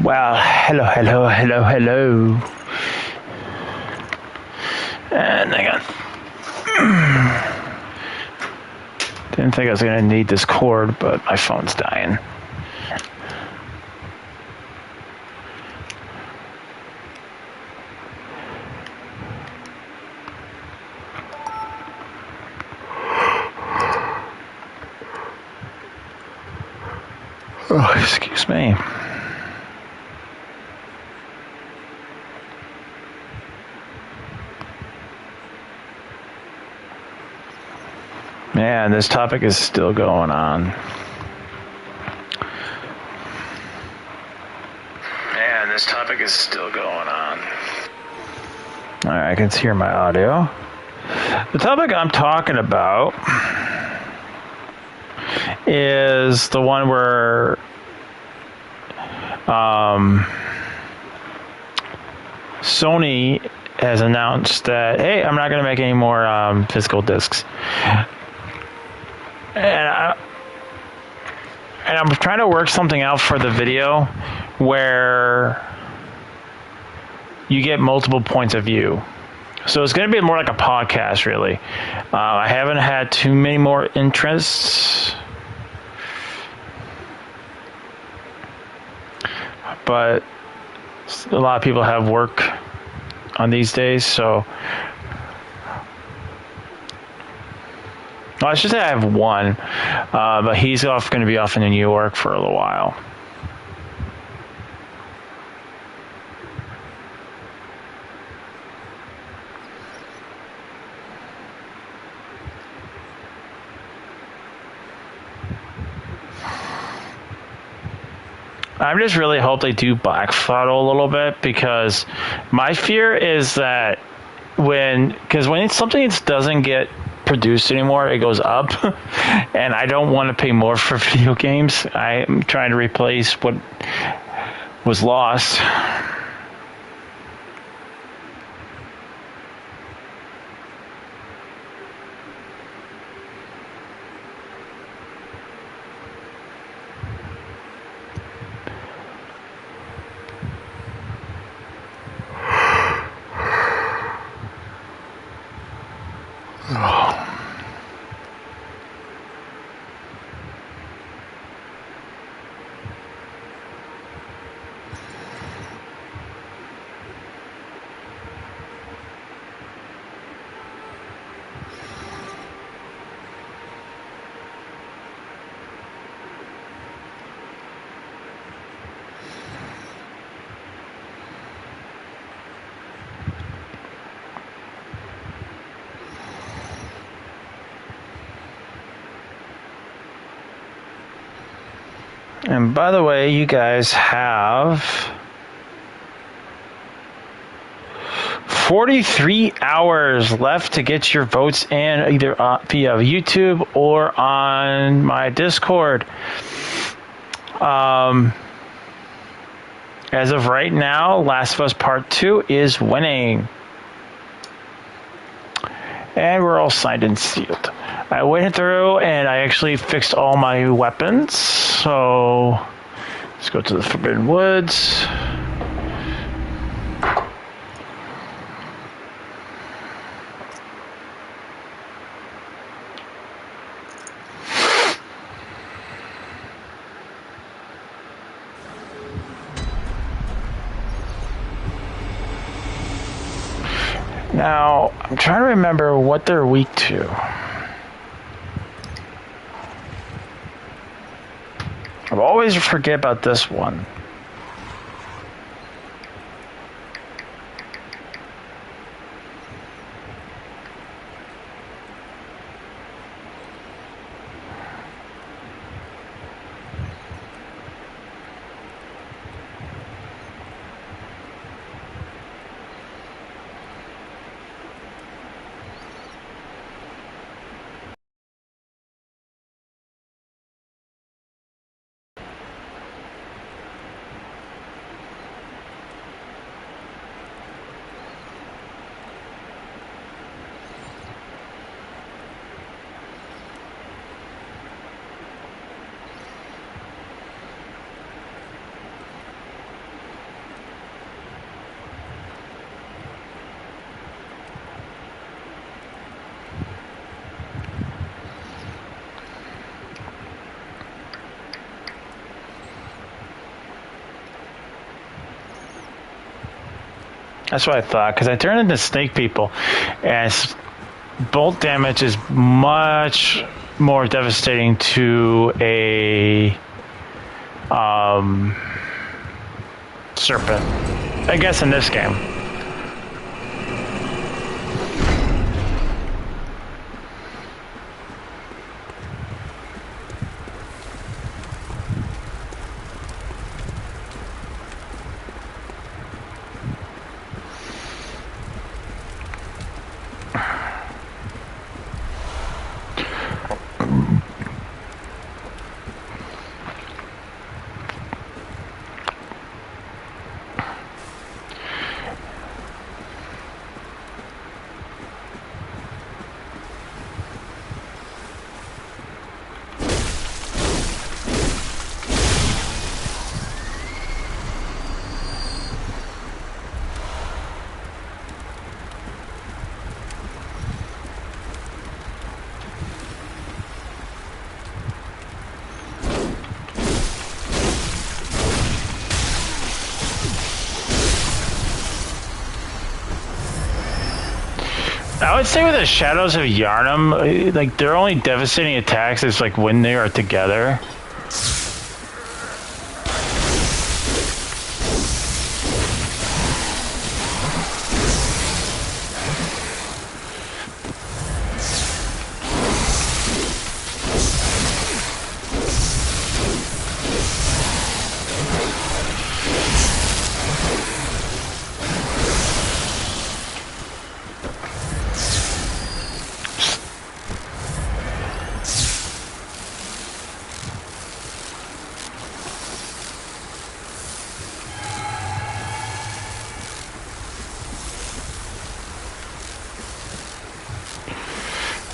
Well, hello, hello, hello, hello. And hang on. Didn't think I was going to need this cord, but my phone's dying. Oh, excuse me. Man, this topic is still going on. Man, this topic is still going on. Alright, I can hear my audio. The topic I'm talking about is the one where Sony has announced that, hey, I'm not going to make any more physical discs. And I'm trying to work something out for the video where you get multiple points of view. So it's going to be more like a podcast, really. I haven't had too many more interests, but a lot of people have work on these days, so well, I should say I have one, but he's going to be off in New York for a little while. I just really hope they do backfiddle a little bit, because my fear is that when something doesn't get produced anymore, it goes up, and I don't want to pay more for video games. I'm trying to replace what was lost. And by the way, you guys have 43 hours left to get your votes in, either via YouTube or on my Discord. As of right now, Last of Us Part 2 is winning. And we're all signed and sealed. I went through and I actually fixed all my weapons. So let's go to the Forbidden Woods. Now, I'm trying to remember what they're weak to. I always forget about this one. That's what I thought, because I turned into snake people, and bolt damage is much more devastating to a serpent. I guess in this game. I would say with the Shadows of Yharnam, like their only devastating attacks is like when they are together.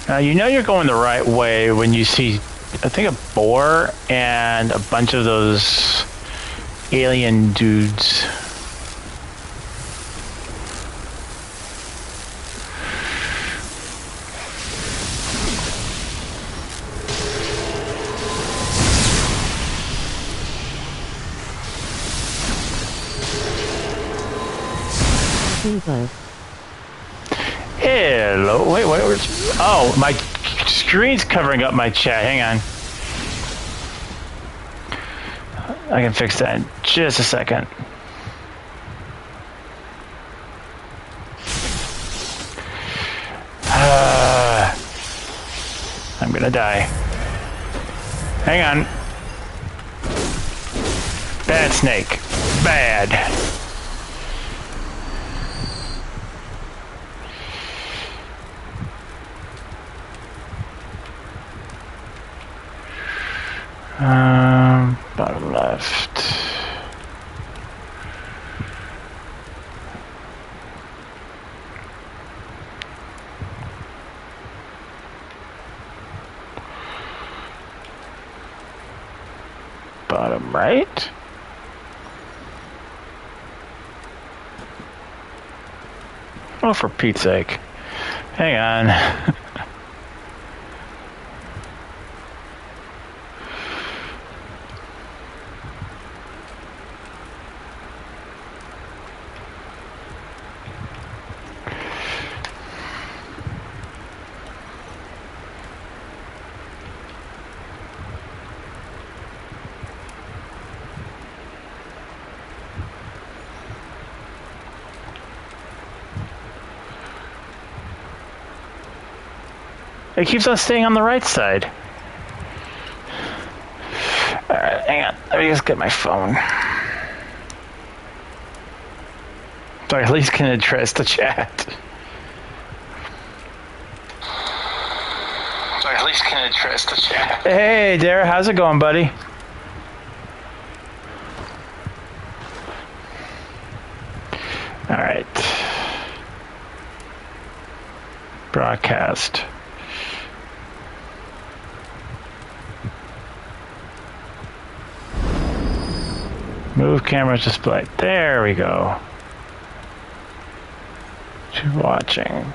Now, you know you're going the right way when you see, I think, a boar and a bunch of those alien dudes. Hello. Wait, where's... Oh, my screen's covering up my chat. Hang on. I can fix that in just a second. I'm gonna die. Hang on. Bad snake. Bad. Bottom left. Bottom right. Oh, for Pete's sake. Hang on. It keeps on staying on the right side. Alright, hang on. Let me just get my phone. So I at least can address the chat. Hey, Dara, how's it going, buddy? Alright. Broadcast. Move camera display. There we go. To watching.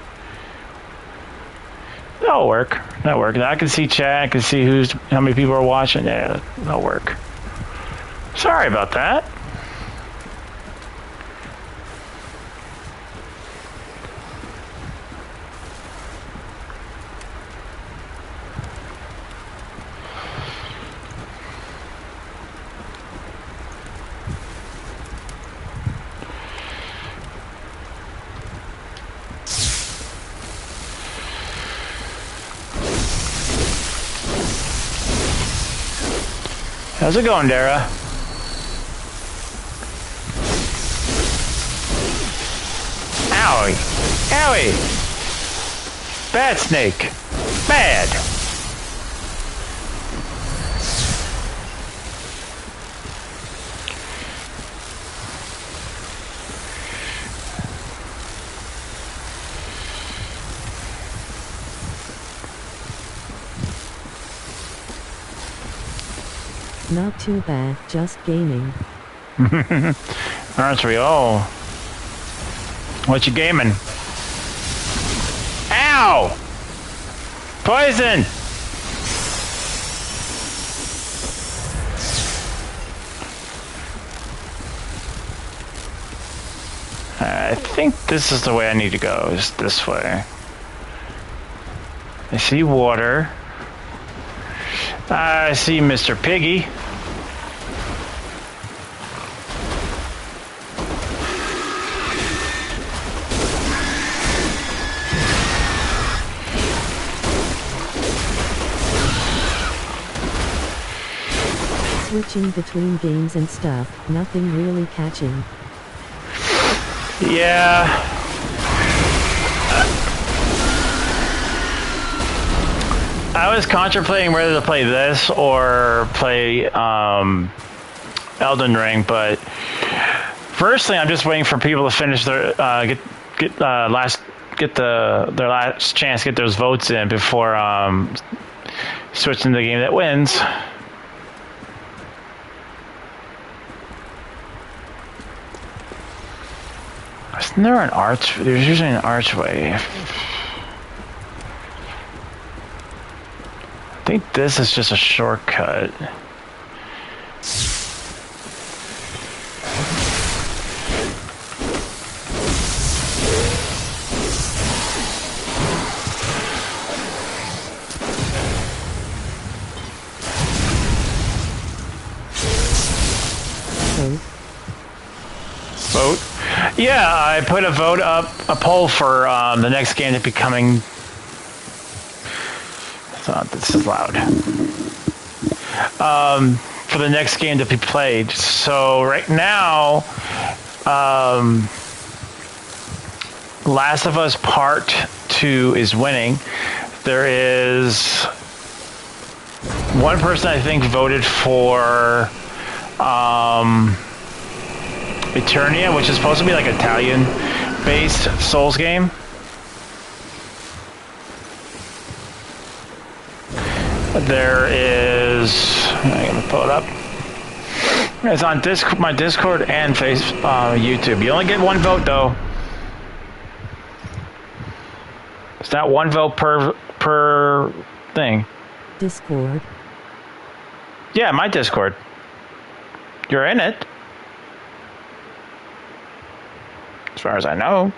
That'll work. That'll work. Now I can see chat. I can see how many people are watching. Yeah, that'll work. Sorry about that. How's it going, Dara? Owie. Owie. Bad snake. Bad. Not too bad, just gaming. Aren't we all? What you gaming? Ow! Poison! I think this is the way I need to go, is this way. I see water. I see Mr. Piggy. Switching between games and stuff, nothing really catching. Yeah. I was contemplating whether to play this or play Elden Ring, but firstly, I'm just waiting for people to finish their their last chance to get those votes in before switching to the game that wins. Isn't there an arch? There's usually an archway. I think this is just a shortcut. Vote? Yeah, I put a vote up, a poll for the next game to be coming. This is loud. For the next game to be played. So right now, Last of Us Part 2 is winning. There is one person I think voted for Eternia, which is supposed to be like Italian-based Souls game. There is, I'm gonna pull it up. It's on my Discord and YouTube. You only get one vote though. It's not one vote per thing. Discord. Yeah, my Discord. You're in it. As far as I know.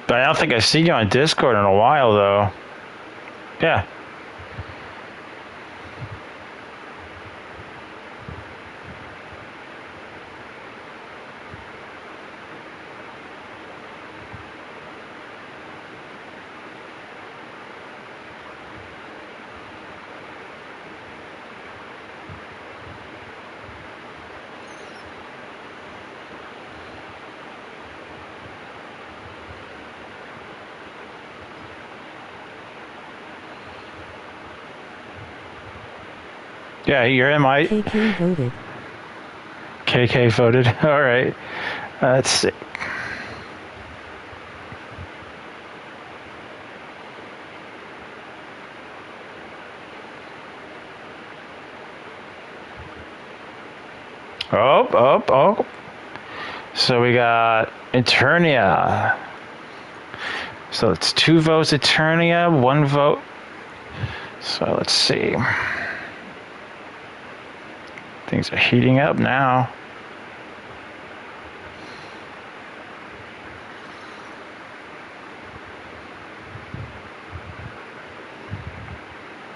But I don't think I see you on Discord in a while, though. Yeah. Yeah, you're in my... KK voted. KK voted. All right. Let's see. Oh. So we got Eternia. So it's 2 votes Eternia, 1 vote. So let's see. Things are heating up now.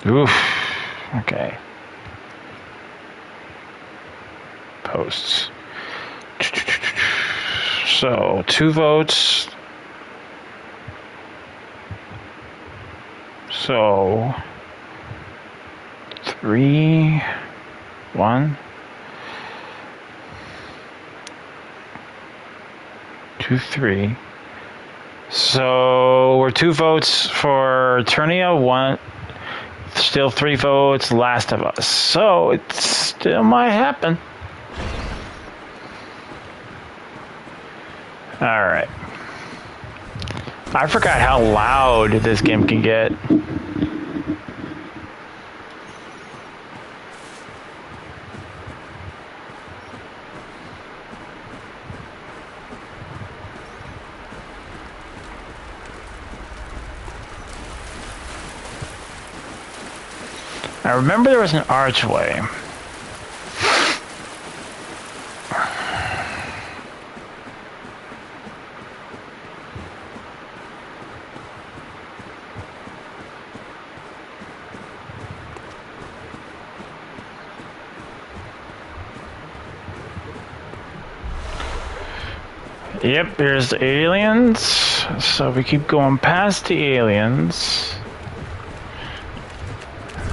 Oof. Okay. Posts. So 2 votes. So 3, 1, 2, 3. So we're 2 votes for Eternia, 1, still 3 votes, Last of Us. So it still might happen. Alright. I forgot how loud this game can get. I remember there was an archway. Yep, here's the aliens. So we keep going past the aliens.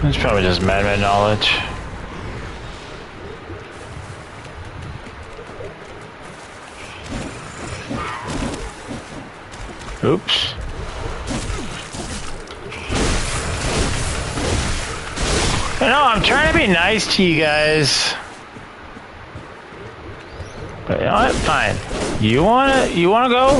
It's probably just madman knowledge. Oops. You know, I'm trying to be nice to you guys. But you know what? Fine. You wanna go?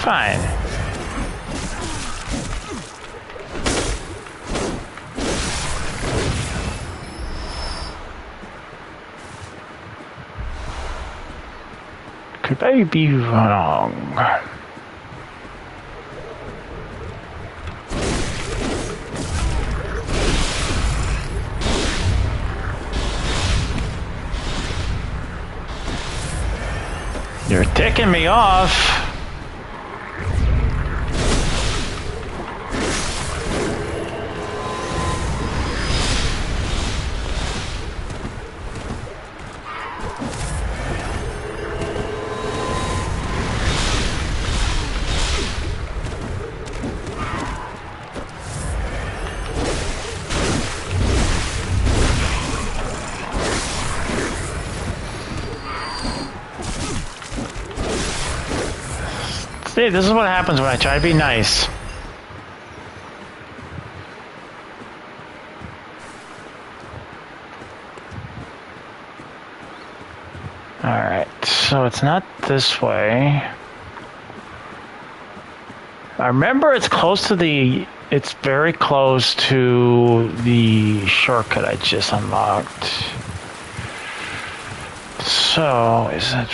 Fine. Could I be wrong? You're ticking me off. See, this is what happens when I try to be nice. Alright, so it's not this way. I remember it's close to the... It's very close to the shortcut I just unlocked. So, is it...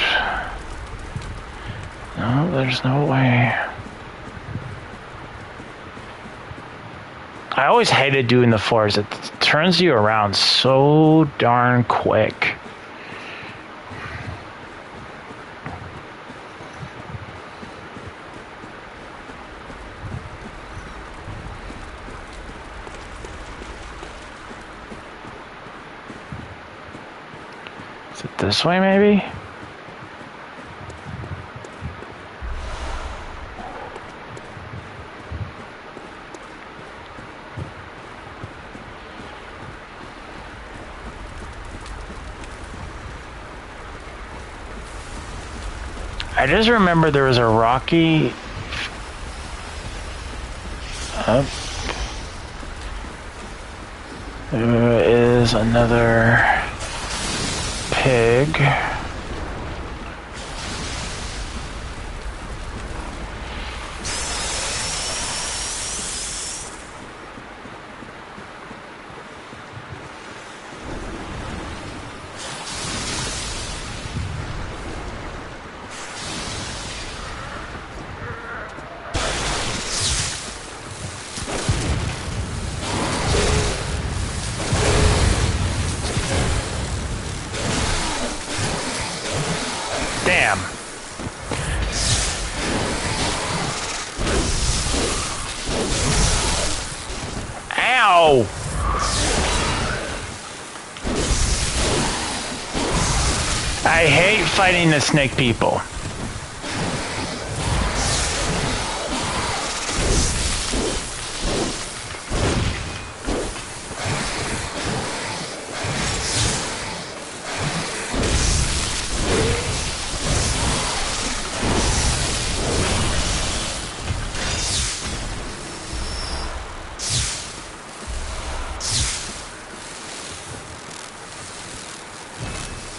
No, there's no way. I always hated doing the floors. It turns you around so darn quick. Is it this way, maybe? I just remember there was a rocky up. There is another pig. Damn. Ow! I hate fighting the snake people.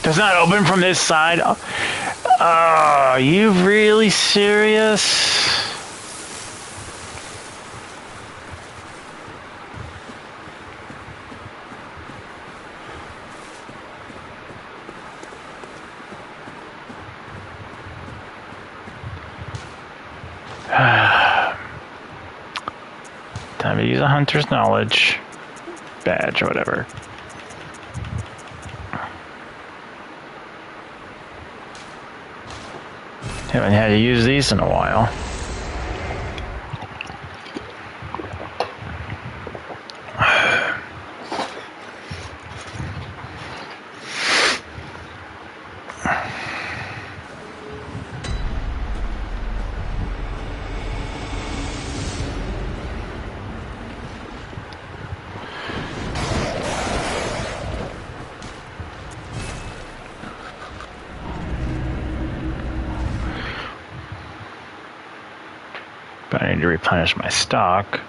Does not open from this side. Oh, are you really serious? Time to use a hunter's knowledge badge or whatever. Haven't had to use these in a while. But I need to replenish my stock.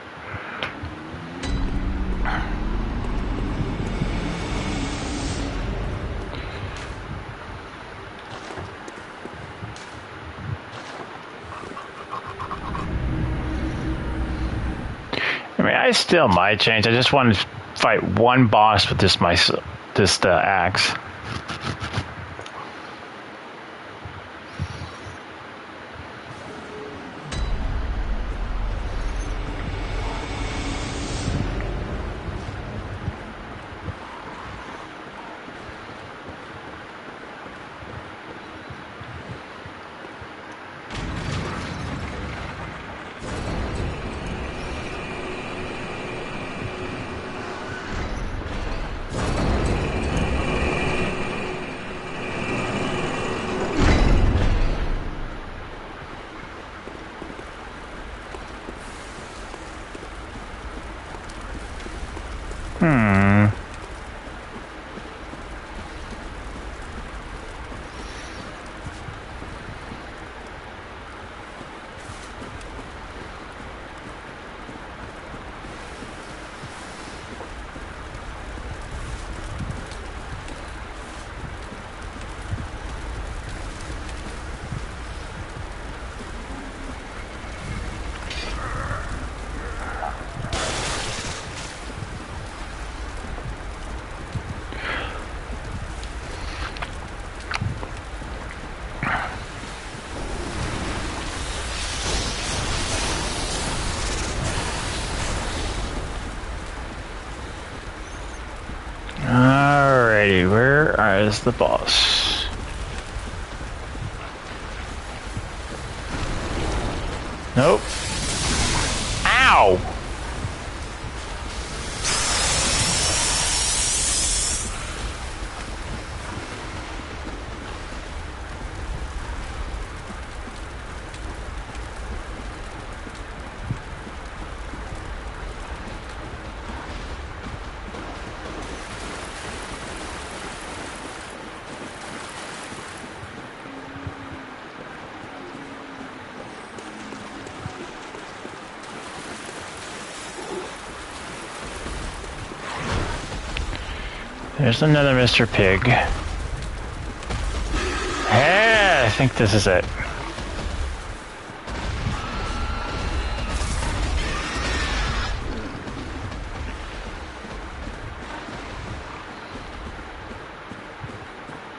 I mean, I still might change. I just want to fight one boss with this axe. Alrighty, where is the boss? Nope. Ow! There's another Mr. Pig. Hey, I think this is it.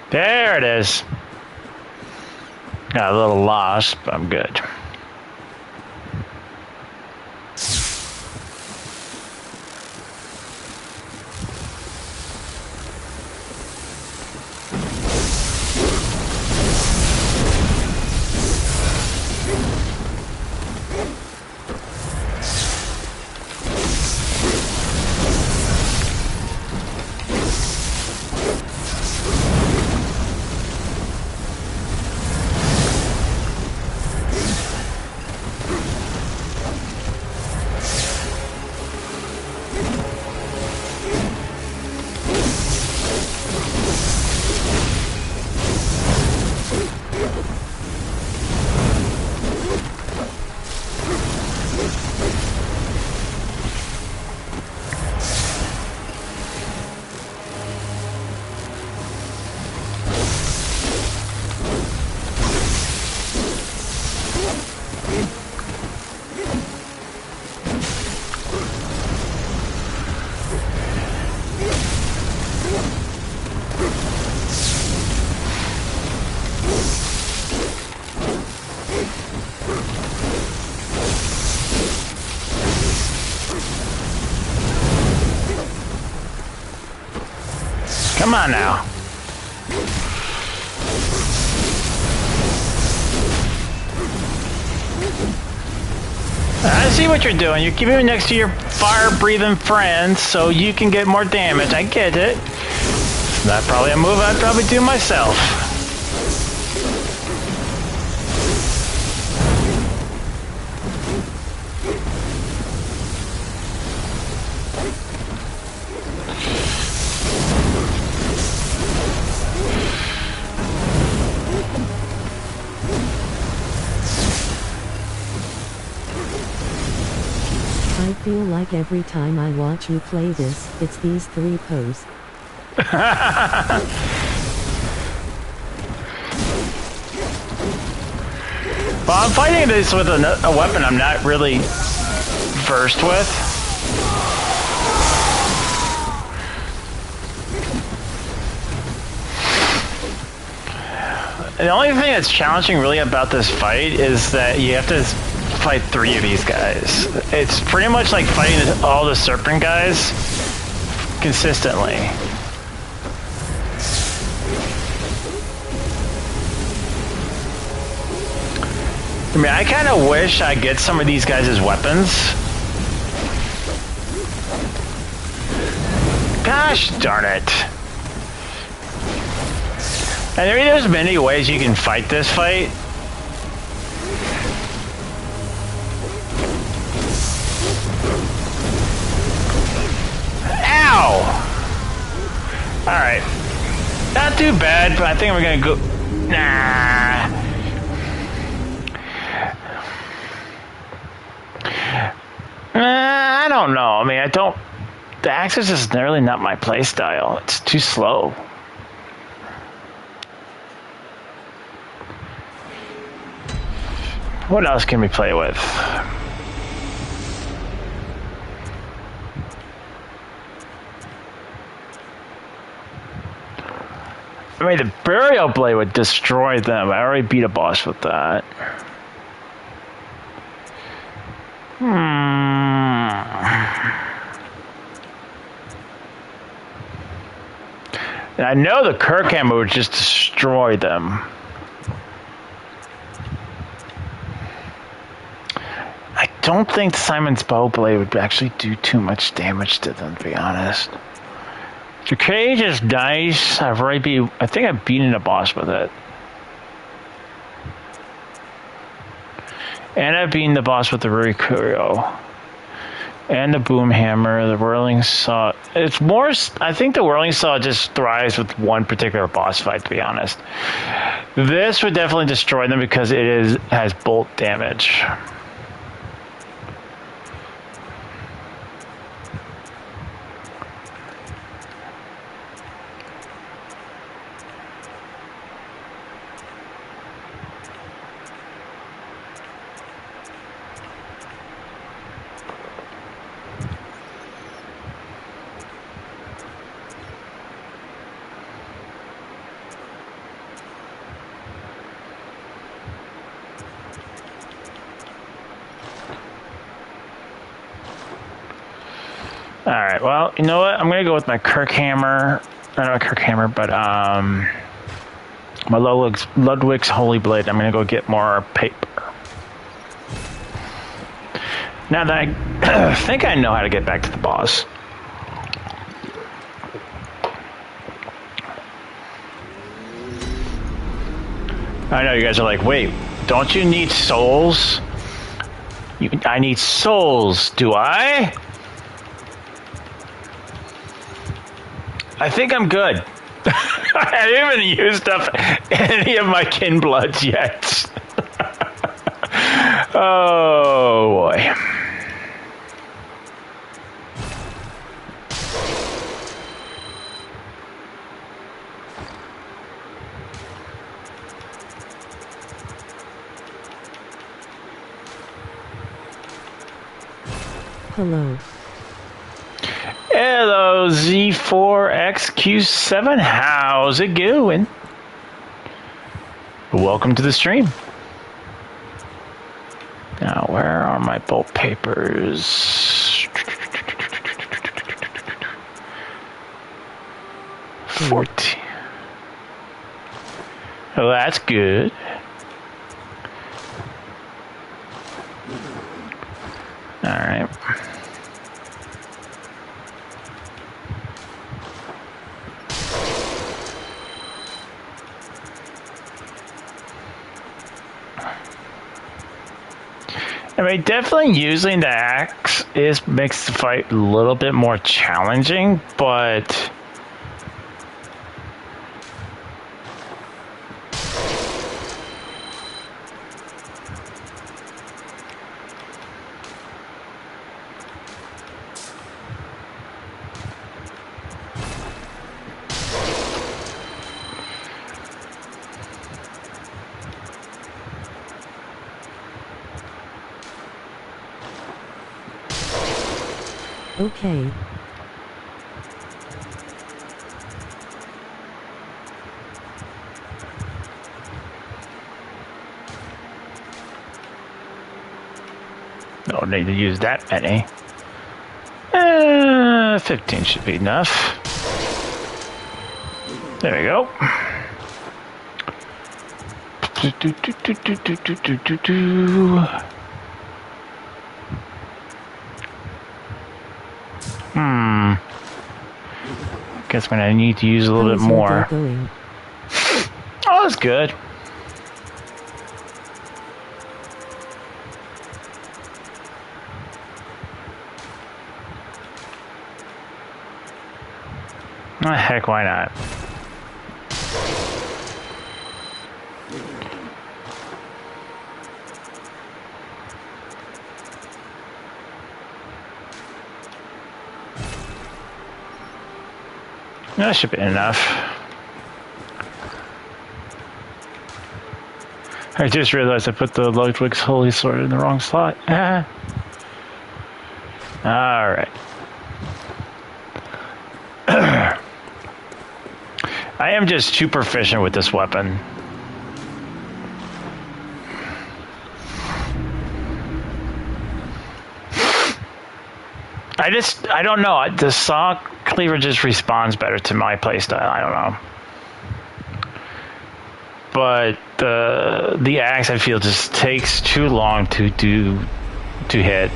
There it is. Got a little lost, but I'm good. Come on now. I see what you're doing. You're keeping me next to your fire-breathing friends so you can get more damage. I get it. That's probably a move I'd probably do myself. I feel like every time I watch you play this, it's these three poses. Well, I'm fighting this with a weapon I'm not really versed with. The only thing that's challenging really about this fight is that you have to fight 3 of these guys. It's pretty much like fighting all the serpent guys consistently. I mean, I kind of wish I get some of these guys as weapons. Gosh darn it. And there's many ways you can fight this fight. Ow! Alright. Not too bad, but I think we're gonna go... Nah. I don't know. I mean, I don't... The Axis is really not my playstyle. It's too slow. What else can we play with? I mean, the Burial Blade would destroy them. I already beat a boss with that. And I know the Kirkhammer would just destroy them. I don't think Simon's Bowblade would actually do too much damage to them, to be honest. The Cage is nice. I think I've beaten a boss with it. And I've beaten the boss with the Rikurio. And the Boom Hammer, the Whirling Saw. It's more, I think the Whirling Saw just thrives with one particular boss fight, to be honest. This would definitely destroy them because it has bolt damage. Alright, well, you know what? I'm gonna go with my Kirkhammer. Not my Kirkhammer, but my Ludwig's Holy Blade. I'm gonna go get more paper. Now that I think I know how to get back to the boss. I know you guys are like, wait, don't you need souls? I need souls, do I? I think I'm good. I haven't even used up any of my kin bloods yet. Oh boy. Hello. Hello, Z4XQ7. How's it going? Welcome to the stream. Now, where are my bolt papers? food. 14. Well, that's good. All right. I mean, definitely using the axe makes the fight a little bit more challenging, but Okay. don't need to use that many. 15 should be enough. There we go. Guess when I need to use a little bit How's your more. day going? Oh, that's good. Oh, heck, why not? That should be enough. I just realized I put the Ludwig's Holy Sword in the wrong slot. Alright. I am just too proficient with this weapon. I don't know. The saw cleaver just responds better to my playstyle. I don't know. But the axe, I feel, just takes too long to hit.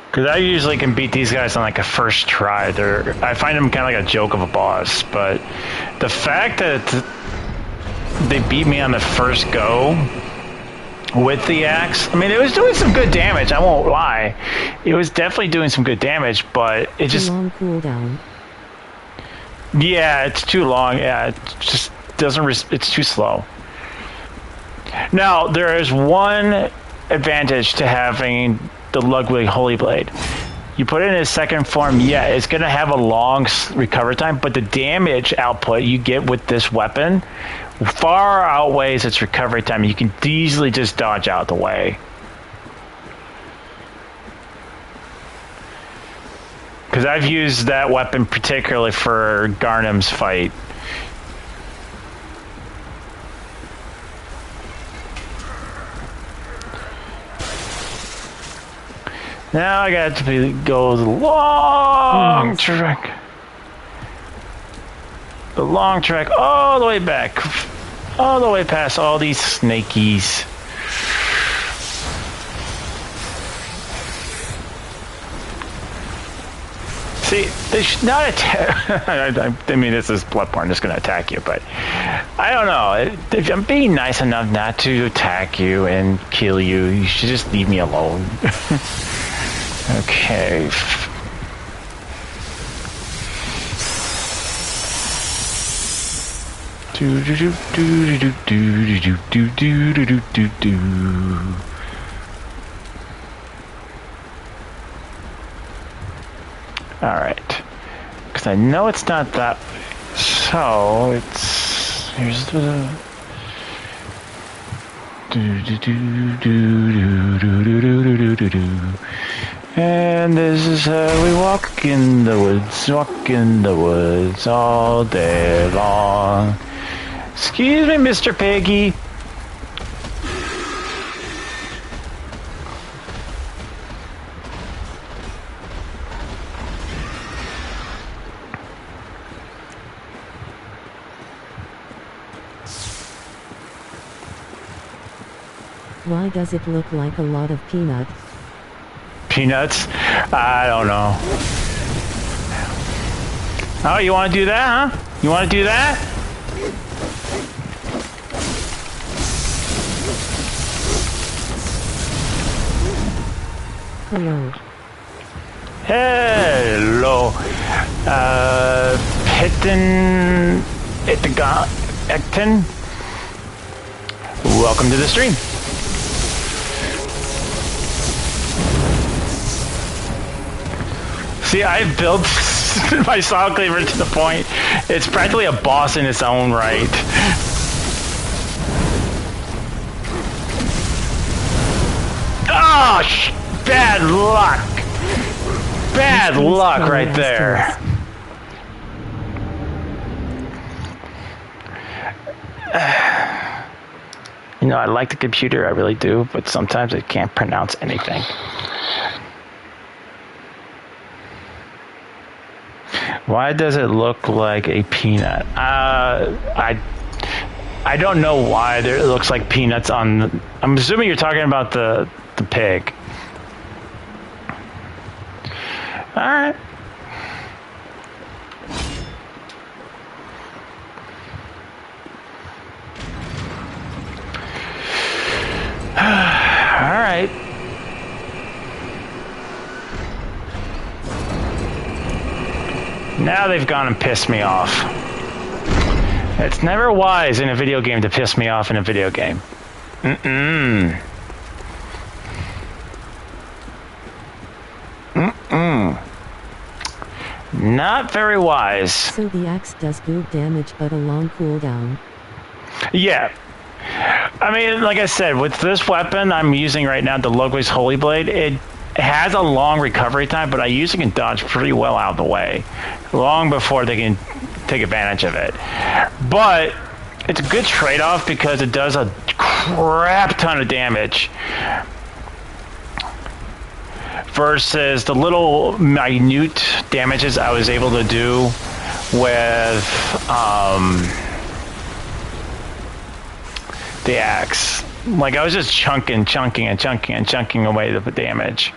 Because I usually can beat these guys on like a first try. I find them kind of like a joke of a boss. But the fact that they beat me on the first go with the axe, I mean, it was doing some good damage. I won't lie. It was definitely doing some good damage, but it just... long cooldown. Yeah, it's too long. Yeah, it just doesn't... It's too slow. Now, there is one advantage to having the Ludwig Holy Blade. You put it in its second form, yeah, it's going to have a long recover time, but the damage output you get with this weapon far outweighs its recovery time. You can easily just dodge out the way. Because I've used that weapon particularly for Garnham's fight. Now I got to go the long trek. The long trek all the way back. All the way past all these snakies. See, they should not attack. I mean, this is Bloodborne, just going to attack you, but I don't know. If I'm being nice enough not to attack you and kill you, you should just leave me alone. Okay. Do do do do do do do do do do do do. All right, because I know it's not that way. So it's here's the do do do do do do do do do do. And this is how we walk in the woods all day long. Excuse me, Mr. Piggy. Why does it look like a lot of peanut? Peanuts? I don't know. Oh, you want to do that, huh? You want to do that? Hello. Hello. Ekton. Welcome to the stream. See, I've built my saw cleaver to the point it's practically a boss in its own right. Oh, bad luck. Bad luck right there. You know, I like the computer, I really do, but sometimes it can't pronounce anything. Why does it look like a peanut? I don't know why it looks like peanuts on the, I'm assuming you're talking about the pig. All right. All right. Now they've gone and pissed me off. It's never wise in a video game to piss me off in a video game. Mm-mm. Mm-mm. Not very wise. So the axe does good damage but a long cooldown. Yeah. I mean, like I said, with this weapon I'm using right now, the Logos Holy Blade, it has a long recovery time, but I usually can dodge pretty well out of the way, long before they can take advantage of it. But it's a good trade-off because it does a crap ton of damage versus the little minute damages I was able to do with the axe. Like, I was just chunking away the damage.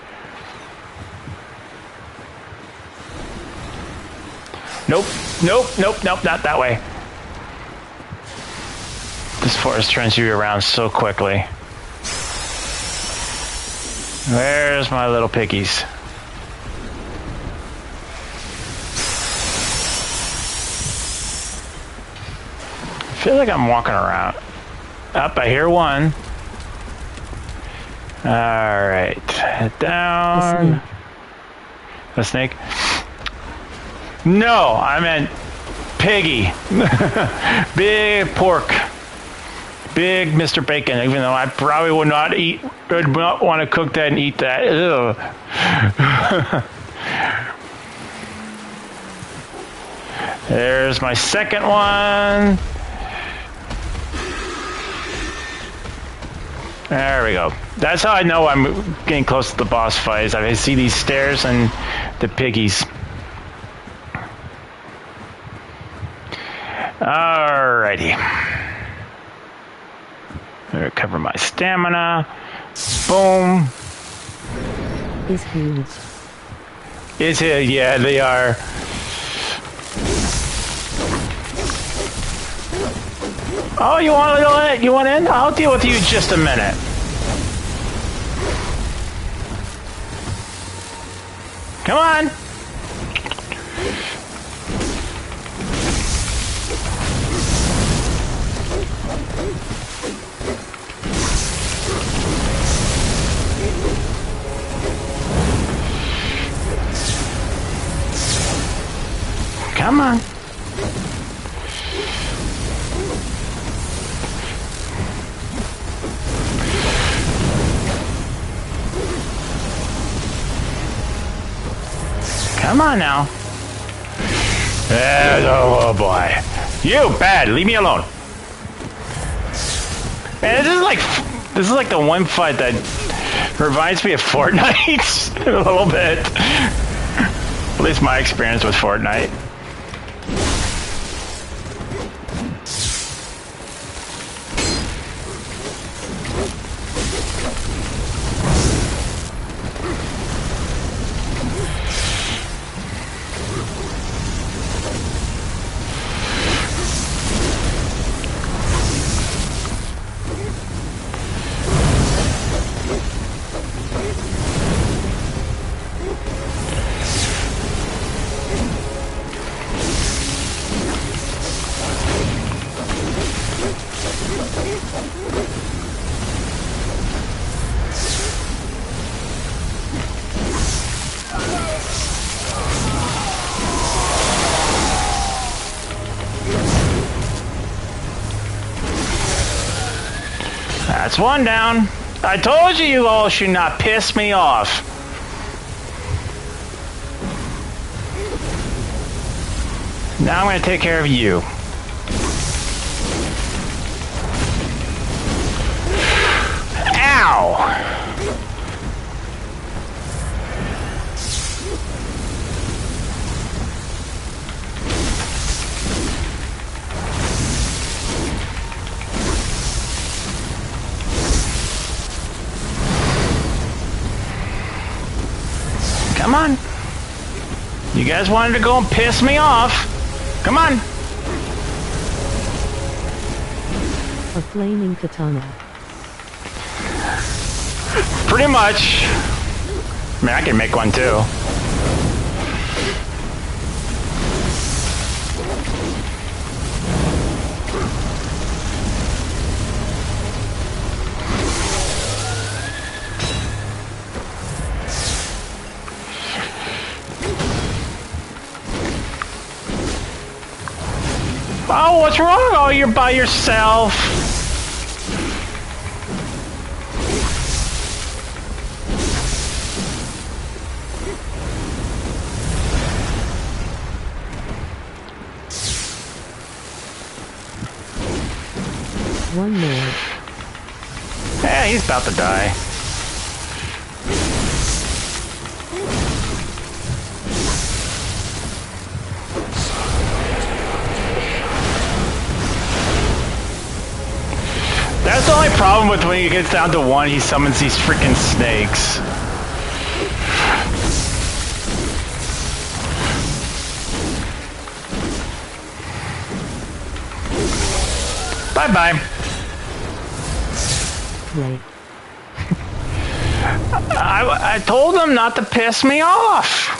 Nope, not that way. This forest turns you around so quickly. Where's my little piggies? I feel like I'm walking around. Up, I hear one. Alright, head down. A snake? No, I meant piggy. Big pork. Big Mr. Bacon, even though I probably would not want to cook that and eat that. Ew. There's my second one. There we go. That's how I know I'm getting close to the boss fight, is I see these stairs and the piggies. Alrighty. Recover my stamina. Boom. Is huge. Is it? Yeah, they are. Oh, you want in? I'll deal with you in just a minute. Come on. Come on. Come on now. Oh boy. You bad. Leave me alone. Man, this is like the one fight that reminds me of Fortnite a little bit. At least my experience with Fortnite. That's one down. I told you you all should not piss me off. Now I'm going to take care of you. Ow! Come on. You guys wanted to go and piss me off. Come on. A flaming katana. Pretty much. I mean, I can make one too. Oh, what's wrong? Oh, you're by yourself. One more. Yeah, he's about to die. That's the only problem with when he gets down to one, he summons these freaking snakes. Bye-bye. Right. I told him not to piss me off.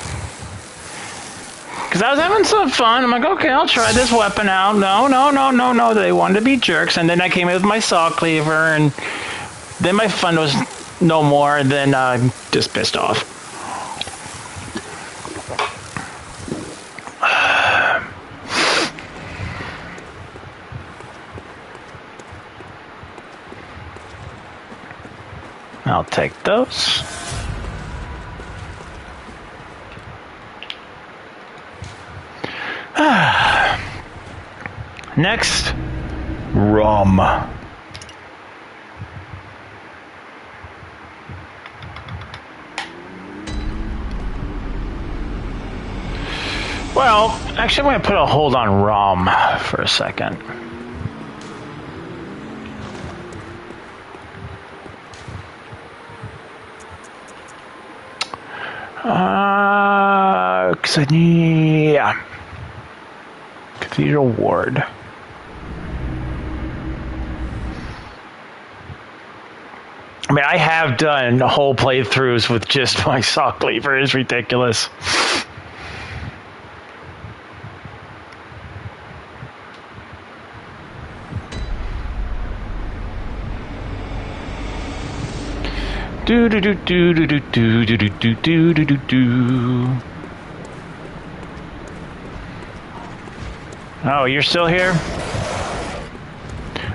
Because I was having some fun. I'm like, okay, I'll try this weapon out. No. They wanted to be jerks. And then I came in with my saw cleaver. And then my fun was no more. And then I'm just pissed off. I'll take those. Next, rum. Well, actually, I'm going to put a hold on rum for a second. Yeah. Cathedral Ward. I mean, I have done whole playthroughs with just my saw cleaver. It's ridiculous. Do do do do do do do do do do do do do. Oh, you're still here?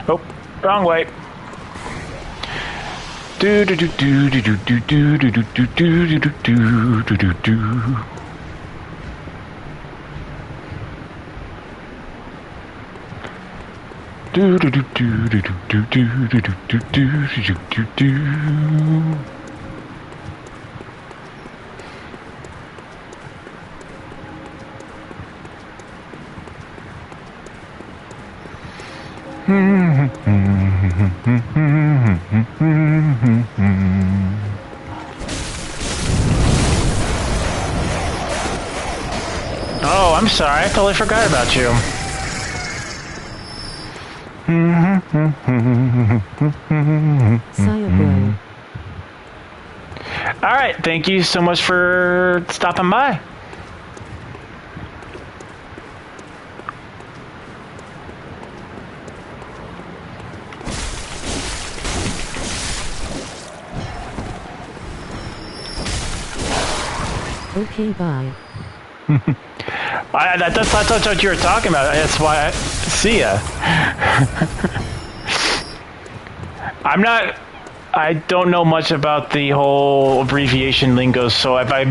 Oh, wrong way. Do do do do do do do do do do do do do do do do. Do do do do do do do do do do do do do. Oh, I'm sorry. I totally forgot about you. All right. Thank you so much for stopping by. Okay, bye. That's what you were talking about. That's why see ya. I'm not. I don't know much about the whole abbreviation lingo, so if I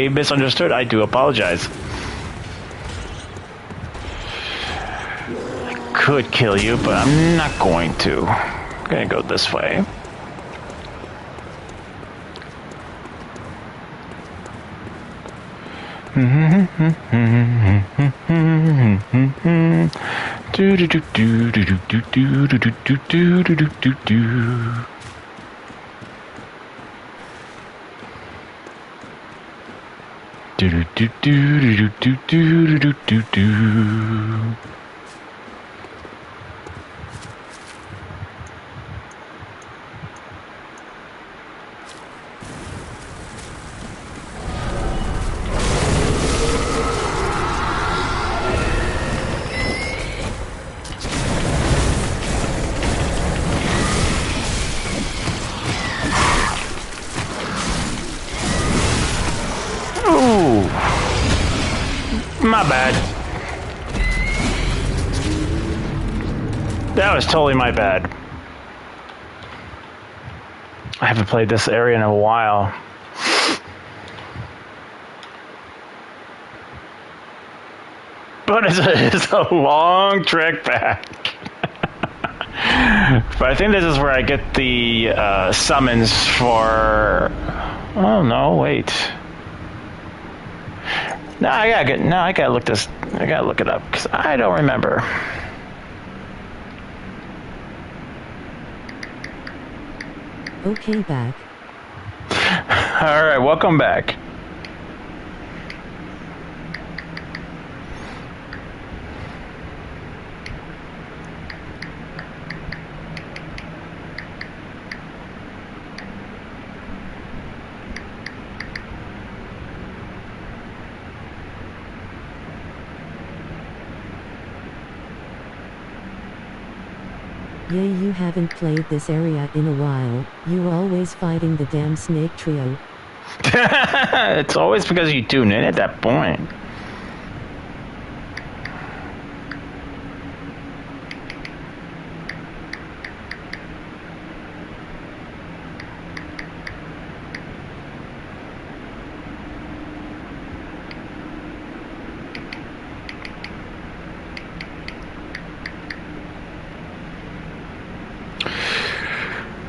misunderstood, I do apologize. I could kill you, but I'm not going to. I'm gonna go this way. Do do do do do do do do do do do do do do. Do do do do do do do do do. My bad. That was totally my bad. I haven't played this area in a while. But it's a long trek back. But I think this is where I get the summons for... Oh, no, wait. No, I gotta look this. I gotta look it up because I don't remember. Okay, back. All right, welcome back. Yeah, you haven't played this area in a while. You're always fighting the damn snake trio. It's always because you tune in at that point.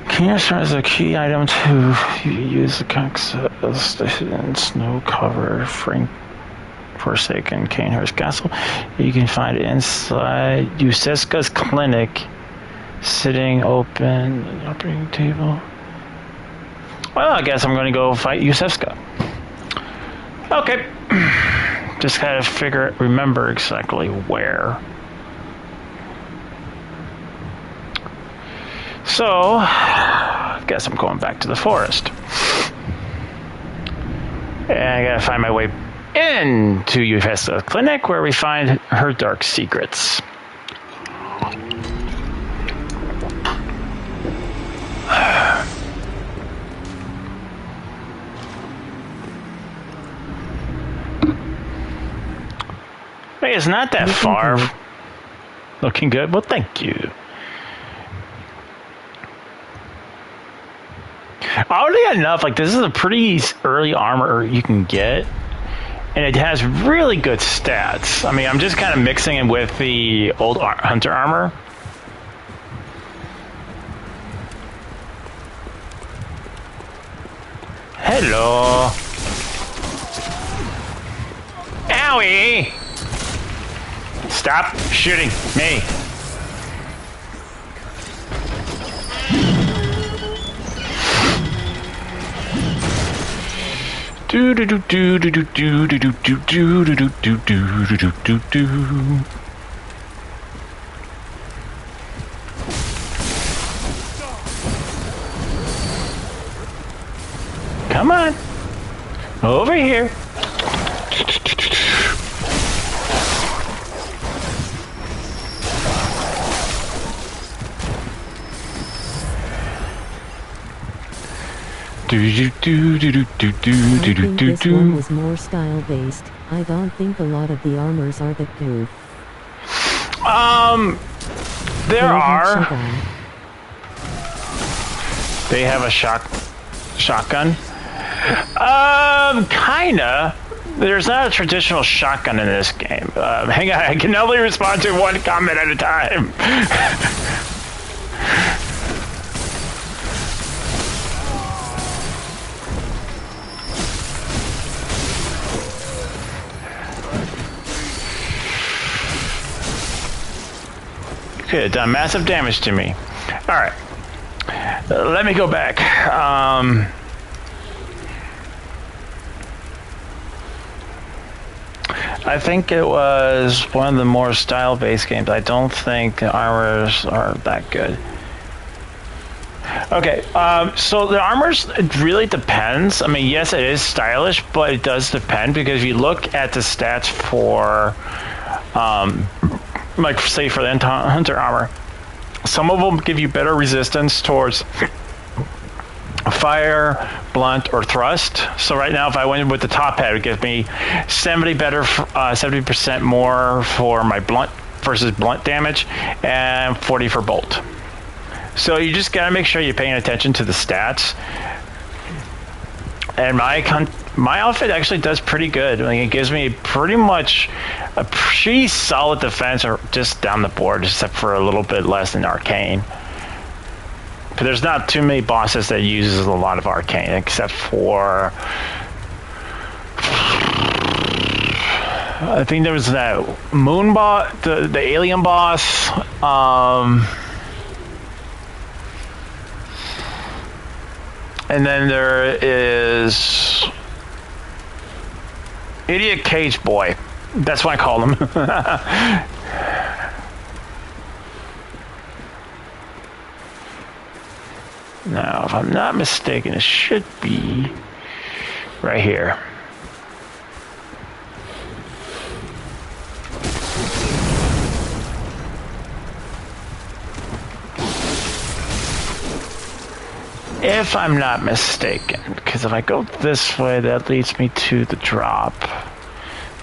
Canister is a key item to use the access and snow cover Forsaken Canehurst Castle. You can find it inside Useska's clinic, sitting open at the operating table. Well, I guess I'm going to go fight Useska. Okay. Just gotta remember exactly where. So, I guess I'm going back to the forest. And I gotta find my way into Useska's clinic where we find her dark secrets. Hey, it's not that far. Looking good? Well, thank you. Oddly enough, like, this is a pretty early armor you can get, and it has really good stats. I mean, I'm just kind of mixing it with the old hunter armor. Hello. Owie! Stop shooting me. Do do do do do do do do do do do do do do do do do. Come on, over here. I think this one was more style-based. I don't think a lot of the armors are that good. There are. They have a shotgun. Kinda. There's not a traditional shotgun in this game. Hang on, I can only respond to one comment at a time. Could have done massive damage to me. All right, let me go back. I think it was one of the more style-based games. I don't think the armors are that good. Okay, so the armors, it really depends. I mean, yes, it is stylish, but it does depend because if you look at the stats for, like, say, for the hunter armor, some of them give you better resistance towards fire, blunt, or thrust. So right now, if I went with the top hat, it would give me 70% more for my blunt versus blunt damage, and 40 for bolt. So you just gotta make sure you're paying attention to the stats. And my outfit actually does pretty good. Like, it gives me pretty much a pretty solid defense, or just down the board, except for a little bit less than arcane. But there's not too many bosses that uses a lot of arcane, except for, I think there was that moon boss, the alien boss. And then there is Idiot Cage Boy. That's what I call him. Now, if I'm not mistaken, it should be right here. If I'm not mistaken, because if I go this way, that leads me to the drop.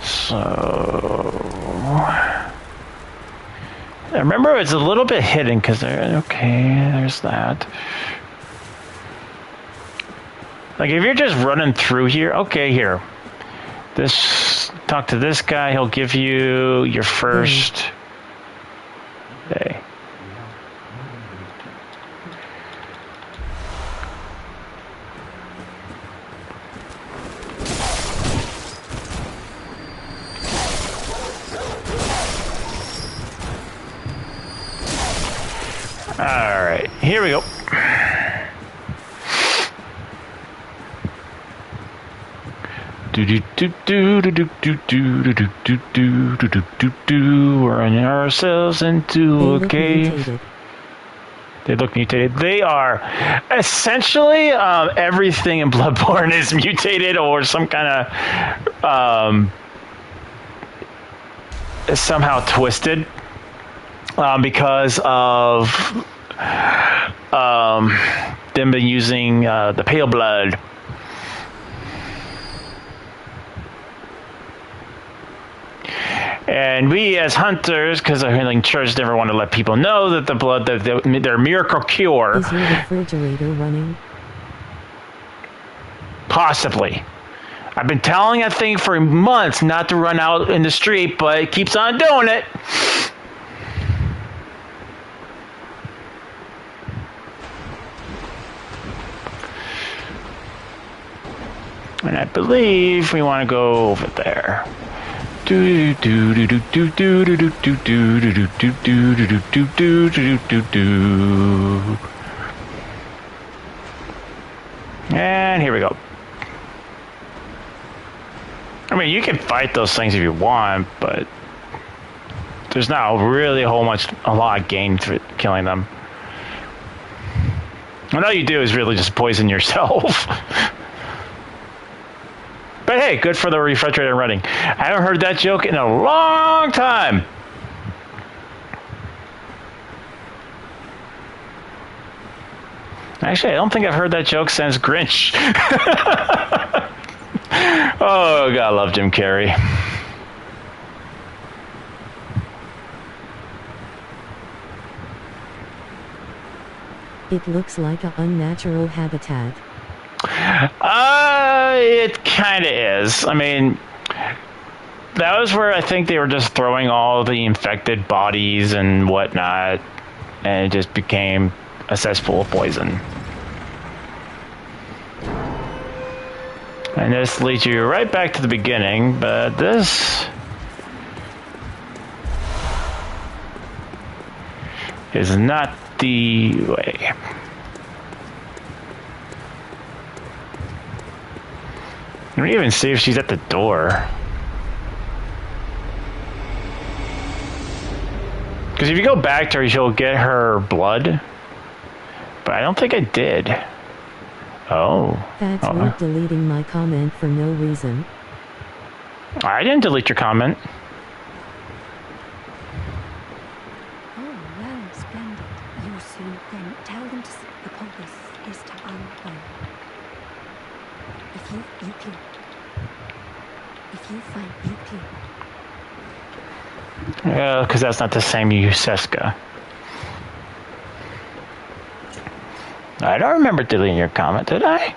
So I remember it's a little bit hidden because there's that. Like, if you're just running through here, okay, here. Talk to this guy, he'll give you your first day. All right, here we go. We're running ourselves into a cave. Mutated. They look mutated. They are essentially everything in Bloodborne is mutated or some kind of is somehow twisted because of them been using the pale blood. And we as hunters, because the healing church never want to let people know that the blood, that their miracle cure. Is your refrigerator running? Possibly. I've been telling that thing for months not to run out in the street, but it keeps on doing it. And I believe we want to go over there. And here we go. I mean, you can fight those things if you want, but there's not really a lot of gain to killing them. And all you do is really just poison yourself. But hey, good for the refrigerator running. I haven't heard that joke in a long time. Actually, I don't think I've heard that joke since Grinch. Oh, God, I love Jim Carrey. It looks like a unnatural habitat. It kind of is. I mean, that was where I think they were just throwing all the infected bodies and whatnot, and it just became a cesspool of poison. And this leads you right back to the beginning, but this is not the way. Let me even see if she's at the door. Because if you go back to her, you'll get her blood. But I don't think I did. Oh. That's rude, deleting my comment for no reason. I didn't delete your comment. Oh, well, splendid. You soon then tell them to the police is to unlearn. If you find Yuki. Yeah, because that's not the same Yuseska. I don't remember deleting your comment, did I?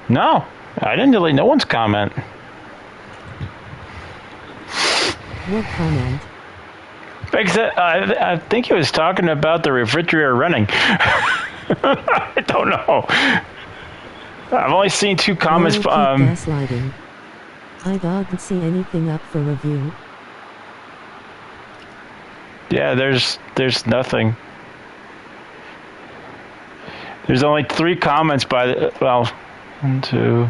No, I didn't delete no one's comment. What comment? Except, I think he was talking about the refrigerator running. I don't know. I've only seen 2 comments. Gaslighting. I didn't see anything up for review. Yeah, there's nothing. There's only 3 comments by the, well, 1, 2.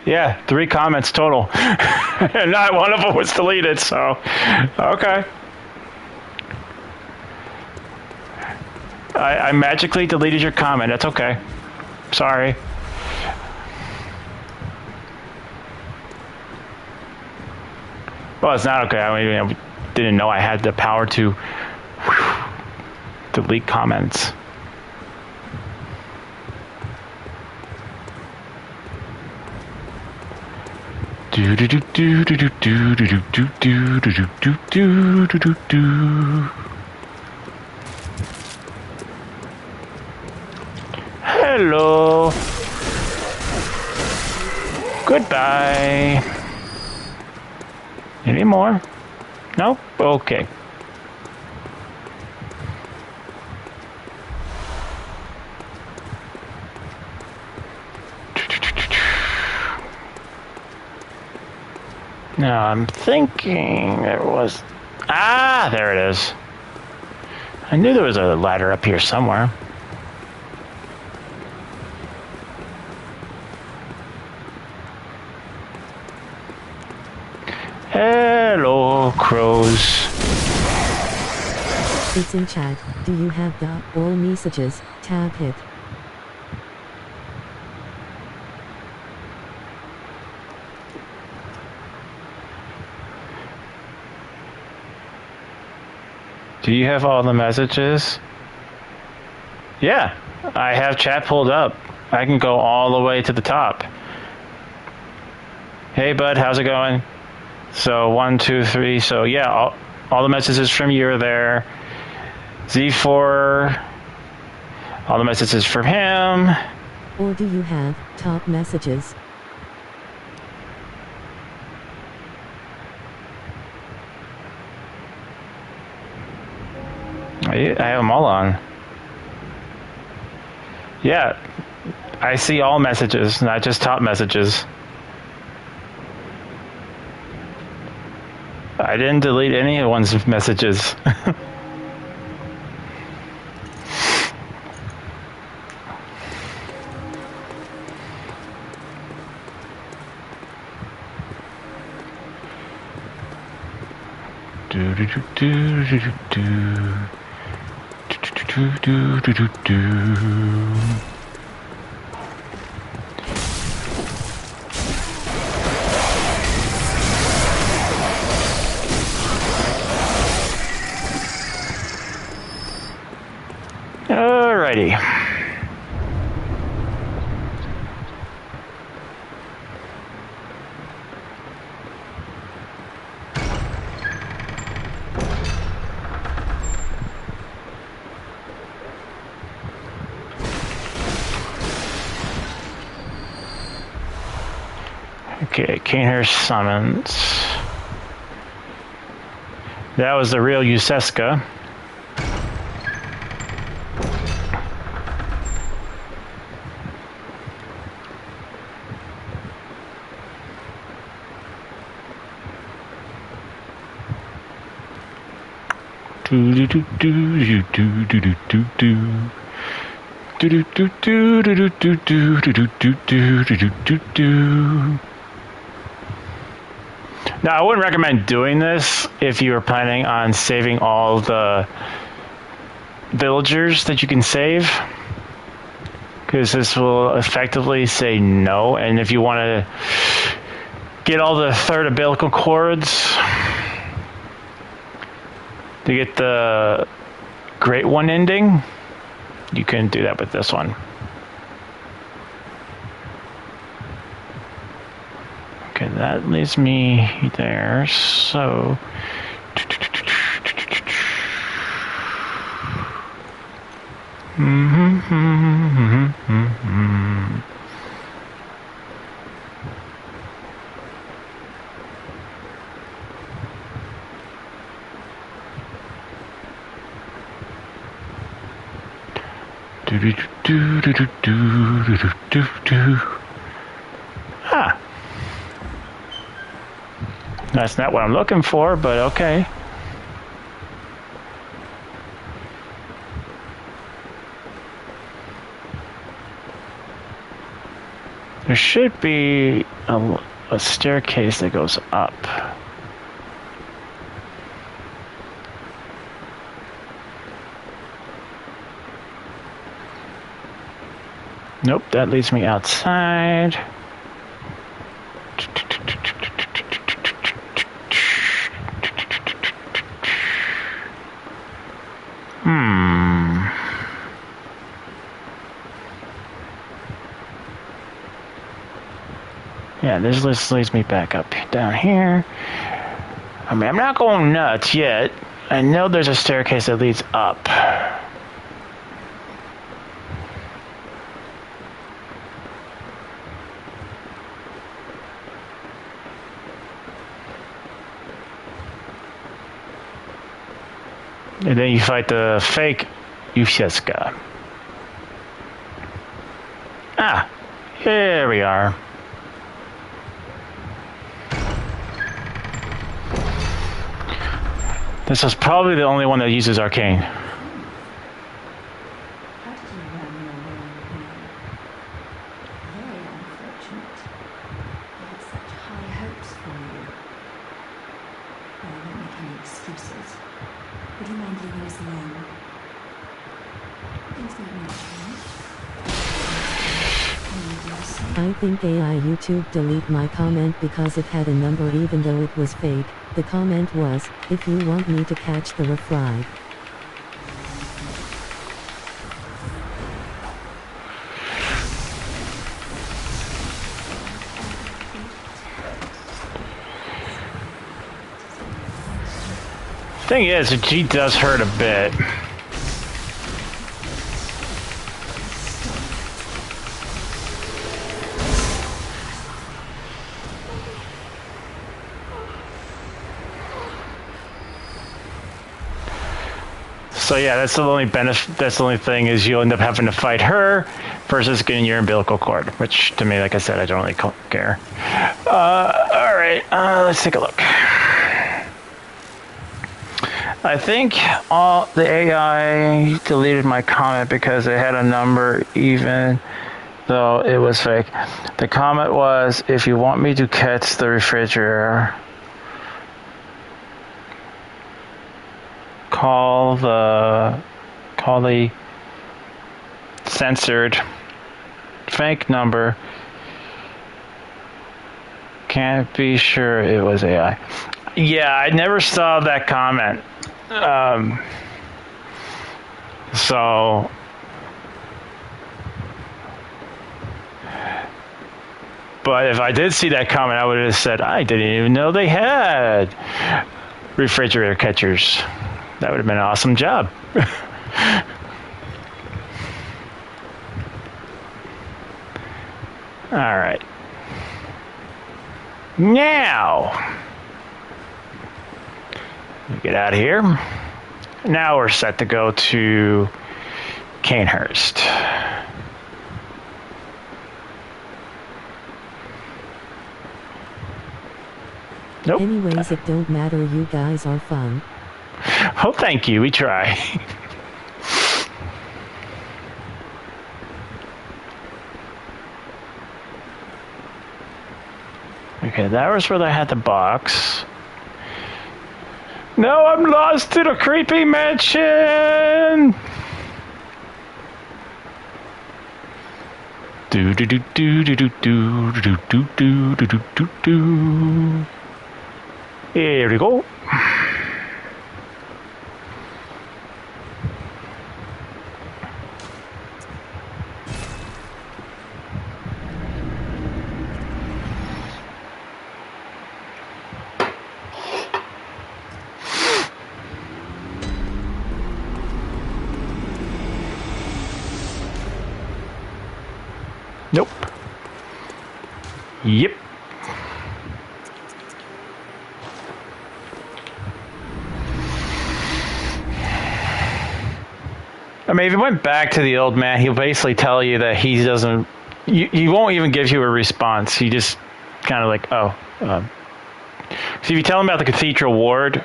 Yeah, 3 comments total. And not one of them was deleted, so okay. I magically deleted your comment. That's okay. Sorry. Well, it's not okay. I mean, I didn't know I had the power to delete comments. Do do do do do do do do do do do do do do do do. Hello. Goodbye. Any more? No? Okay. Now I'm thinking there was... Ah, there it is. I knew there was a ladder up here somewhere. Hello, crows. It's in chat. Do you have the all messages tab hit? Do you have all the messages? Yeah, I have chat pulled up. I can go all the way to the top. Hey, bud, how's it going? So 1, 2, 3. So yeah, all the messages from you are there. Z4, all the messages from him. Or do you have top messages? I have them all on. Yeah, I see all messages, not just top messages. I didn't delete any of one's messages. Do do do do do do do do do do. Alrighty. Okay, Kanehurst summons. That was the real Useska. Now, I wouldn't recommend doing this if you were planning on saving all the villagers that you can save, because this will effectively say no. And if you want to get all the third umbilical cords to get the great one ending, you can do that with this one. Okay, that leaves me there, so... Ah. That's not what I'm looking for, but okay. There should be a staircase that goes up. Nope, that leads me outside. Yeah, this list leads me back up down here. I mean, I'm not going nuts yet. I know there's a staircase that leads up. And then you fight the fake Useska. Ah, here we are. This is probably the only one that uses arcane. How did you run your own here? Very unfortunate. I had such high hopes for you. Well, I won't make any excuses. Would you mind leaving us alone? Things might not change. I think AI YouTube delete my comment because it had a number even though it was fake. The comment was, if you want me to catch the refry. Thing is, she does hurt a bit. So yeah, that's the only benefit. That's the only thing is you'll end up having to fight her versus getting your umbilical cord, which to me, like I said, I don't really care. All right, let's take a look. I think all the AI deleted my comment because it had a number even though it was fake. The comment was, if you want me to catch the refrigerator, call the censored fake number. Can't be sure it was AI. Yeah, I never saw that comment. So but if I did see that comment, I would have said, I didn't even know they had refrigerator catchers. That would have been an awesome job. All right. Now, get out of here. Now we're set to go to Canehurst. Nope. Anyways, it don't matter, you guys are fun. Oh, thank you. We try. Okay, that was where they had the box. No, I'm lost in a creepy mansion. Do do do do do do do do do do do do do. Here we go. Nope. Yep. I mean, if you went back to the old man, he'll basically tell you that he doesn't. He won't even give you a response. He just kind of like, oh. So if you tell him about the Cathedral Ward,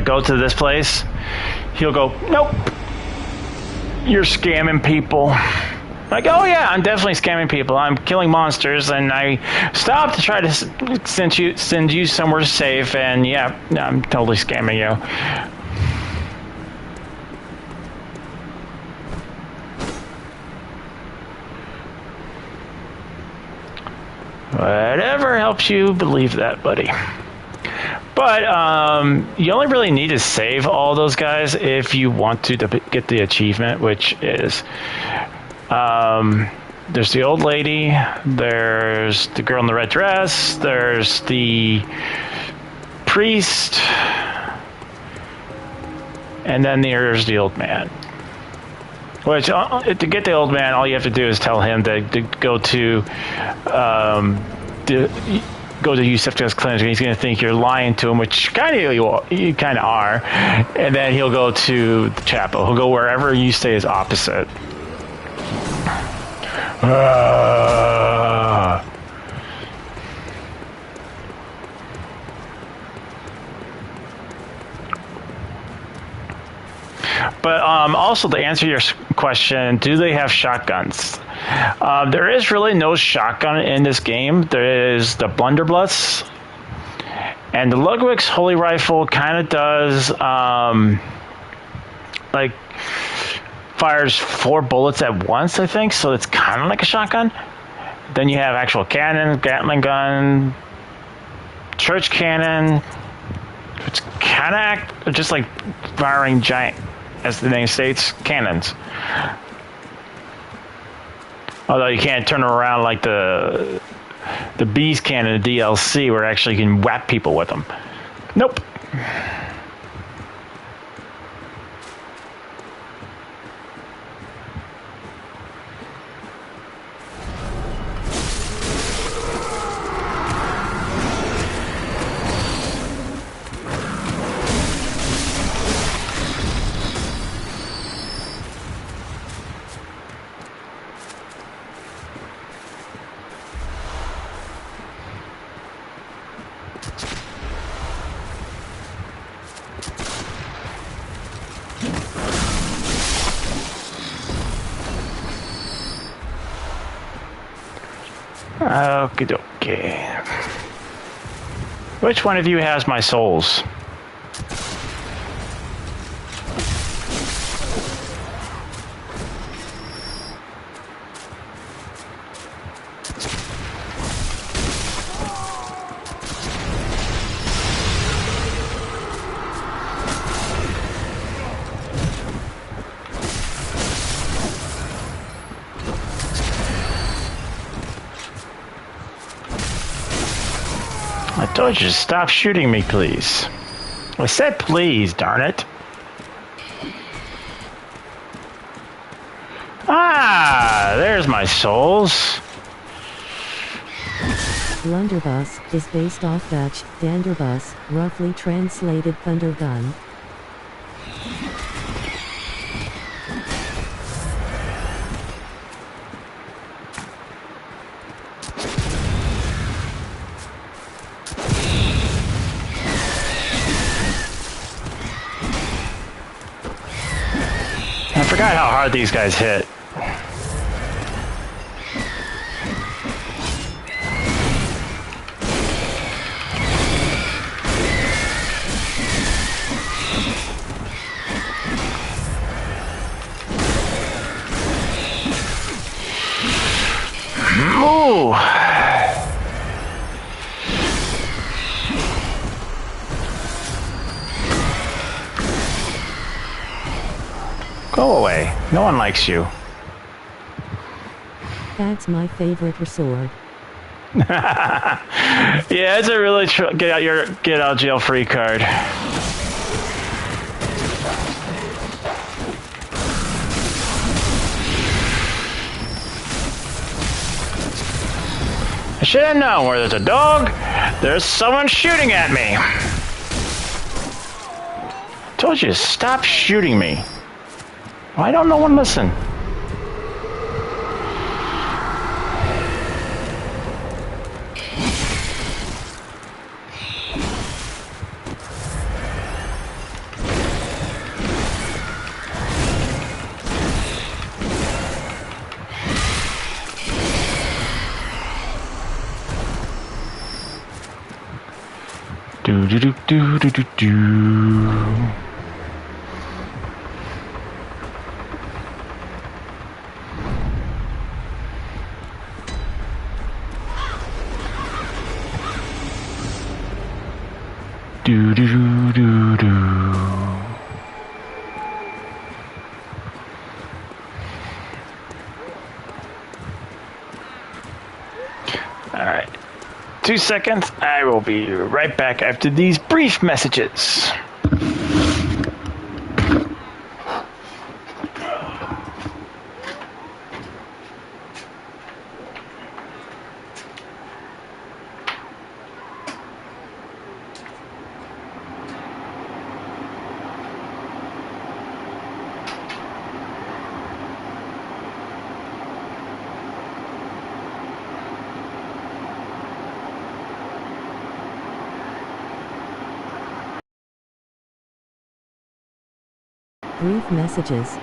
go to this place, he'll go, nope. You're scamming people. Like, oh yeah, I'm definitely scamming people. I'm killing monsters, and I stopped to try to send you somewhere safe, and yeah, I'm totally scamming you. Whatever helps you believe that, buddy. But you only really need to save all those guys if you want to get the achievement, which is there's the old lady, there's the girl in the red dress, there's the priest, and then there's the old man. Which, to get the old man, all you have to do is tell him to go to Yusefka's clinic, and he's going to think you're lying to him, which kind of you kind of are. And then he'll go to the chapel. He'll go wherever you say is opposite. But also, to answer your question, do they have shotguns? There is really no shotgun in this game. There is the blunderbuss, and the Ludwig's Holy Rifle kind of does like fires 4 bullets at once, I think. So it's kind of like a shotgun. Then you have actual cannon, Gatling gun, church cannon. It's kind of just like firing giant, as the name states, cannons. Although you can't turn them around like the Beast cannon in DLC, where actually you can whack people with them. Nope. Okie dokie. Which one of you has my souls? I told you to stop shooting me, please. I said please, darn it. Ah, there's my souls. Blunderbuss is based off Dutch, Danderbus, roughly translated thunder gun. I forgot how hard these guys hit. Ooh. Go away. No one likes you. That's my favorite sword. Yeah, it's a really get out jail free card. I should have known where there's a dog, there's someone shooting at me. Told you to stop shooting me. Why don't no one listen? Do do do do do do do. Do do do do do. All right. 2 seconds. I will be right back after these brief messages. Brief messages.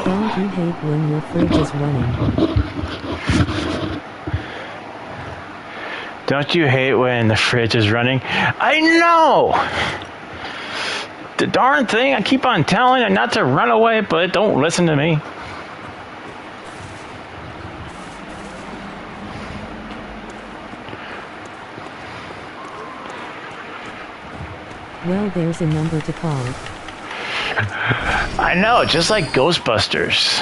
Don't you hate when your fridge is running? Don't you hate when the fridge is running? I know! The darn thing, I keep on telling it not to run away, but it don't listen to me. Well, there's a number to call. I know, just like Ghostbusters.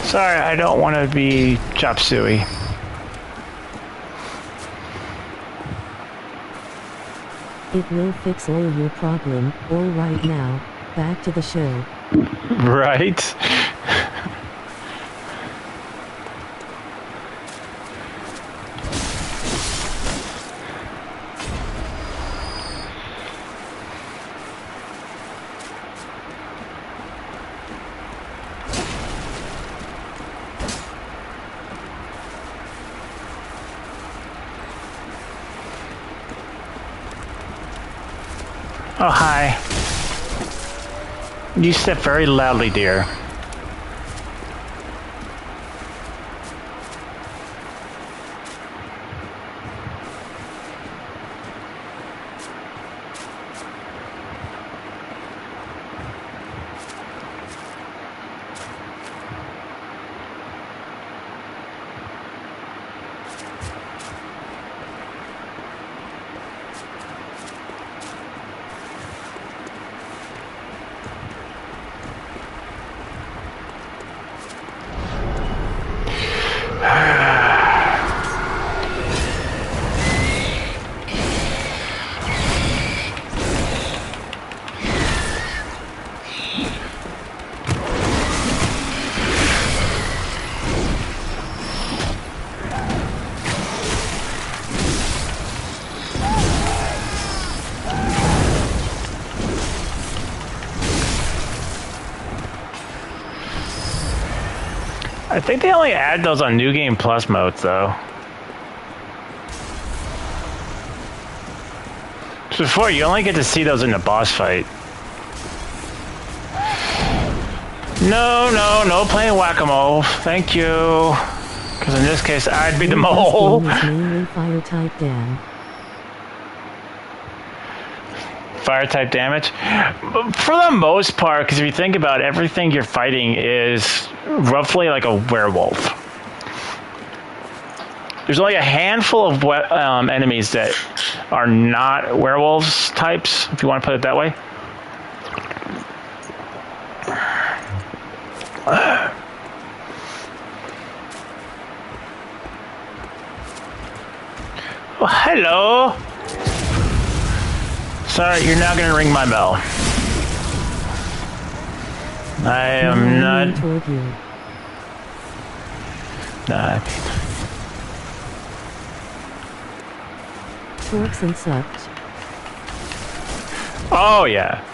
Sorry, I don't want to be chop suey. It will fix all your problem. All right, now, back to the show. Right? Oh, hi. You step very loudly, dear. I think they only add those on New Game Plus modes, though. So before, you only get to see those in the boss fight. No playing whack-a-mole. Thank you. Because in this case, I'd be the mole. This game is mainly fire type damage. Fire type damage? For the most part, because if you think about it, everything you're fighting is roughly like a werewolf. There's only a handful of enemies that are not werewolves types, if you want to put it that way. Oh, hello. Sorry, you're now going to ring my bell. I am not. Nah. Torques and such. Oh yeah.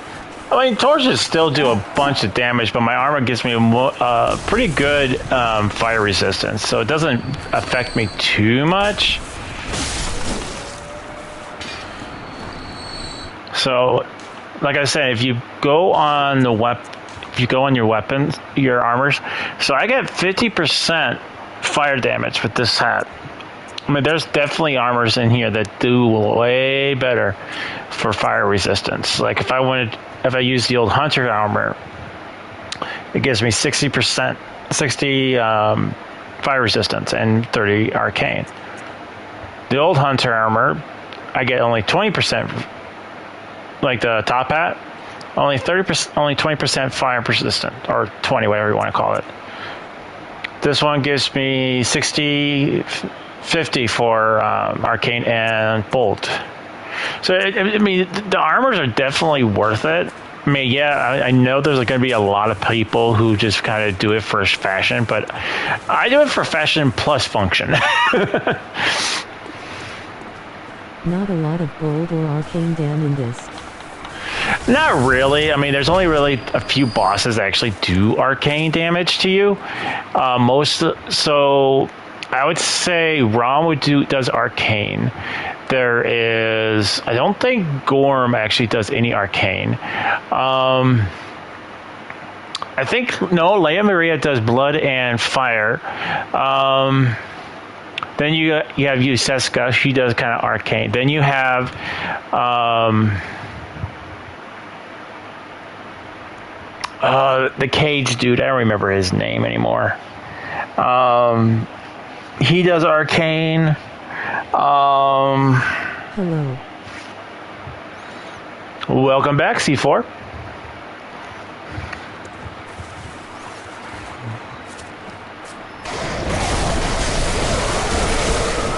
I mean, torches still do a bunch of damage, but my armor gives me a pretty good fire resistance, so it doesn't affect me too much. So, like I said, if you go on the your weapons, your armors, so I get 50% fire damage with this hat. I mean, there's definitely armors in here that do way better for fire resistance. Like if I use the old hunter armor, it gives me 60 fire resistance and 30 arcane. The old hunter armor, I get only 20%. Like the top hat, only 20% fire resistant, or 20, whatever you want to call it. This one gives me 50 for arcane and bolt. So I mean, the armors are definitely worth it. I mean, yeah, I know there's going to be a lot of people who just kind of do it for fashion, but I do it for fashion plus function. Not a lot of gold or arcane dam in this. Not really. I mean, there's only really a few bosses that actually do arcane damage to you. So I would say Rom does arcane. There is, I don't think Gorm actually does any arcane. I think Leia Maria does blood and fire. Then you have Yuseska, she does kind of arcane. Then you have the cage dude, I don't remember his name anymore. He does arcane. Hello. Welcome back, C4.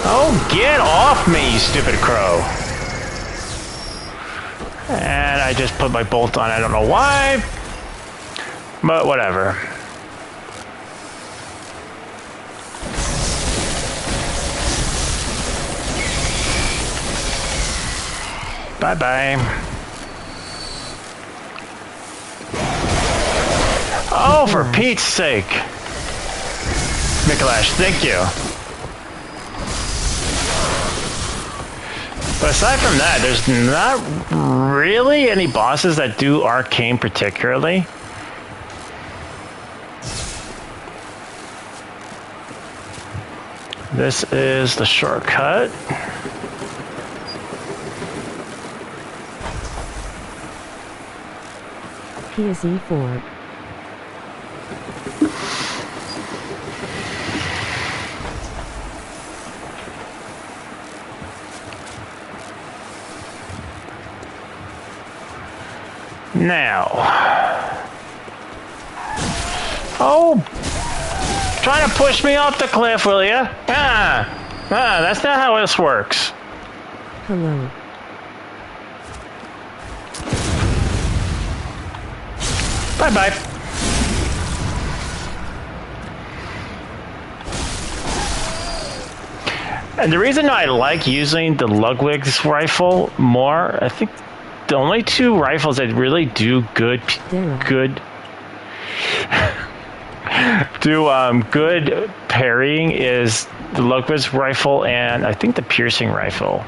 Oh, get off me, you stupid crow. And I just put my bolt on, I don't know why. But whatever. Bye-bye. Oh, for Pete's sake. Mikolash, thank you. But aside from that, there's not really any bosses that do arcane particularly. This is the shortcut. PSE4. Now. Oh! Trying to push me off the cliff, will ya? That's not how this works. Hello. Bye-bye. And the reason I like using the Ludwig's rifle more, I think the only two rifles that really do good Good parrying is the Locust rifle and I think the piercing rifle.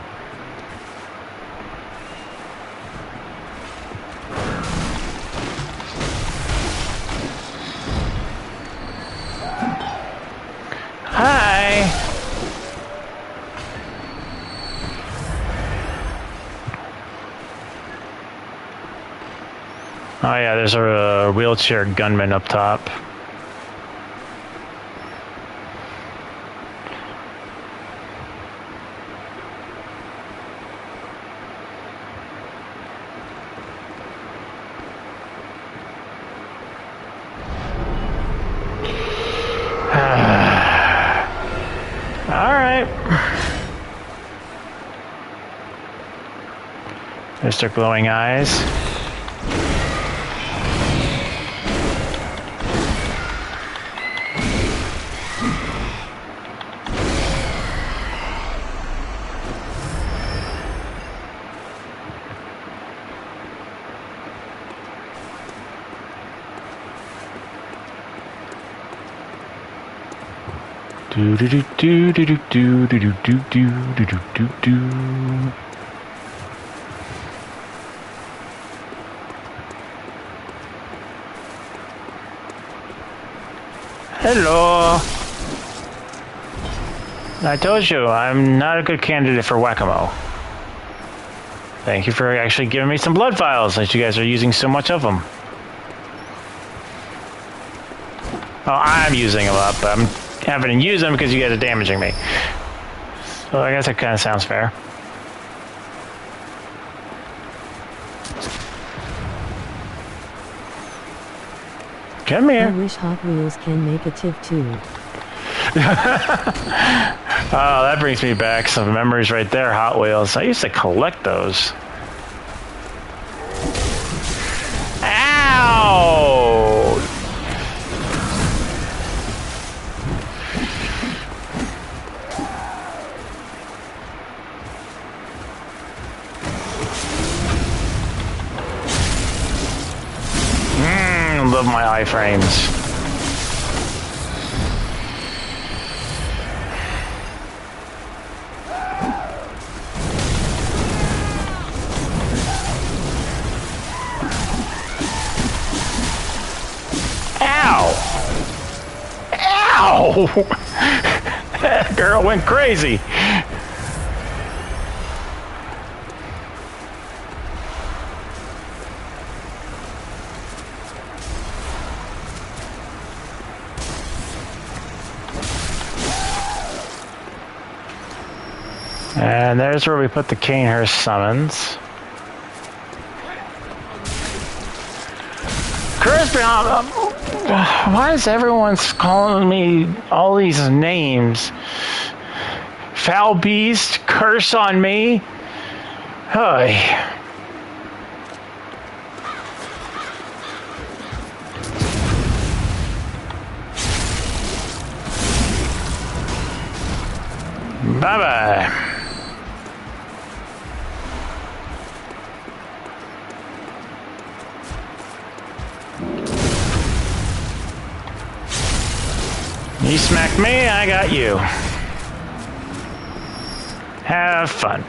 Hi. Oh yeah, there's a wheelchair gunman up top. There's their glowing eyes. Do do do do do do do do do do do do do. Hello. I told you, I'm not a good candidate for whack-a-mole. Thank you for actually giving me some blood vials, since you guys are using so much of them. Well, I'm using them up, but I'm having to use them because you guys are damaging me. So I guess that kind of sounds fair. Come here. I wish Hot Wheels can make a TIV too. Oh, that brings me back some memories right there, Hot Wheels. I used to collect those. Ow! Love my iframes. Ow! That girl went crazy. And there's where we put the Canehurst summons. Crispy, why is everyone calling me all these names? Foul beast, curse on me. Hey. Bye-bye. You smacked me, I got you. Have fun.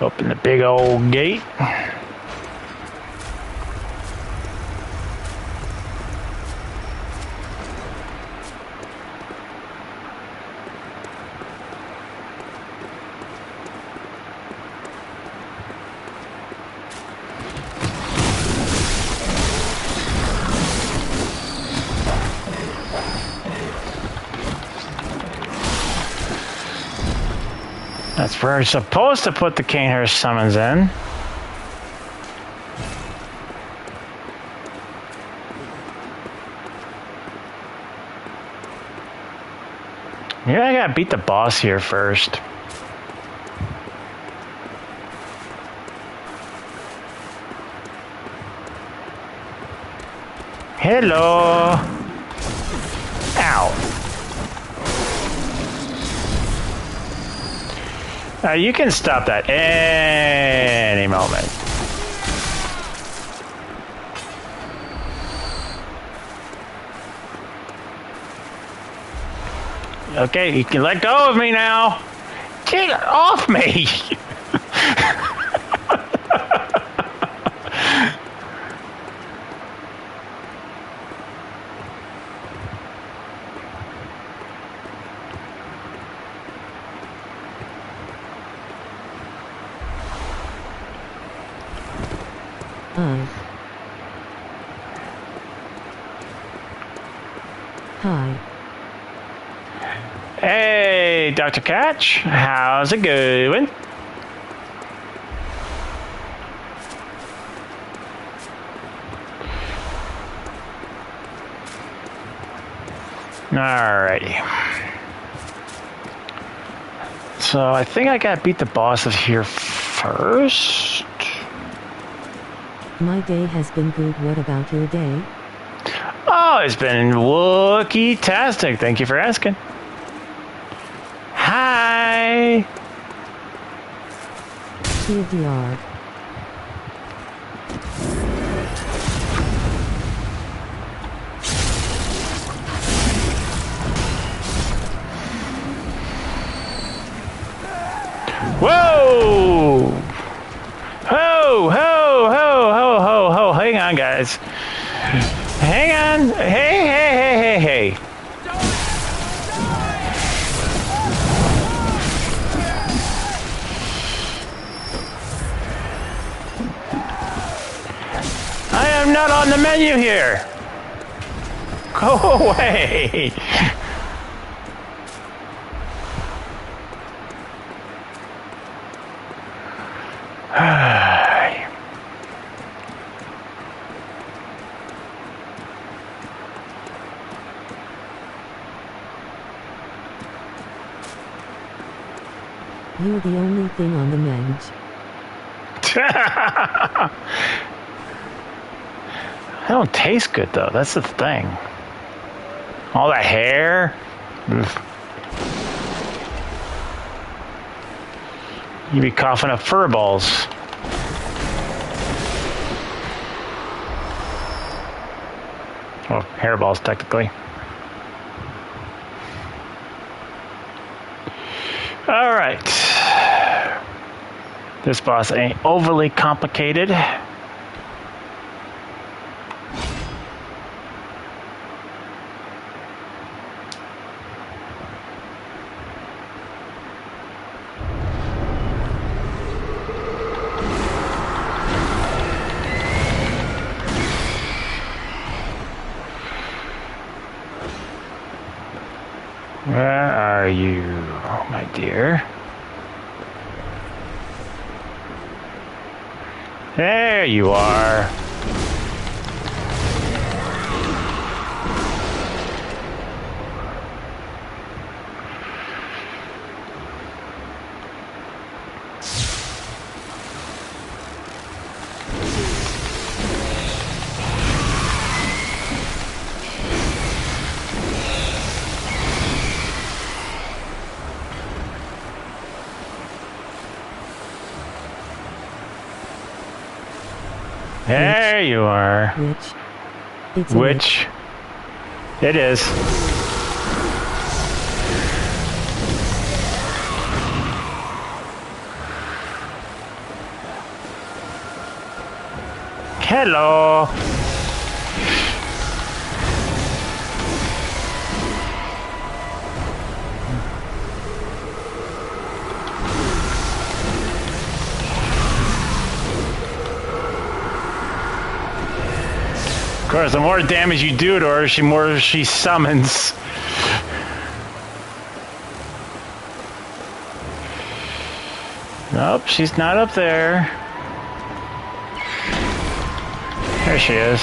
Open the big old gate. That's where we're supposed to put the Canehurst summons in. Yeah, I gotta beat the boss here first. Hello. Ow. You can stop that any moment. Okay, you can let go of me now. Get off me. Hi. Hey, Dr. Catch. How's it going? Alrighty. So I think I gotta beat the bosses here first. My day has been good. What about your day? Oh, it's been Wookiee-tastic. Thank you for asking. Hi. TDR. Whoa! Ho, ho, ho, ho, ho, ho. Hang on, guys. Hang on. Hey, hey, hey, hey, hey. I am not on the menu here. Go away. You're the only thing on the menu. I don't taste good though. That's the thing. All that hair. Oof. You be coughing up fur balls. Well, hairballs technically. All right. This boss ain't overly complicated. Where are you, my dear? There you are. There you are. Which? It's Which? It is. Hello. Of course, the more damage you do to her, the more she summons. Nope, she's not up there. There she is.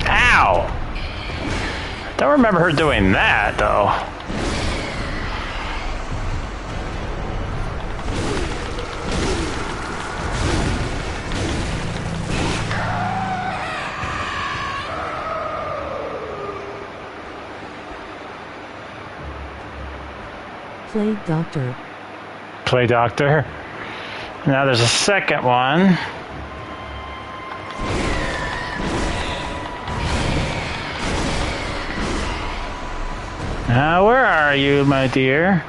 Ow! Don't remember her doing that, though. Plague Doctor. Play doctor. Now there's a second one. Now, where are you, my dear?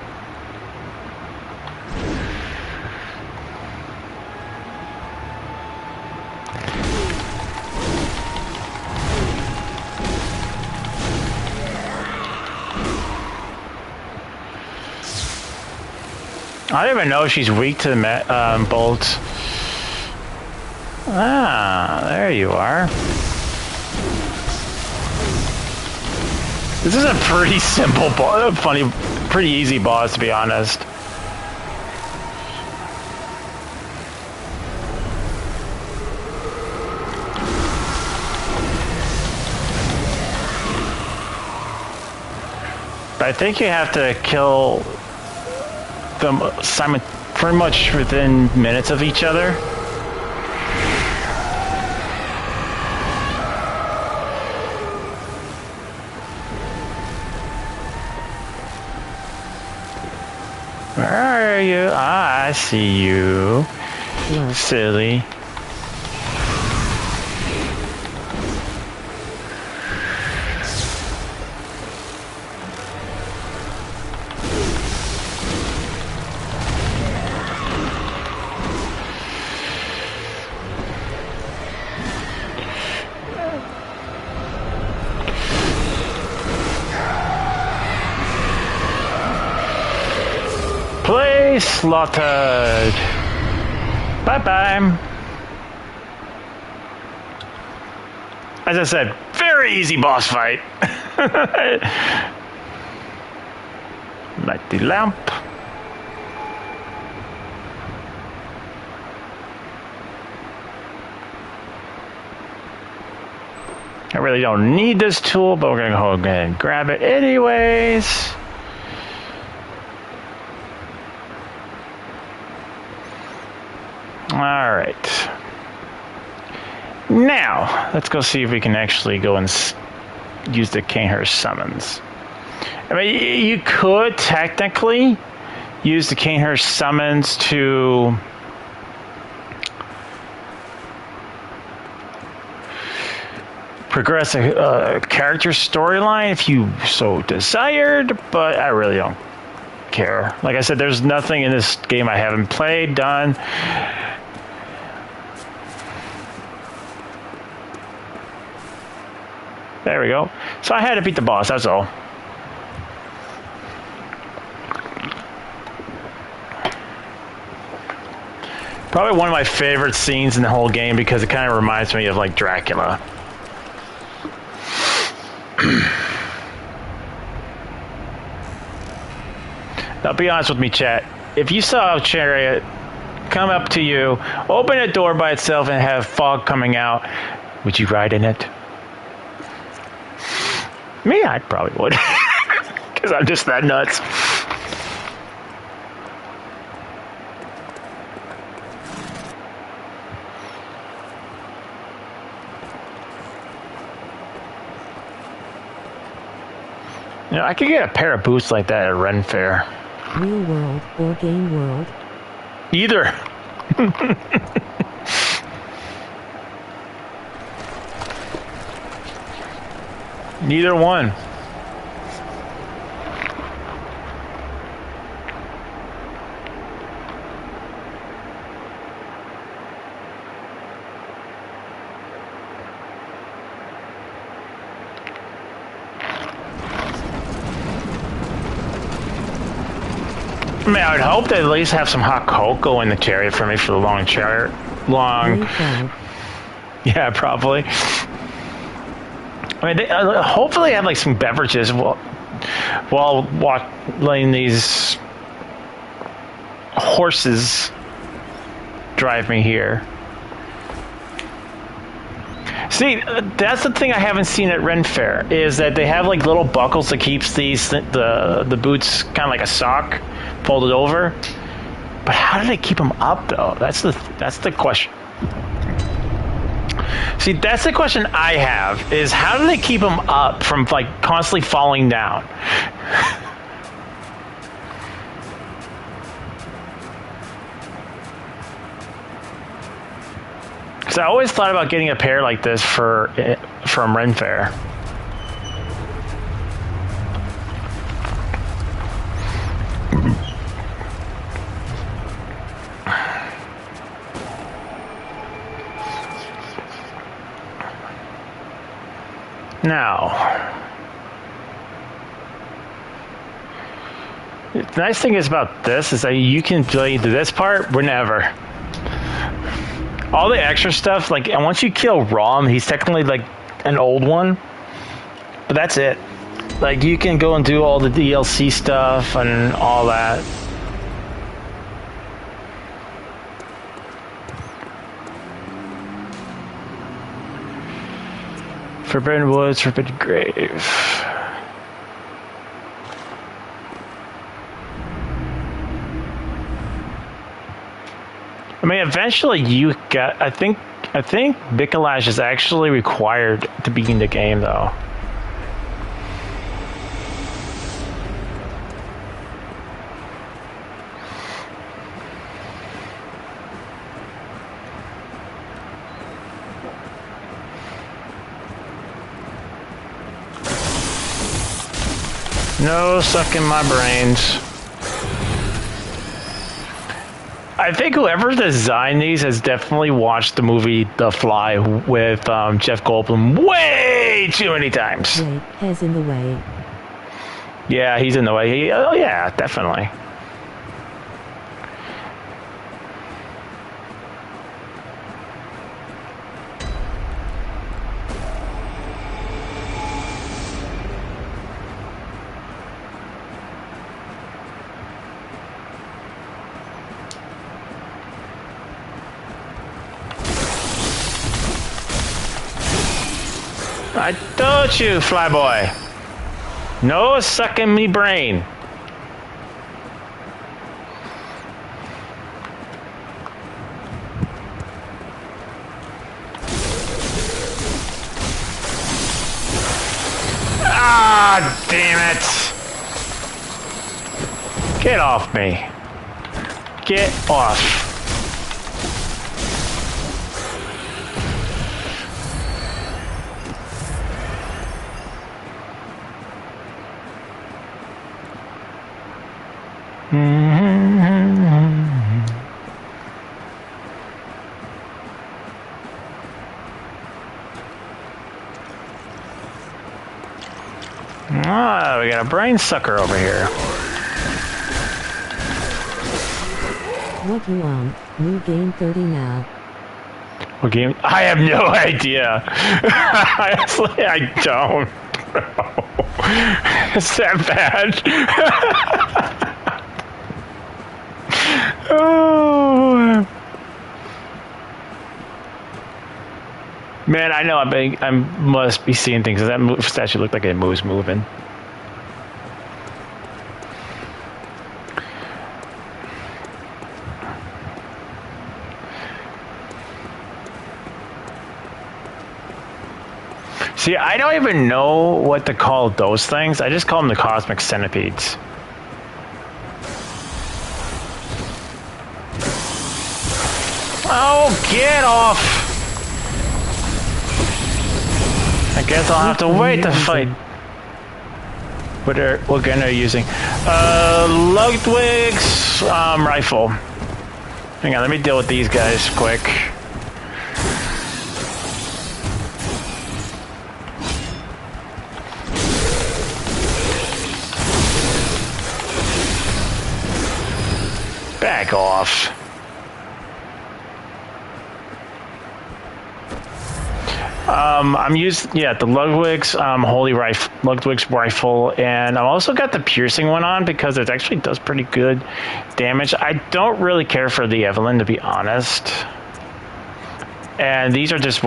I don't even know if she's weak to the bolts. Ah, there you are. This is a pretty simple, funny, pretty easy boss, to be honest. But I think you have to kill them pretty much within minutes of each other. Where are you? Ah, I see you. Yeah. Silly. Play slaughtered. Bye-bye. As I said, very easy boss fight. Light the lamp. I really don't need this tool, but we're gonna go ahead and grab it anyways. All right. Now, let's go see if we can actually go and use the Kanehurst summons. I mean, you could technically use the Kanehurst summons to progress a character storyline if you so desired, but I really don't care. Like I said, there's nothing in this game I haven't played, done. There we go. So I had to beat the boss, that's all. Probably one of my favorite scenes in the whole game because it kind of reminds me of like Dracula. Now be honest with me, chat. If you saw a chariot come up to you, open a door by itself and have fog coming out, would you ride in it? Me, I probably would. Because I'm just that nuts. You know, I could get a pair of boots like that at Ren Fair. Real world or game world? Either. Neither one. I mean, I would hope they at least have some hot cocoa in the chariot for me for the long chariot. Yeah, probably. I mean, they, hopefully have like some beverages while letting these horses drive me here. See, that's the thing I haven't seen at Ren Fair is that they have like little buckles that keeps the boots kind of like a sock folded over. But how do they keep them up though? That's the question. See, that's the question I have, is how do they keep them up from, like, constantly falling down? Because I always thought about getting a pair like this from Ren Fair. Now, the nice thing is about this is that you can play this part whenever. All the extra stuff, like, and once you kill Rom, he's technically like an old one, but that's it. Like, you can go and do all the DLC stuff and all that. Forbidden Woods, Forbidden Grave. I mean, eventually you get. I think Mikolash is actually required to be in the game, though. No sucking my brains. I think whoever designed these has definitely watched the movie The Fly with Jeff Goldblum way too many times. Wait, he's in the way. Yeah, he's in the way. Oh, yeah, definitely. I told you, Flyboy. No sucking me brain. Ah, damn it. Get off me. Get off. Ah, we got a brain sucker over here. What you want? New game 30 now. What game? I have no idea. Honestly, I don't. Is that bad? Oh. Man, I know I must be seeing things. That statue looked like it was moving. See, I don't even know what to call those things. I just call them the cosmic centipedes. Oh, get off! I guess I'll have to wait to fight. What gun are you using? Ludwig's rifle. Hang on, let me deal with these guys quick. Back off. I'm using the Ludwig's Ludwig's rifle, and I've also got the piercing one on because it actually does pretty good damage. I don't really care for the Evelyn, to be honest. And these are just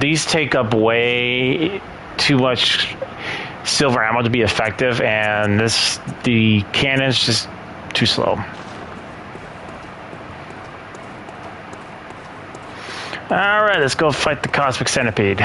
these take up way too much silver ammo to be effective, and the cannon's just too slow. Alright, let's go fight the Cosmic Centipede.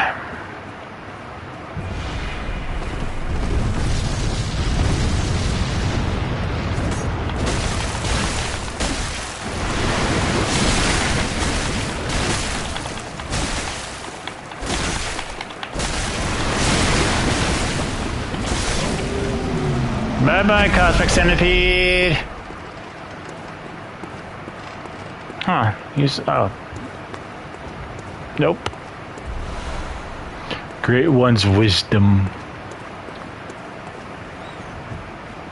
Bye-bye, Cosmic Centipede. Huh. Oh. Nope. Great One's wisdom.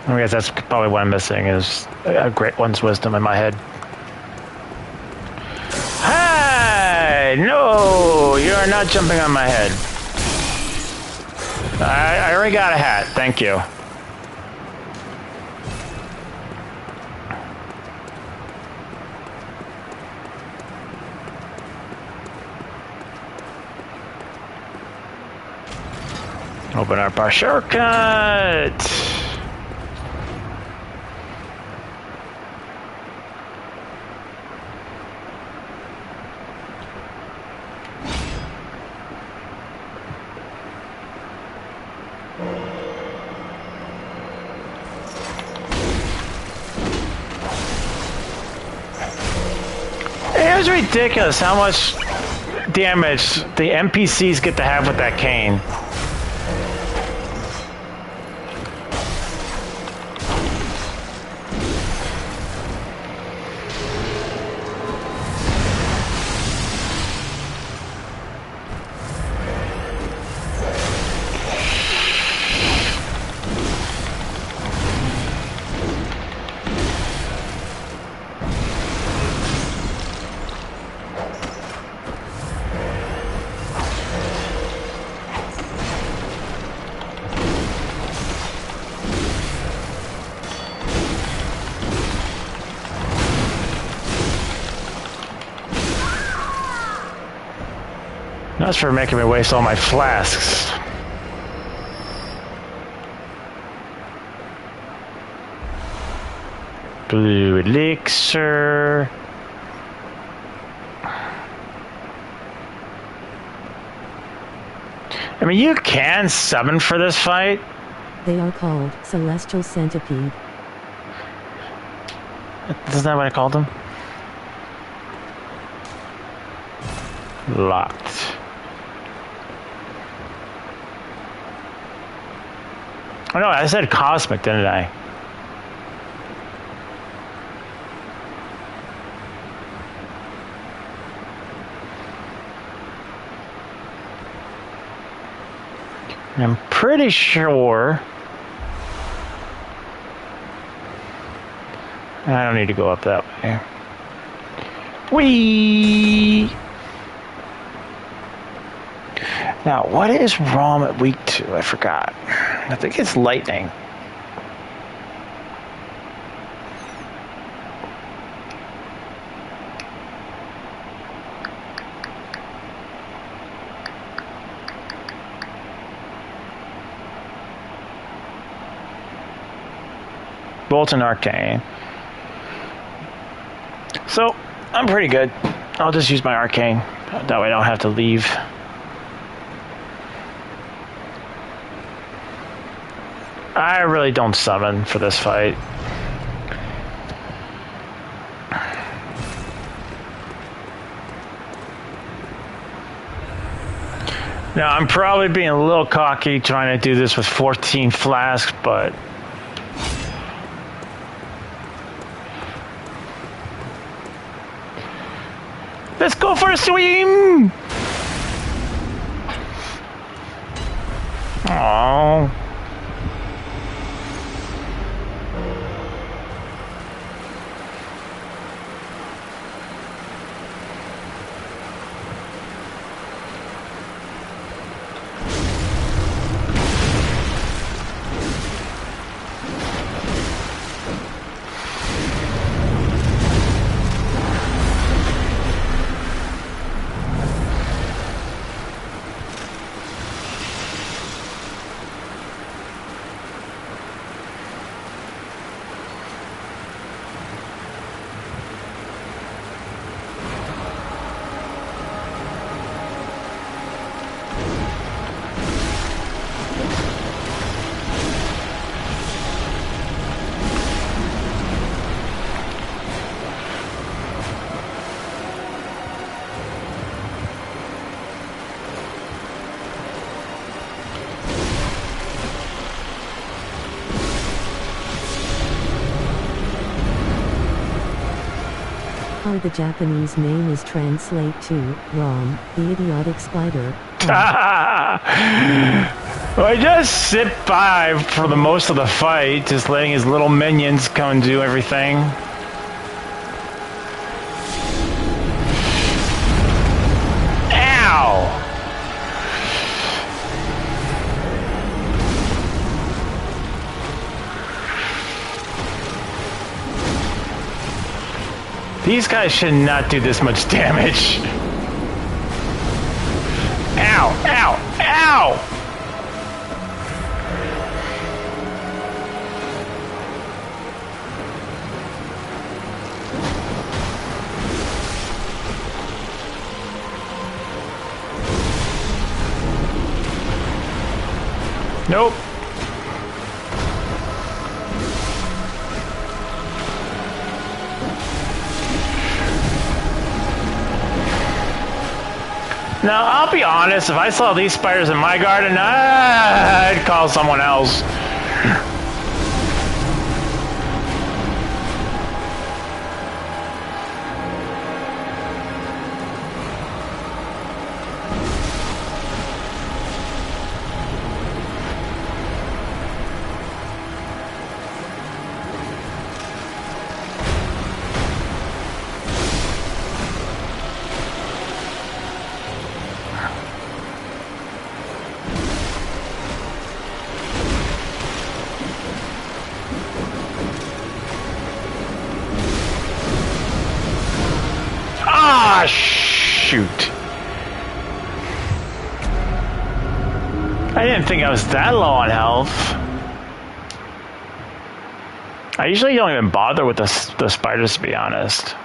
I guess that's probably what I'm missing is a Great One's wisdom in my head. Hey! No! You are not jumping on my head. I already got a hat. Thank you. Open up our shortcut. It was ridiculous how much damage the NPCs get to have with that cane. That's for making me waste all my flasks. Blue elixir. I mean, you can summon for this fight. They are called Celestial Centipede. Isn't that what I called them? Locked. Oh no, I said cosmic, didn't I? I'm pretty sure. I don't need to go up that way. Whee! Now, what is ROM at week 2? I forgot. I think it's lightning. Bolt and Arcane. So, I'm pretty good. I'll just use my Arcane. That way I don't have to leave. I really don't summon for this fight. Now, I'm probably being a little cocky trying to do this with 14 flasks, but let's go for a swim! Aww. how the Japanese name is translate to Rom, the idiotic spider. Well, I just sit by for the most of the fight, just letting his little minions come and do everything. Ow! These guys should not do this much damage. Ow! Ow! Ow! Nope. Now, I'll be honest, if I saw these spiders in my garden, I'd call someone else. Ah, shoot. I didn't think I was that low on health. I usually don't even bother with the spiders, to be honest.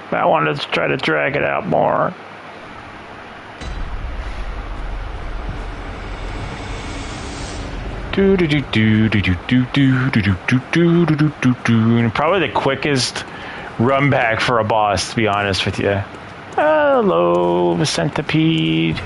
But I wanted to try to drag it out more. And probably the quickest run back for a boss, to be honest with you. Hello, centipede.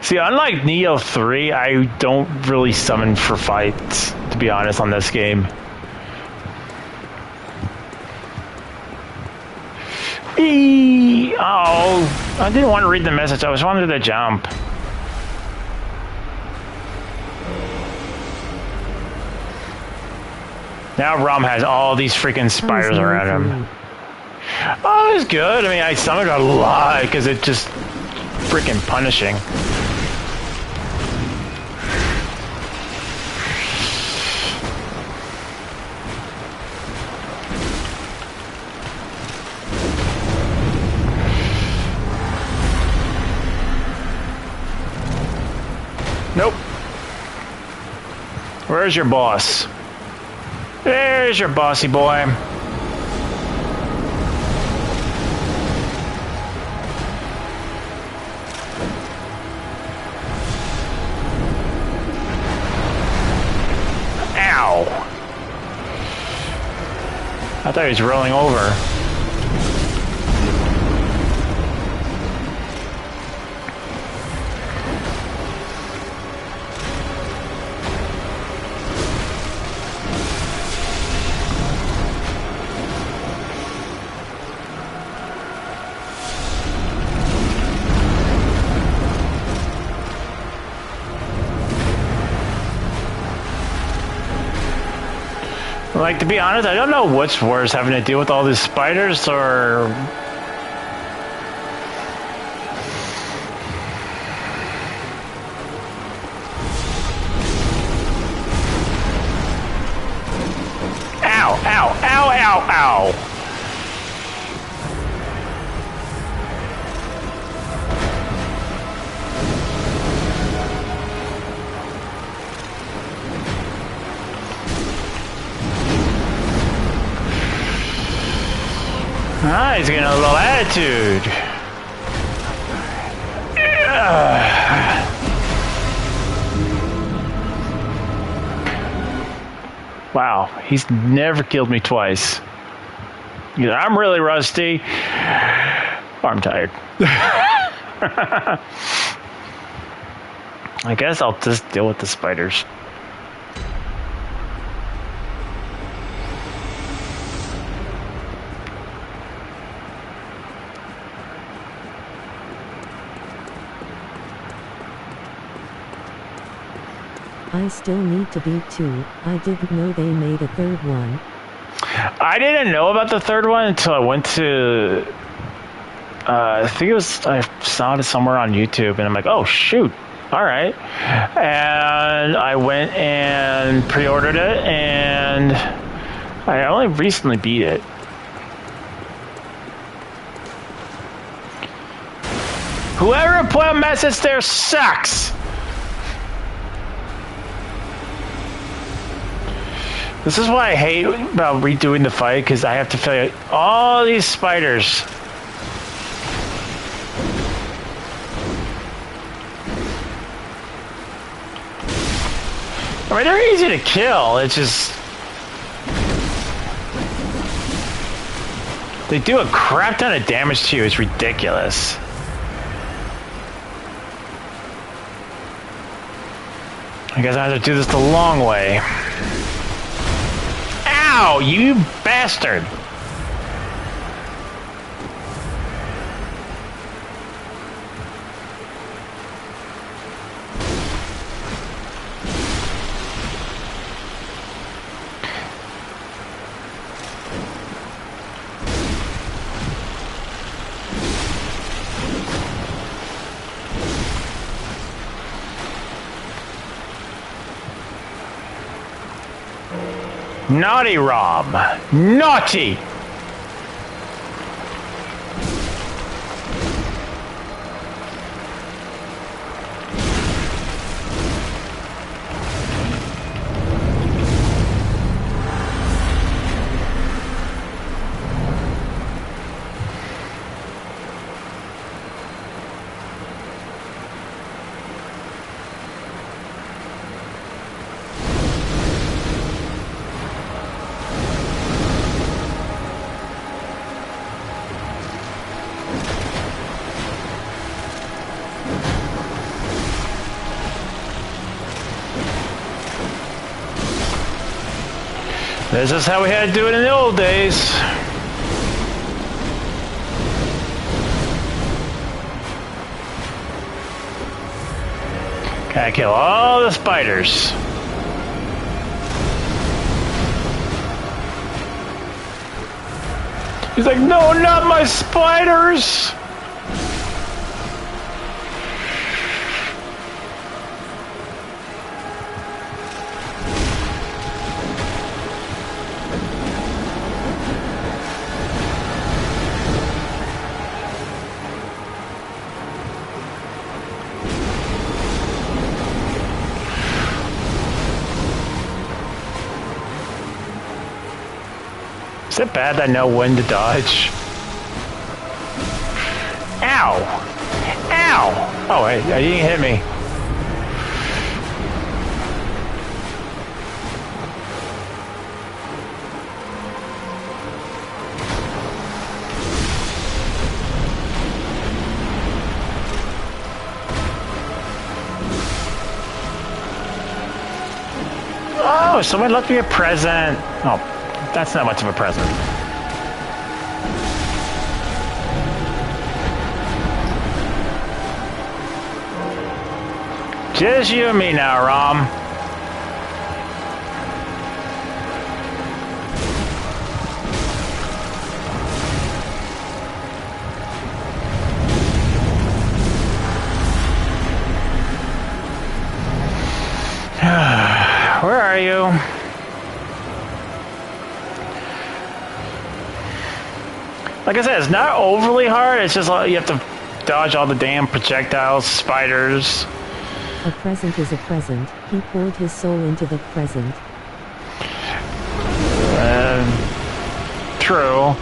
See, unlike Neo 3, I don't really summon for fights, to be honest, on this game. Eee! Oh, I didn't want to read the message. I was wanting to jump. Now Rom has all these freaking spiders around him. Oh, it was good. I mean, I summoned a lot because it's just freaking punishing. Nope. Where's your boss? There's your bossy boy. Ow. I thought he was rolling over. Like, to be honest, I don't know what's worse, having to deal with all these spiders or... Ow, ow, ow, ow, ow. Ah, he's getting a little attitude. Wow, he's never killed me twice. I'm really rusty. Or I'm tired. I guess I'll just deal with the spiders. I still need to beat 2. I didn't know they made a third one. I didn't know about the third one until I went to... I think I saw it somewhere on YouTube, and I'm like, oh, shoot. All right. And I went and pre-ordered it, and I only recently beat it. Whoever put a message there sucks! This is why I hate about redoing the fight, because I have to fight all these spiders. I mean, they're easy to kill. It's just... they do a crap ton of damage to you. It's ridiculous. I guess I have to do this the long way. Ow, you bastard! Naughty Rob. Naughty! This is how we had to do it in the old days. Gotta kill all the spiders. He's like, no, not my spiders! Is it bad that I know when to dodge? Ow! Ow! Oh, wait, you didn't hit me. Oh, someone left me a present. Oh, that's not much of a present. Just you and me now, Rom. Where are you? Like I said, it's not overly hard. It's just like you have to dodge all the damn projectiles, spiders. A present is a present. He poured his soul into the present. True.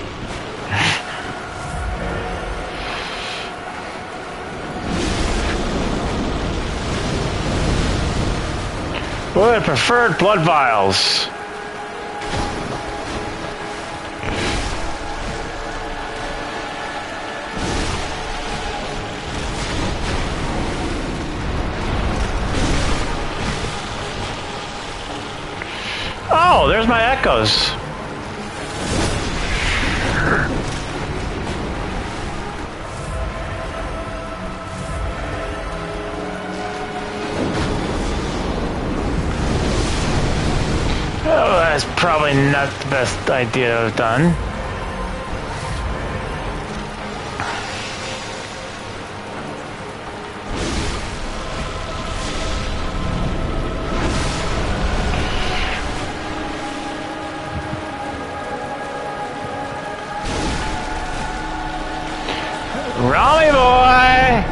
Would preferred blood vials. Where's my echoes? Oh, that's probably not the best idea I've done. Raleigh boy!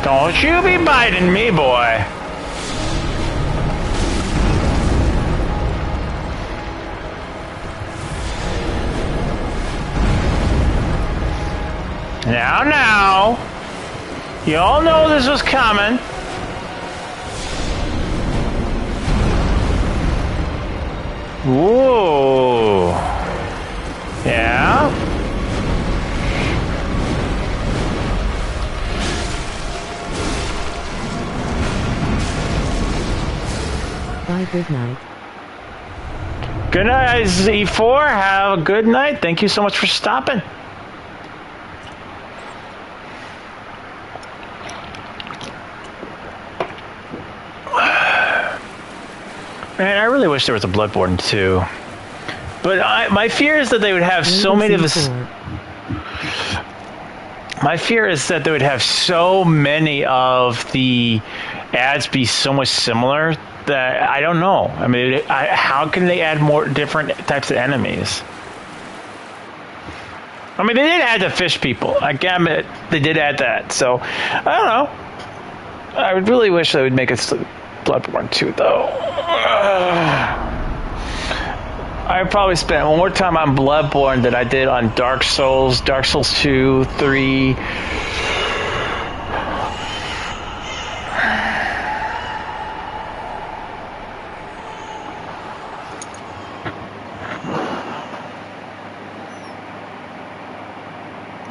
Don't you be biting me, boy. Now. You all know this was coming. Whoa. Yeah? Bye, good night. Good night, Z4. Have a good night. Thank you so much for stopping. Man, I really wish there was a Bloodborne 2. But my fear is that they would have so many of this. My fear is that they would have so many of the ads be so much similar that I don't know. I mean, how can they add more different types of enemies? I mean, they did add the fish people. I admit they did add that. So, I don't know. I would really wish they would make it Bloodborne 2, though. I probably spent more time on Bloodborne than I did on Dark Souls 2, 3.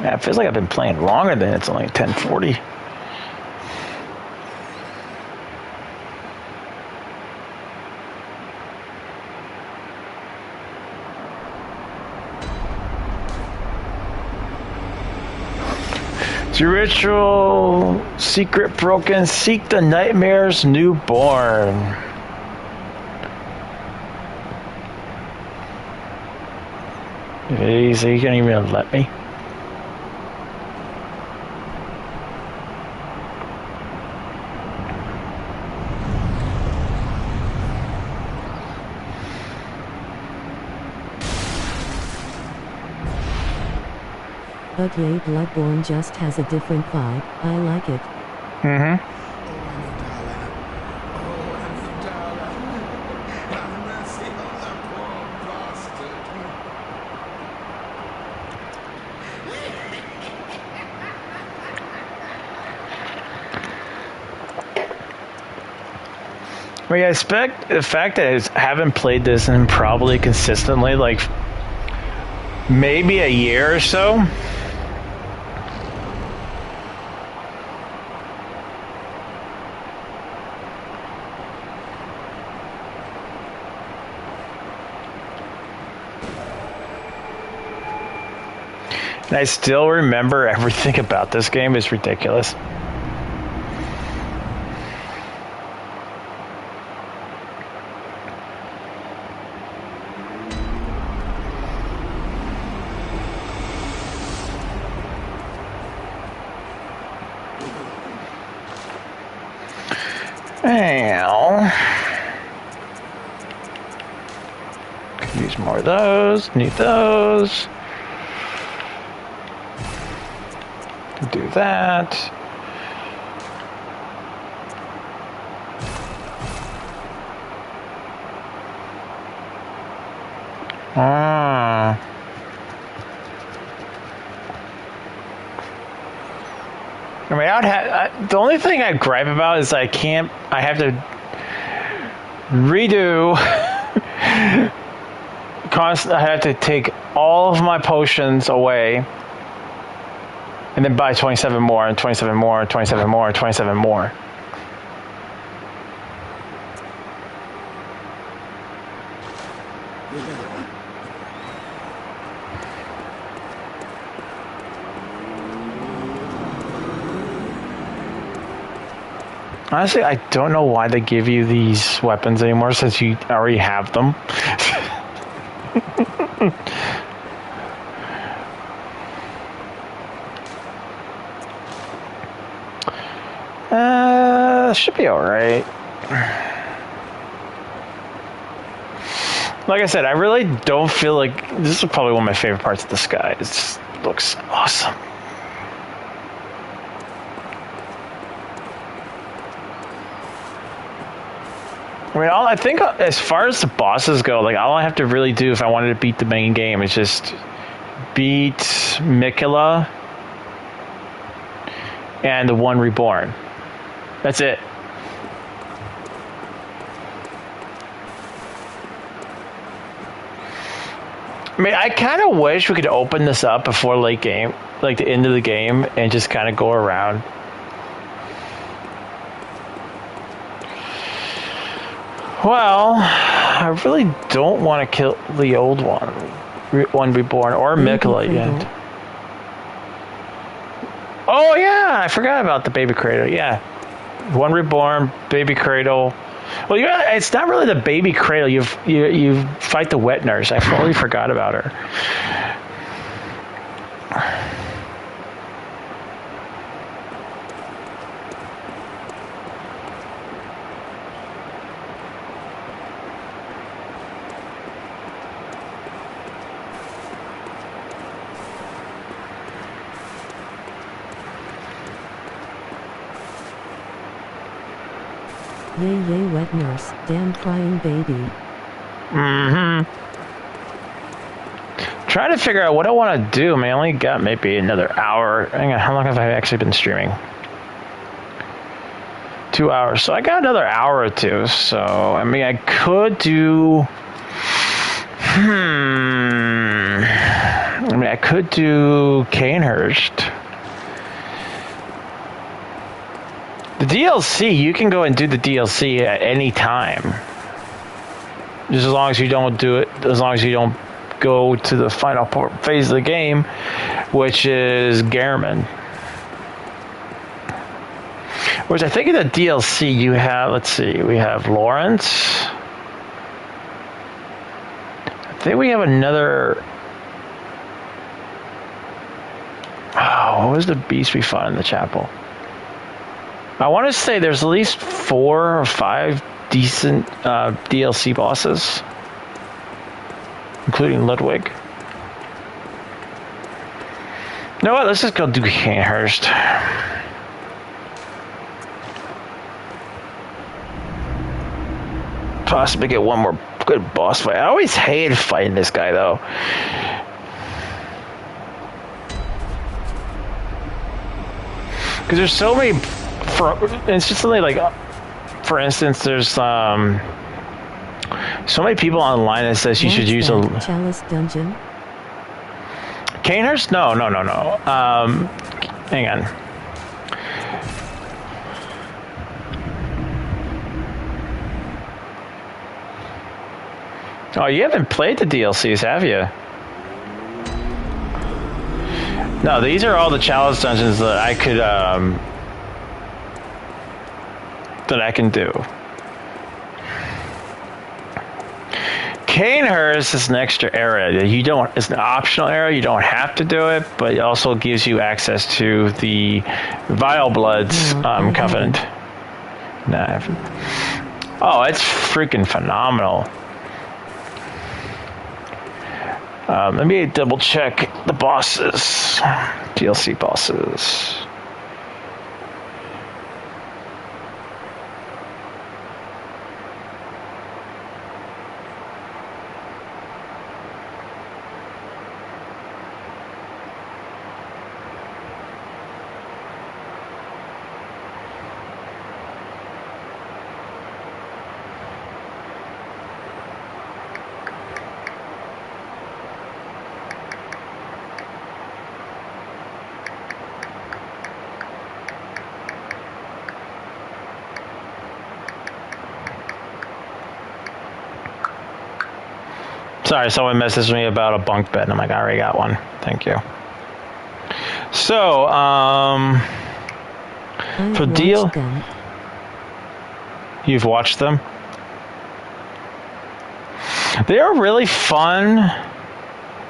Yeah, it feels like I've been playing longer than it's only 10:40. Your ritual secret broken. Seek the nightmares newborn. So you can't even let me. But yay, Bloodborne just has a different vibe. I like it. Mm-hmm. I mean, I expect the fact that I haven't played this and probably consistently, like, maybe a year or so. And I still remember everything about this game. Is ridiculous. Now, could use more of those. Need those. Do that. Ah. I mean, the only thing I gripe about is I have to redo. I have to take all of my potions away. And then buy 27 more, and 27 more, and 27 more, and 27 more. Honestly, I don't know why they give you these weapons anymore since you already have them. Should be alright. Like I said, I really don't feel like... This is probably one of my favorite parts of the sky. It just looks awesome. I mean, I think as far as the bosses go, like all I have to really do if I wanted to beat the main game is just beat Mikula and the One Reborn. That's it. I mean, I kind of wish we could open this up before late game, like the end of the game, and just kind of go around. Well, I really don't want to kill the old One Reborn, or Mikula yet. Oh yeah, I forgot about the Baby Cradle. Yeah, One Reborn, Baby Cradle. Well, yeah, it's not really the Baby Cradle. You fight the wet nurse. I totally forgot about her. Yay yay wet nurse, damn crying baby. Trying to figure out what I want to do. I mean, I only got maybe another hour. Hang on, how long have I actually been streaming? 2 hours. So I got another hour or two. So, I mean, I could do... I mean, I could do Canehurst. The DLC, you can go and do the DLC at any time. Just as long as you don't do it, as long as you don't go to the final phase of the game, which is Garamond. Which I think in the DLC you have, let's see, we have Lawrence. I think we have another... Oh, what was the beast we fought in the chapel? I want to say there's at least 4 or 5 decent DLC bosses, including Ludwig. You know what? Let's just go do Canehurst. Possibly get one more good boss fight. I always hated fighting this guy, though. Because there's so many... it's just something like, for instance, there's so many people online that says you should use a Chalice dungeon. Canehurst? No. Hang on. Oh, you haven't played the DLCs, have you? No, these are all the Chalice dungeons that I could that I can do. Canehurst is an extra area. It's an optional area. You don't have to do it, but it also gives you access to the Vile Bloods Covenant. Nah. Oh, it's freaking phenomenal. Let me double check the bosses. DLC bosses. Sorry, someone messaged me about a bunk bed. I'm like, I already got one. Thank you. So, for deal, them. You've watched them? They are really fun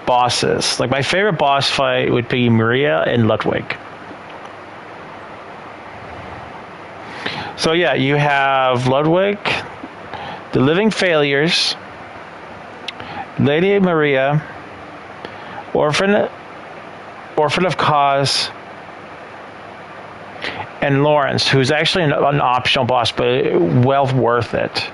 bosses. Like, my favorite boss fight would be Maria and Ludwig. So yeah, you have Ludwig, the Living Failures, Lady Maria, Orphan of Cause, and Lawrence, who's actually an optional boss, but well worth it.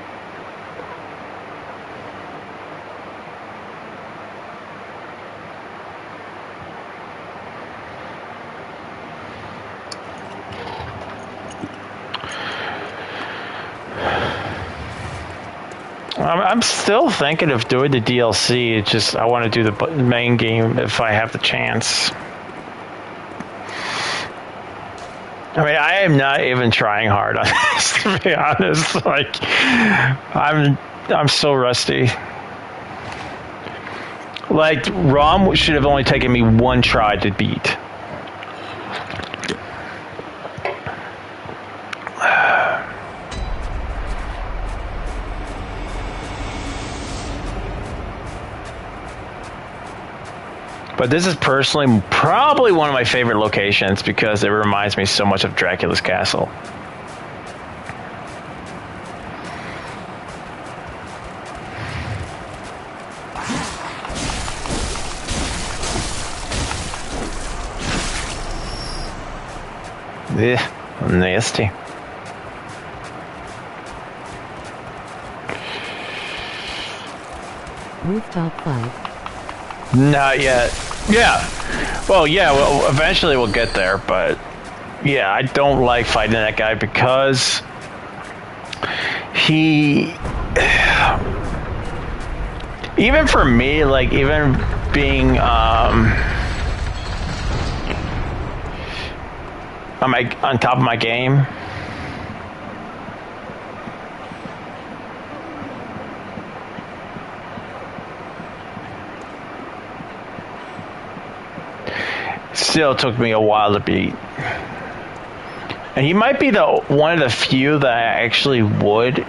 I'm still thinking of doing the DLC. It's just I want to do the main game if I have the chance. I mean, I am not even trying hard on this, to be honest. Like, I'm so rusty. Like, ROM should have only taken me one try to beat. But this is personally probably one of my favorite locations because it reminds me so much of Dracula's castle. Ugh, nasty. Rooftop fight. Not yet. Yeah. Well, yeah, well, eventually we'll get there, but yeah, I don't like fighting that guy because he... Even for me, like, even being on top of my game, still took me a while to beat. And he might be the one of the few that I actually would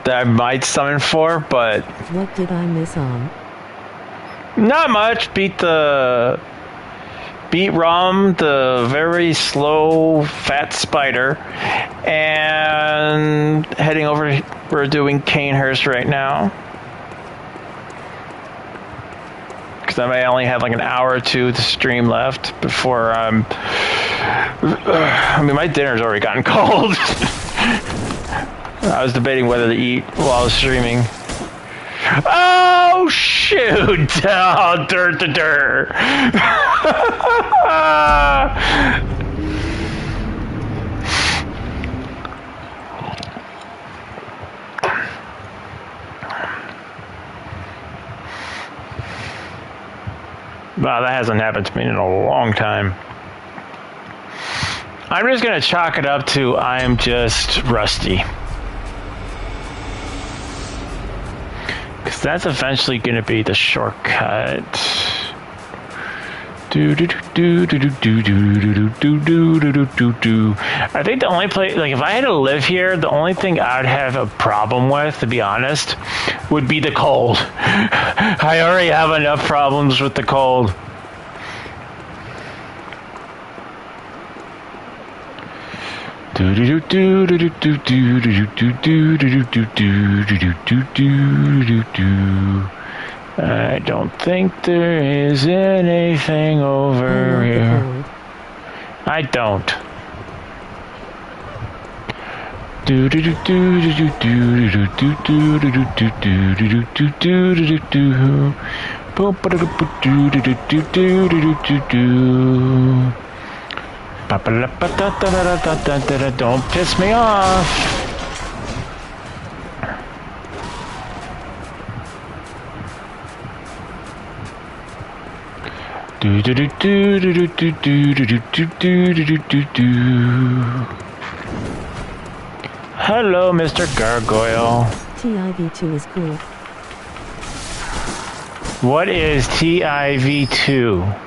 that I might summon for, but What did I miss on? not much. Beat Rom, the very slow fat spider, and heading over. We're doing Canehurst right now because I may only have like an hour or two to stream left before I mean, my dinner's already gotten cold. I was debating whether to eat while I was streaming. Oh, shoot! Oh, dur. Wow, that hasn't happened to me in a long time. I'm just going to chalk it up to I am just rusty. Because that's eventually going to be the shortcut. I think the only place, like if I had to live here, the only thing I'd have a problem with, to be honest, would be the cold. I already have enough problems with the cold. I don't think there is anything over here. I don't. Don't piss me off. Hello, Mr. Gargoyle. TIV2 is cool. What is TIV2?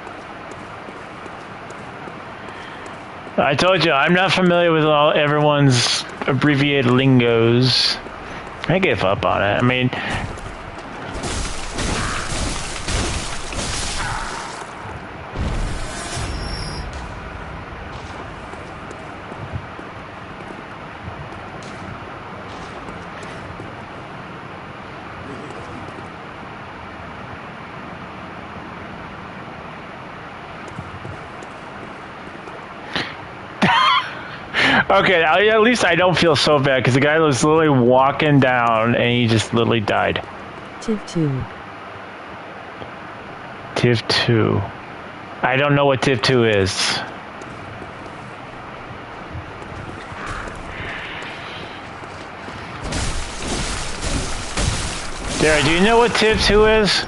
I told you, I'm not familiar with all everyone's abbreviated lingos. I gave up on it. I mean, okay, at least I don't feel so bad because the guy was literally walking down and he just literally died. TIV2. TIV2. I don't know what TIV2 is. Sarah, do you know what TIV2 is?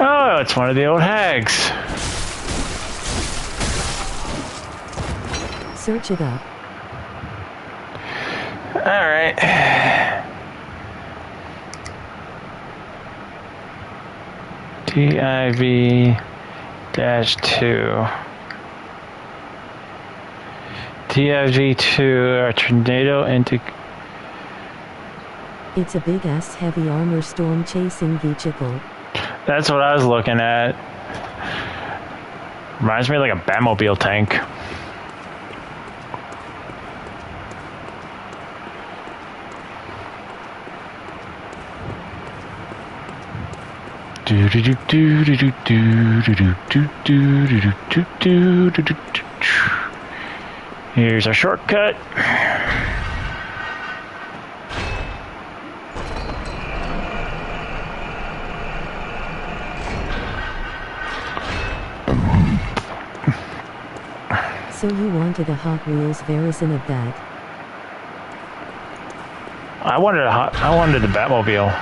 Oh, it's one of the old hags. Search it up. Alright. TIV-2. TIV-2, a tornado into... It's a big ass heavy armor storm chasing vehicle. That's what I was looking at. Reminds me of like a Batmobile tank. Here's our shortcut. So you wanted a Hot Wheels version of that? I wanted the Batmobile.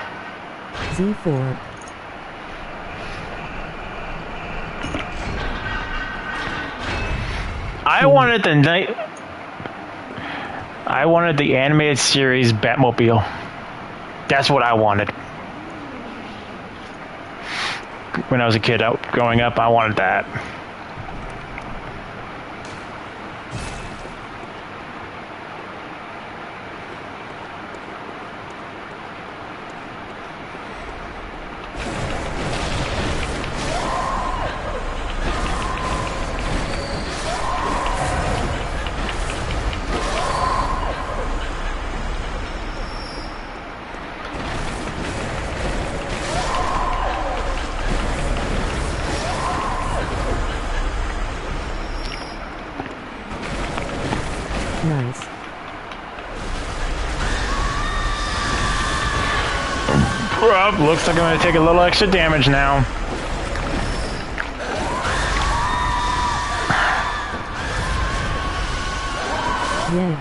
Z4. I wanted the animated series Batmobile. That's what I wanted. When I was a kid, growing up, I wanted that. Nice. Looks like I'm going to take a little extra damage now. Yeah.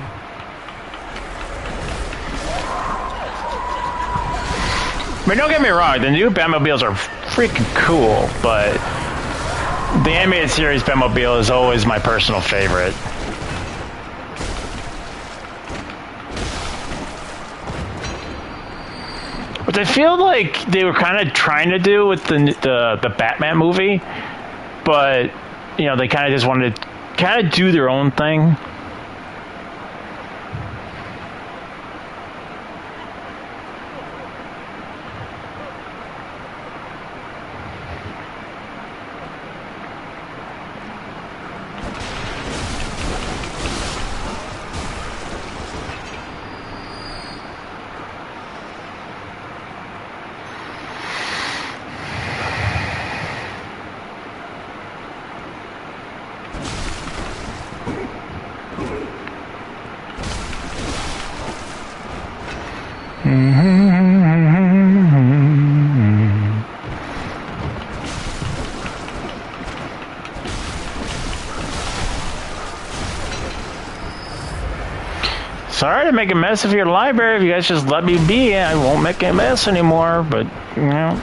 I mean, don't get me wrong, the new Batmobiles are freaking cool, but the animated series Batmobile is always my personal favorite. Which I feel like they were kind of trying to do with the Batman movie, but you know, they kind of just wanted to kind of do their own thing. Sorry to make a mess of your library. If you guys just let me be, I won't make a mess anymore. But, you know.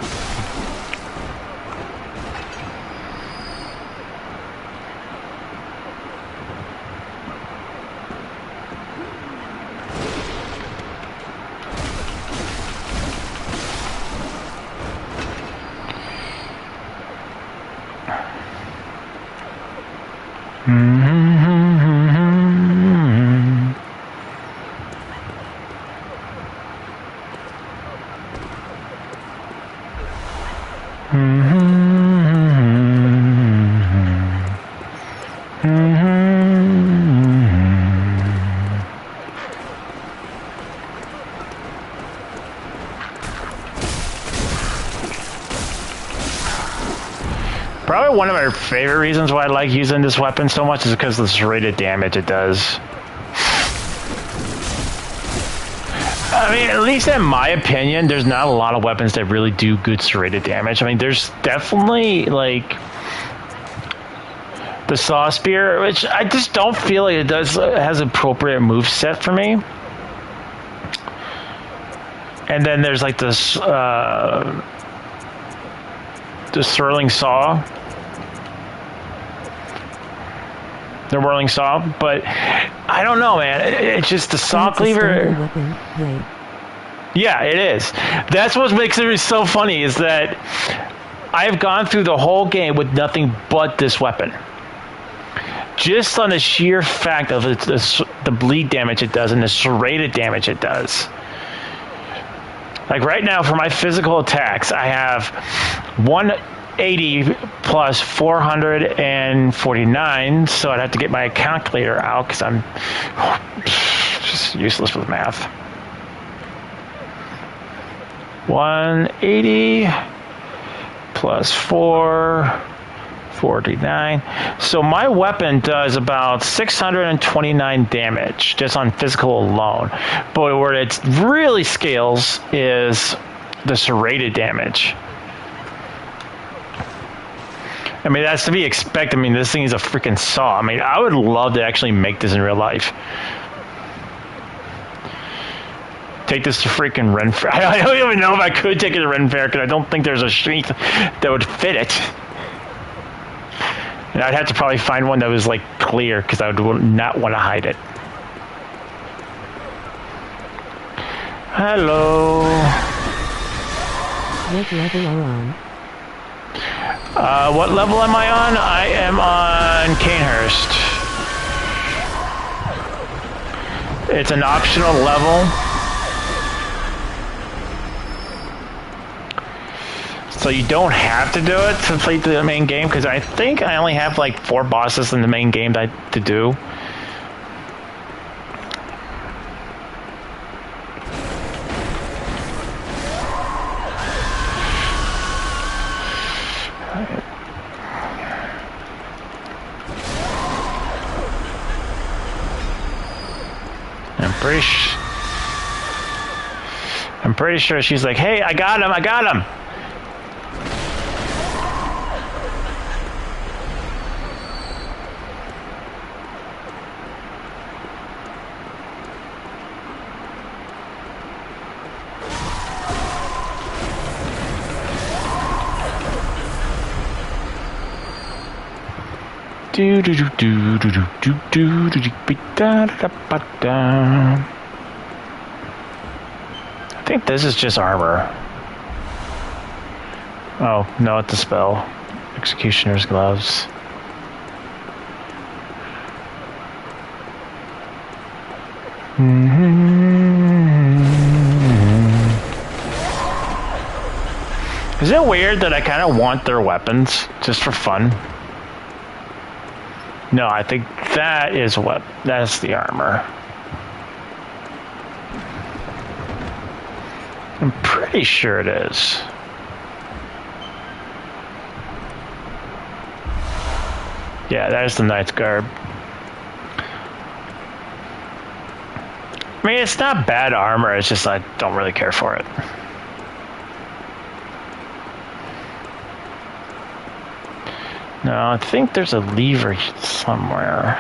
Probably one of my favorite reasons why I like using this weapon so much is because of the serrated damage it does. I mean, at least in my opinion, there's not a lot of weapons that really do good serrated damage. I mean, there's definitely, like, the Saw Spear, which I just don't feel like it has appropriate moveset for me. And then there's, like, this, the Swirling Saw. The Whirling Saw, but I don't know, man. It's just the Saw Cleaver. Yeah, it is. That's what makes it so funny, is that I have gone through the whole game with nothing but this weapon. Just on the sheer fact of the bleed damage it does and the serrated damage it does. Like right now, for my physical attacks, I have 180 plus 449, so I'd have to get my calculator out because I'm just useless with math. 180 plus 449. So my weapon does about 629 damage just on physical alone. But where it really scales is the serrated damage. I mean, that's to be expected. I mean, this thing is a freaking saw. I mean, I would love to actually make this in real life. Take this to freaking Ren Fair. I don't even know if I could take it to Ren Fair because I don't think there's a sheath that would fit it. And I'd have to probably find one that was, like, clear because I would not want to hide it. Hello. What level are on? What level am I on? I am on Canehurst. It's an optional level. So you don't have to do it to play the main game, because I think I only have like 4 bosses in the main game to do. I'm pretty sure she's like, hey, I got him, I got him. Do do do do do do do do do da da da da. I think this is just armor. Oh no, it's a spell. Executioner's gloves. Is it weird that I kind of want their weapons just for fun? No, I think that is that's the armor. I'm pretty sure it is. Yeah, that is the knight's garb. I mean, it's not bad armor. It's just I don't really care for it. No, I think there's a lever somewhere.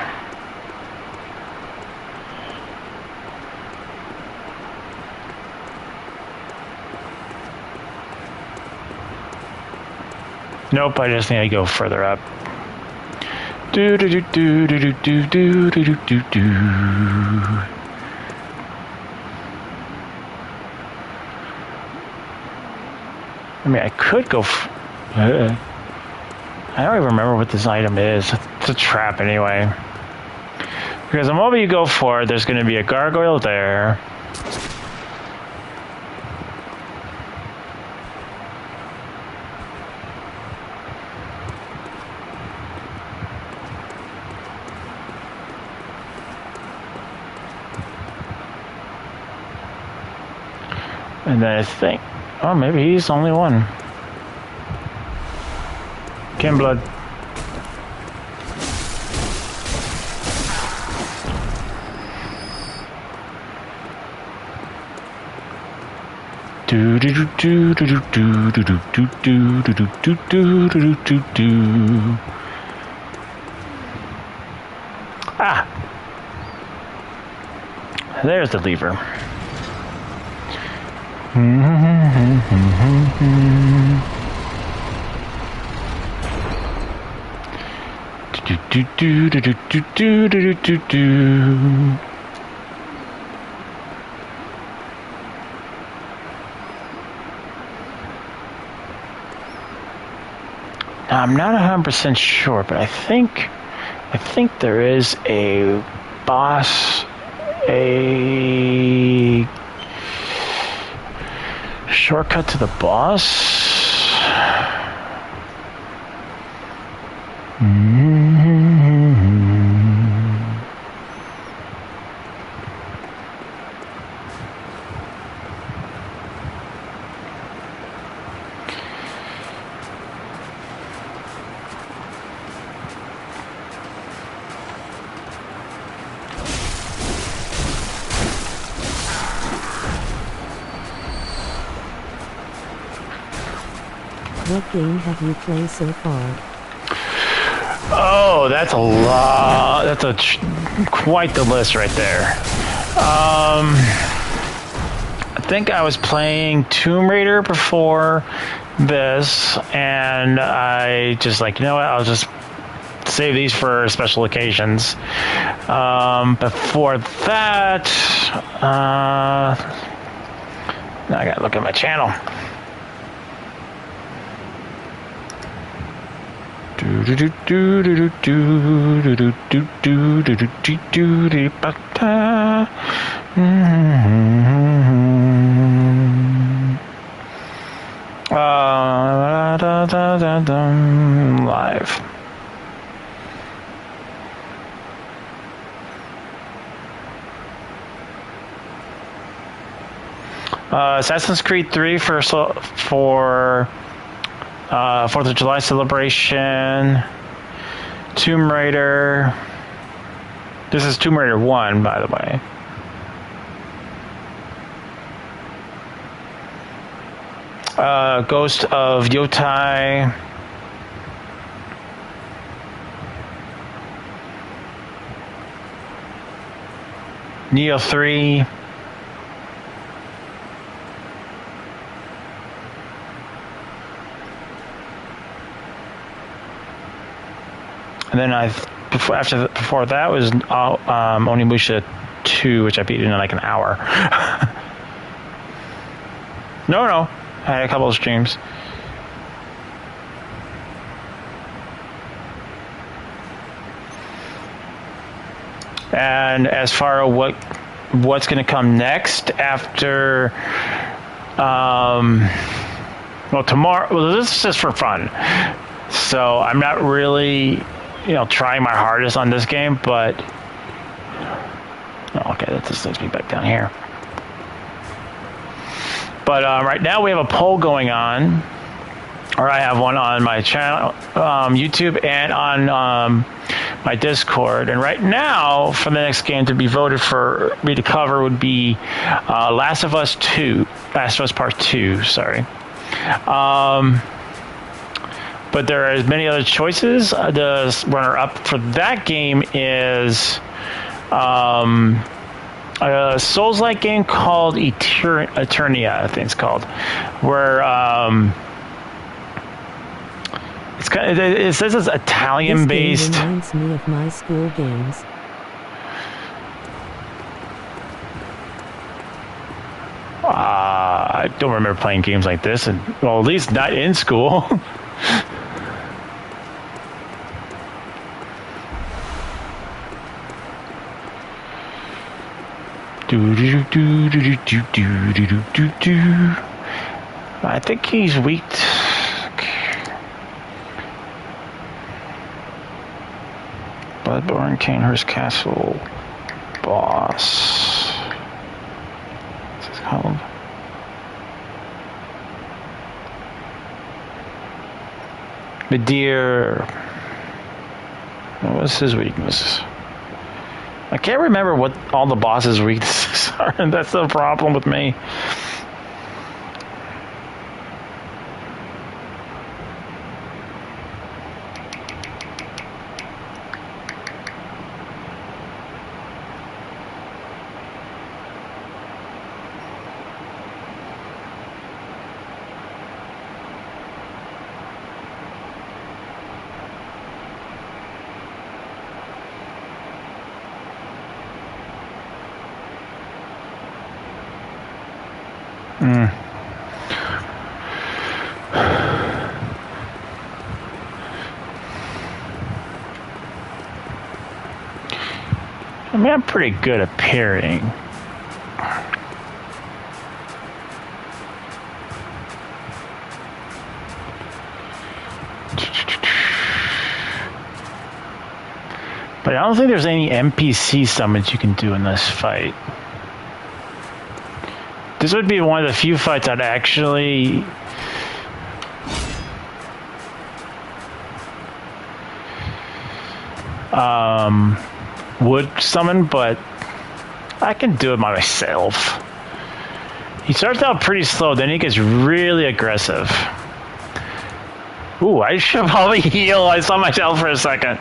Nope, I just need to go further up. Do do do do do do do do do do do. I mean, I could go. I don't even remember what this item is. It's a trap anyway. Because the moment you go for it, there's going to be a gargoyle there. And then I think, oh, maybe he's the only one. Kin blood. Do do do do do do do do do do do do do do do do do. Ah, there's the lever. Do do do do do do do do do. Now, I'm not 100% sure, but I think there is a boss, a shortcut to the boss. What game have you played so far? Oh, that's a lot. That's quite the list right there. I think I was playing Tomb Raider before this, and I just like, you know what, I'll just save these for special occasions. Before that, now I gotta look at my channel. Do do do do do do do do do do do do do do ba. Live. Assassin's Creed 3 for 4th of July celebration. Tomb Raider. This is Tomb Raider 1, by the way. Ghost of Yotai. Neo 3. And then before that was Onimusha 2, which I beat in like an hour. No, I had a couple of streams. And as far as what's going to come next after, tomorrow. Well, this is just for fun, so I'm not really, trying my hardest on this game. But okay, that just takes me back down here. But right now we have a poll going on, or I have one on my channel, YouTube, and on my Discord. And right now, for the next game to be voted for me to cover would be Last of Us 2. Last of Us Part 2, sorry. But there are many other choices. The runner-up for that game is a Souls-like game called Eternia, I think it's called, where it says it's Italian-based. This game reminds me of my school games. I don't remember playing games like this, and well, at least not in school. I think he's weak. Bloodborne, Canehurst Castle, boss. What's this called? Medir. What's his weakness? I can't remember what all the boss's weaknesses are, and that's the problem with me. I mean, I'm pretty good at parrying. But I don't think there's any NPC summons you can do in this fight. This would be one of the few fights I'd actually would summon, but I can do it by myself. He starts out pretty slow, then he gets really aggressive. Ooh, I should probably heal. I saw myself for a second.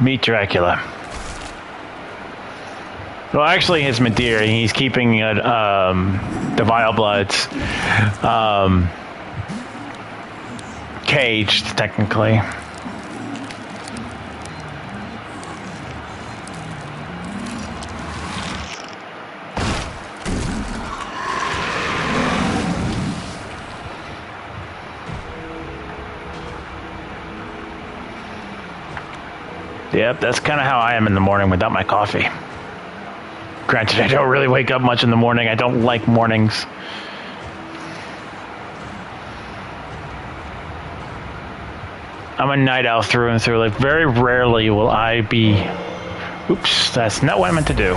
Meet Dracula. Well, actually, it's Medir. He's keeping the Vile Bloods caged, technically. Yep, that's kind of how I am in the morning without my coffee. Granted, I don't really wake up much in the morning. I don't like mornings. I'm a night owl through and through. Like, very rarely will I be... Oops, that's not what I meant to do.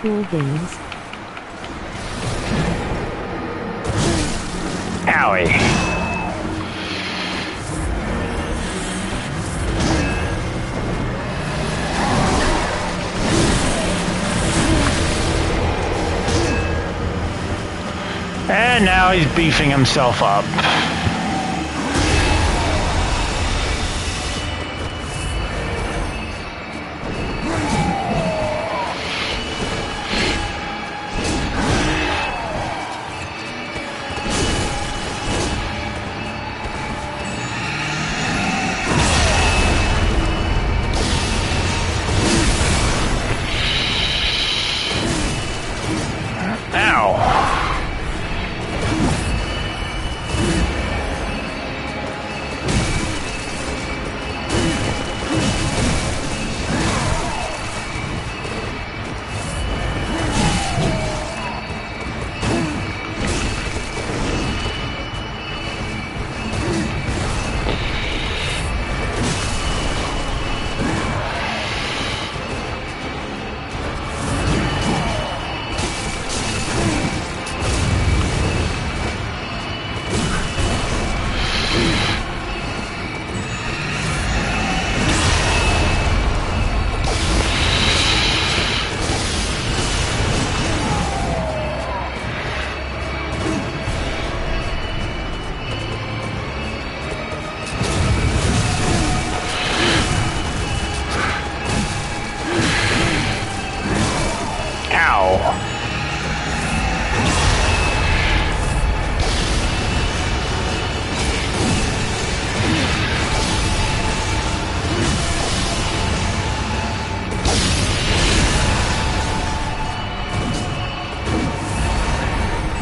School games. Owie. And now he's beefing himself up.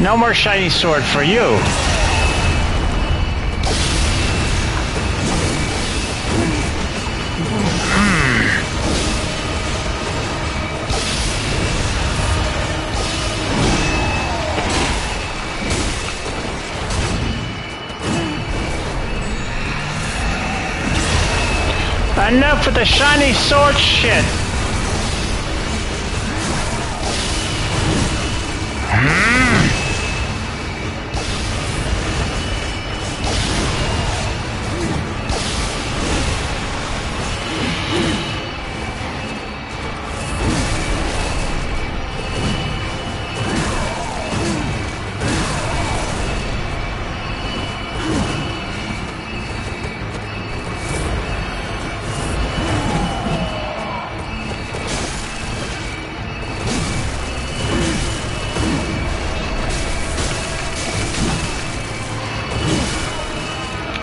No more shiny sword for you. Enough with the shiny sword shit.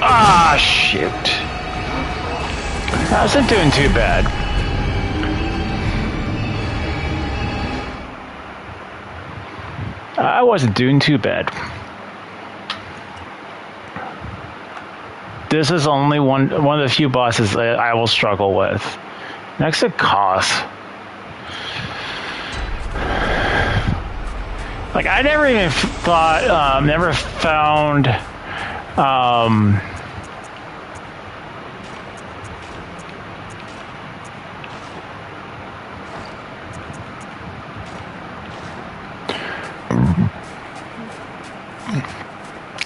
Ah, shoot. I wasn't doing too bad. I wasn't doing too bad. This is only one of the few bosses that I will struggle with. Next to Koth. Like, I never even thought, never found,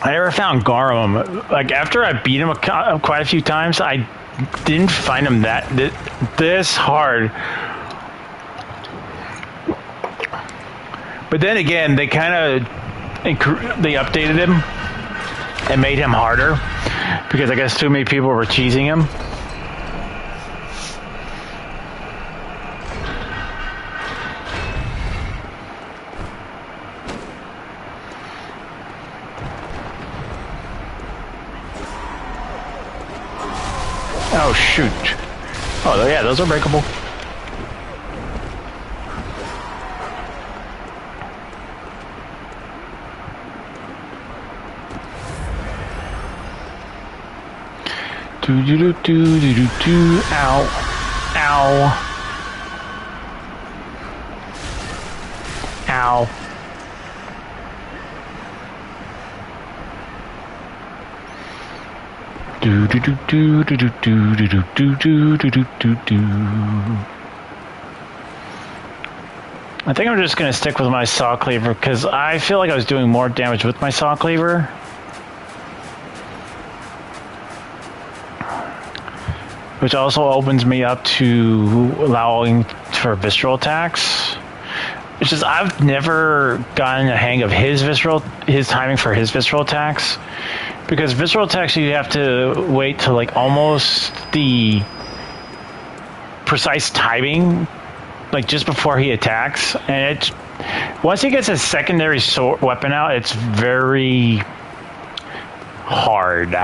I never found Garum. Like, after I beat him quite a few times, I didn't find him this hard. But then again, they kind of they updated him and made him harder because I guess too many people were teasing him. Oh, shoot. Oh, yeah, those are breakable. Do. Ow. Ow. Ow. Do. I think I'm just gonna stick with my saw cleaver because I feel like I was doing more damage with my saw cleaver. Which also opens me up to allowing for visceral attacks. Which is, I've never gotten a hang of his timing for his visceral attacks. Because visceral attacks, you have to wait till like almost the precise timing, like just before he attacks. And it's, once he gets his secondary sword weapon out, it's very hard.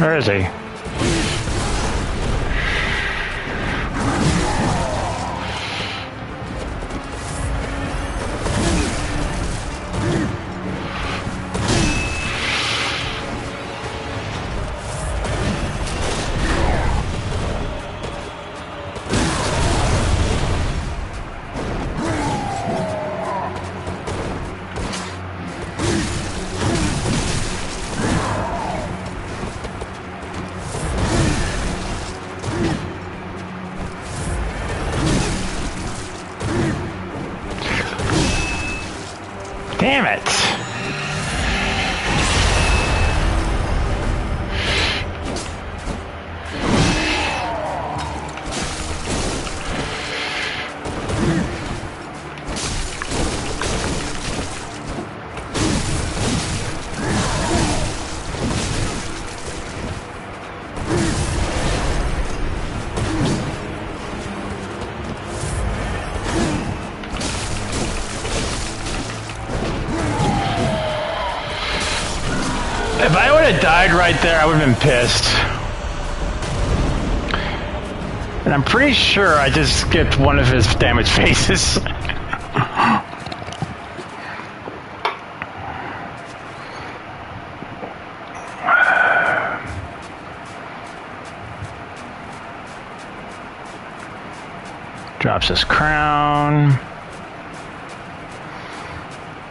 Where is he? Damn it! If I would have died right there, I would have been pissed. And I'm pretty sure I just skipped one of his damaged faces. Drops his crown.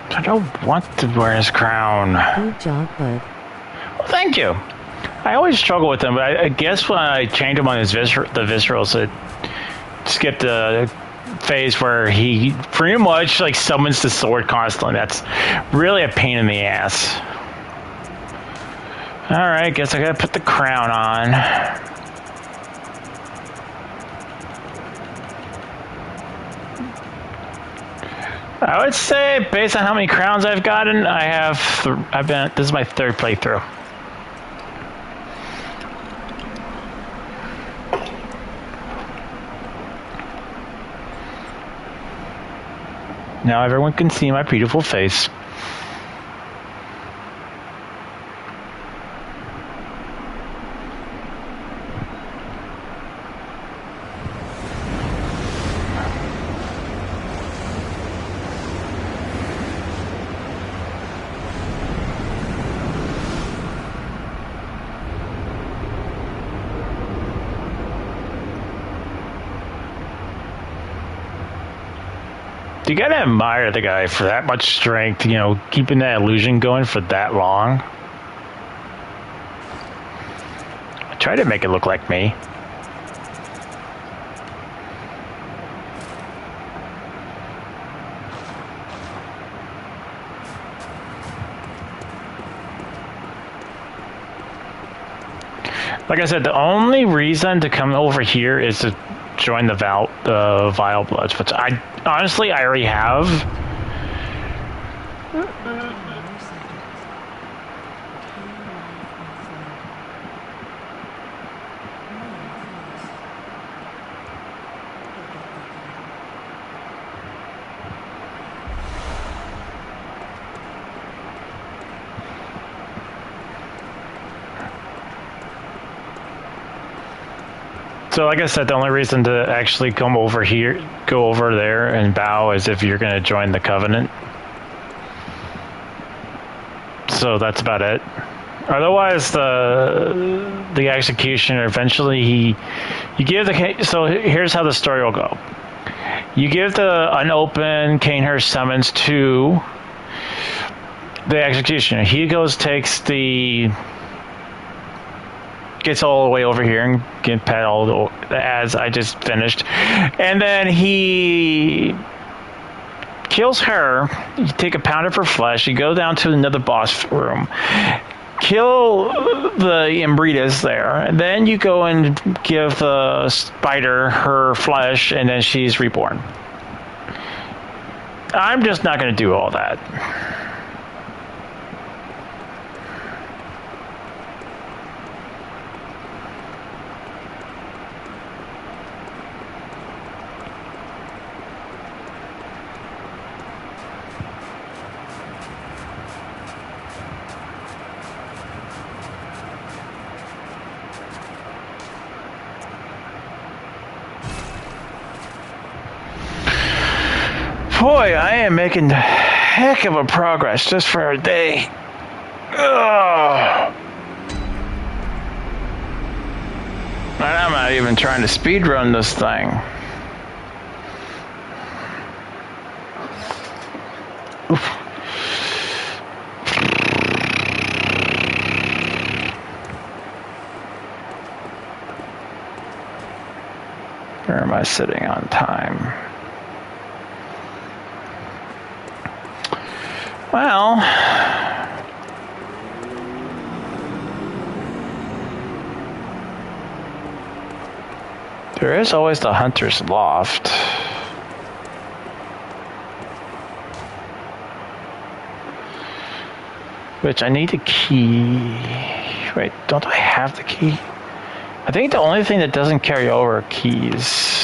I don't want to wear his crown. Good job, bud. Well, thank you. I always struggle with them, but I guess when I changed him on his the viscerals, it skipped the phase where he pretty much like summons the sword constantly. That's really a pain in the ass. Alright, guess I gotta put the crown on. I would say, based on how many crowns I've gotten, this is my third playthrough. Now everyone can see my beautiful face. You gotta admire the guy for that much strength, you know, keeping that illusion going for that long. I tried to make it look like me. Like I said, the only reason to come over here is to join the Vile Bloods, which I honestly already have. So like I said, the only reason to actually come over here, go over there and bow is if you're going to join the Covenant. So that's about it. Otherwise, the executioner eventually you give the, so here's how the story will go. You give the unopened Canehurst summons to the executioner. He goes, gets all the way over here and get past all the ads I just finished, and then he kills her. You take a pound of her flesh. You go down to another boss room, kill the Imbritas there, and then you go and give the spider her flesh, and then she's reborn. I'm just not going to do all that. boy, I am making a heck of a progress just for a day. Ugh. And I'm not even trying to speed run this thing. Oof. Where am I sitting on time? Well, there is always the hunter's loft. Which I need a key. Wait, don't I have the key? I think the only thing that doesn't carry over are keys.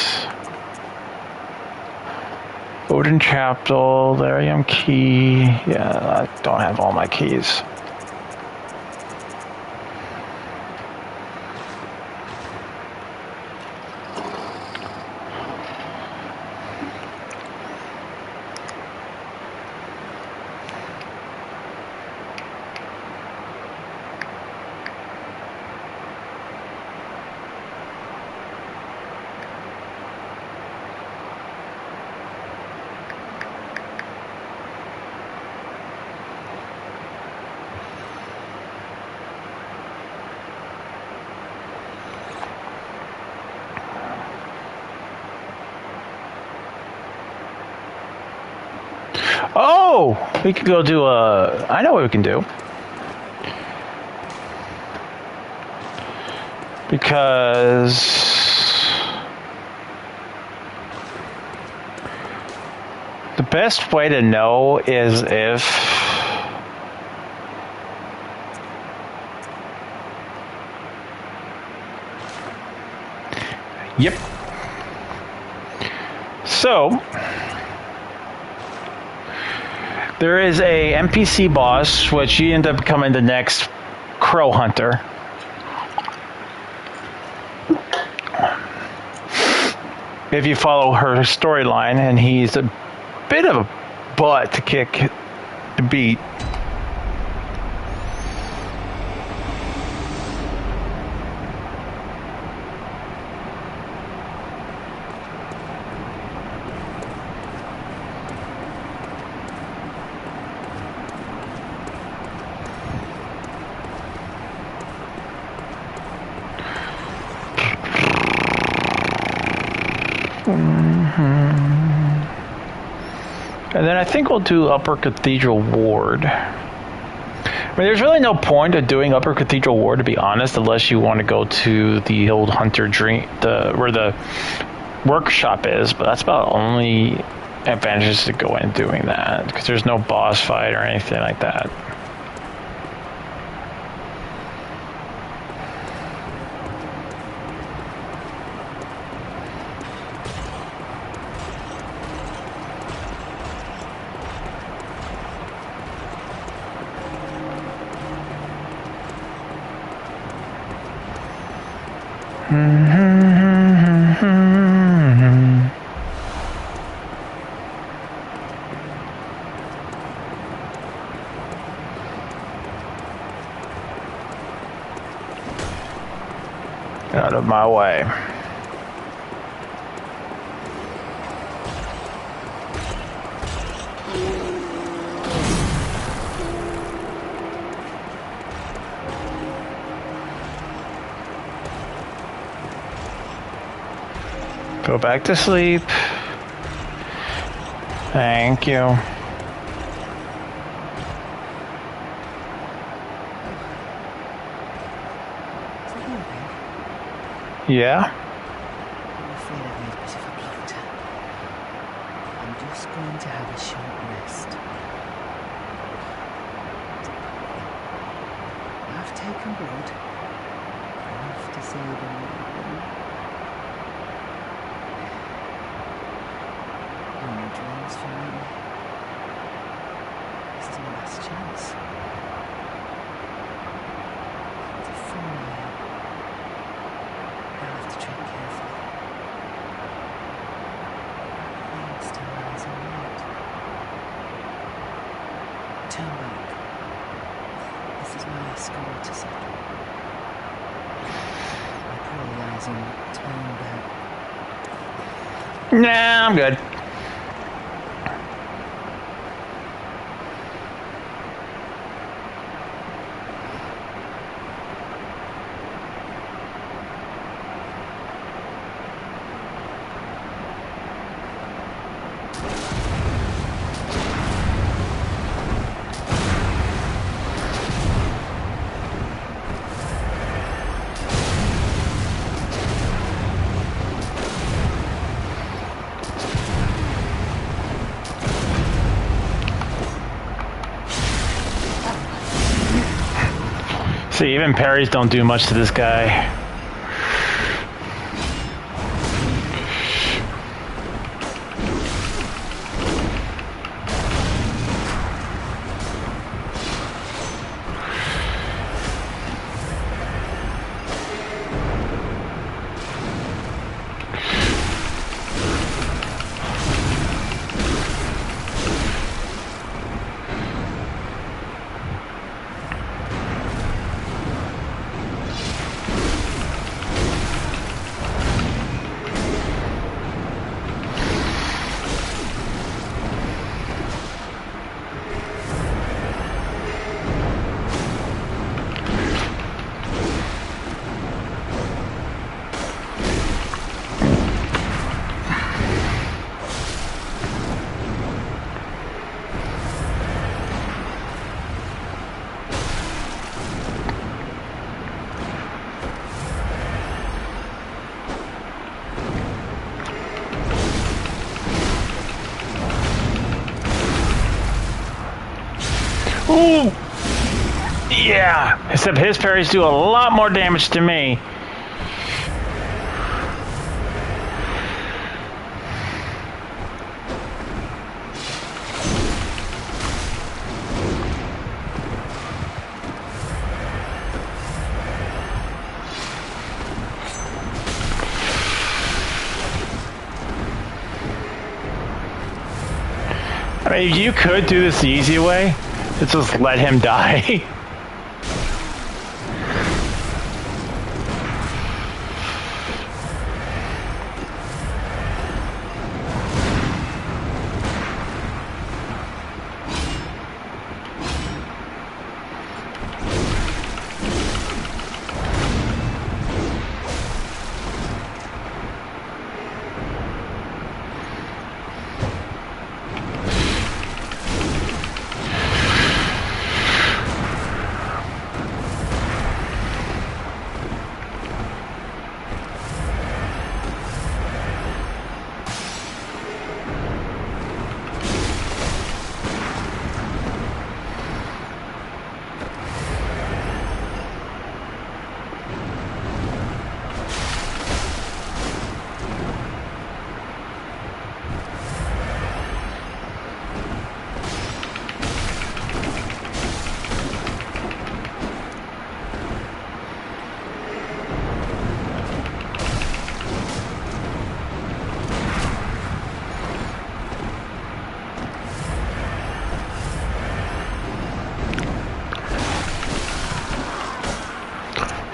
Odin Chapel, Larium key. Yeah, I don't have all my keys. Oh, we could go do a... I know what we can do. Because... the best way to know is if... Yep. So... there is a NPC boss, which you end up becoming the next crow hunter. If you follow her storyline, and he's a bit of a butt to kick, to beat. And then I think we'll do Upper Cathedral Ward. I mean, there's really no point of doing Upper Cathedral Ward, to be honest, unless you want to go to the old Hunter Dream, where the workshop is. But that's about the only advantages to go in doing that, because there's no boss fight or anything like that. Out of my way. Go back to sleep. Thank you. Yeah? I'm afraid I've made a bit of a blunder. I'm just going to have a short rest. I've taken blood. Enough to save a man. No more dreams for me. This is my last chance. It's a fool I am. I'll have to tread carefully. Everything still lies all right. Turn back. This is my score to settle. I pray, as in turn back. Nah, I'm good. See, even parries don't do much to this guy. Ooh! Yeah! Except his parries do a lot more damage to me. I mean, you could do this the easy way. Just let him die.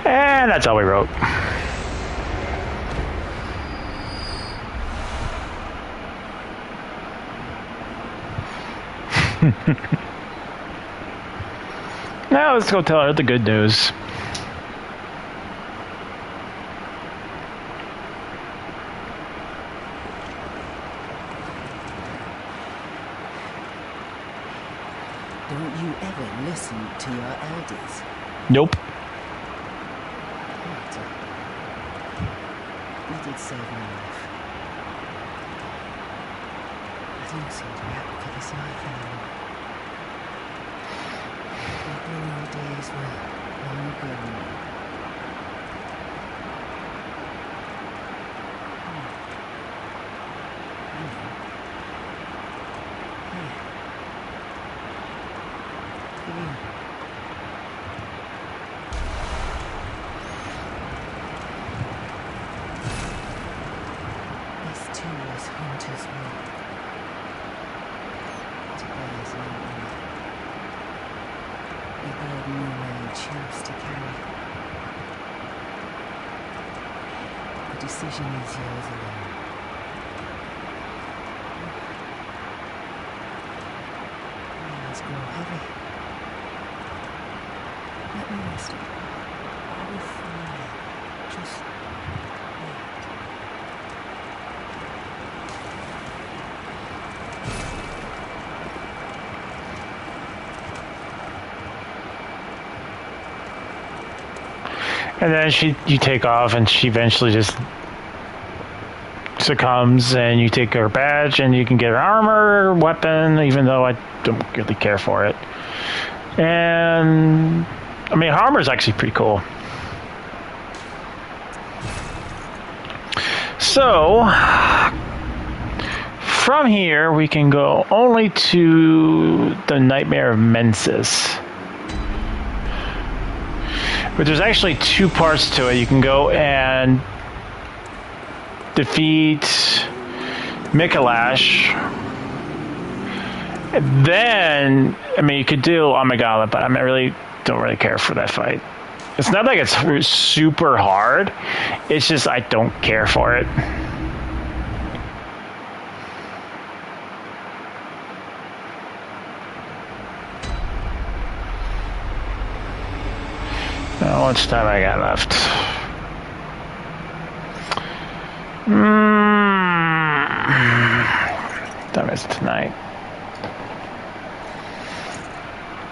And that's all we wrote. Now let's go tell her the good news. Don't you ever listen to your elders? Nope. You did save my life. I don't seem to be happy for this life anymore. My glory days were long ago now. This too is Hunter's work. Today is not enough. of new age you have to carry. The decision is yours alone. My eyes grow heavy. Let me rest. I will fly. Just wait. And then you take off, and she eventually just succumbs, and you take her badge, and you can get her armor, weapon, even though I don't really care for it. And I mean, armor is actually pretty cool. So from here, we can go only to the Nightmare of Mensis. But there's actually two parts to it. You can go and defeat Mikalash. And then, I mean, you could do Amygdala, but I don't really care for that fight. It's not like it's super hard. It's just I don't care for it. How much time I got left? Time is tonight.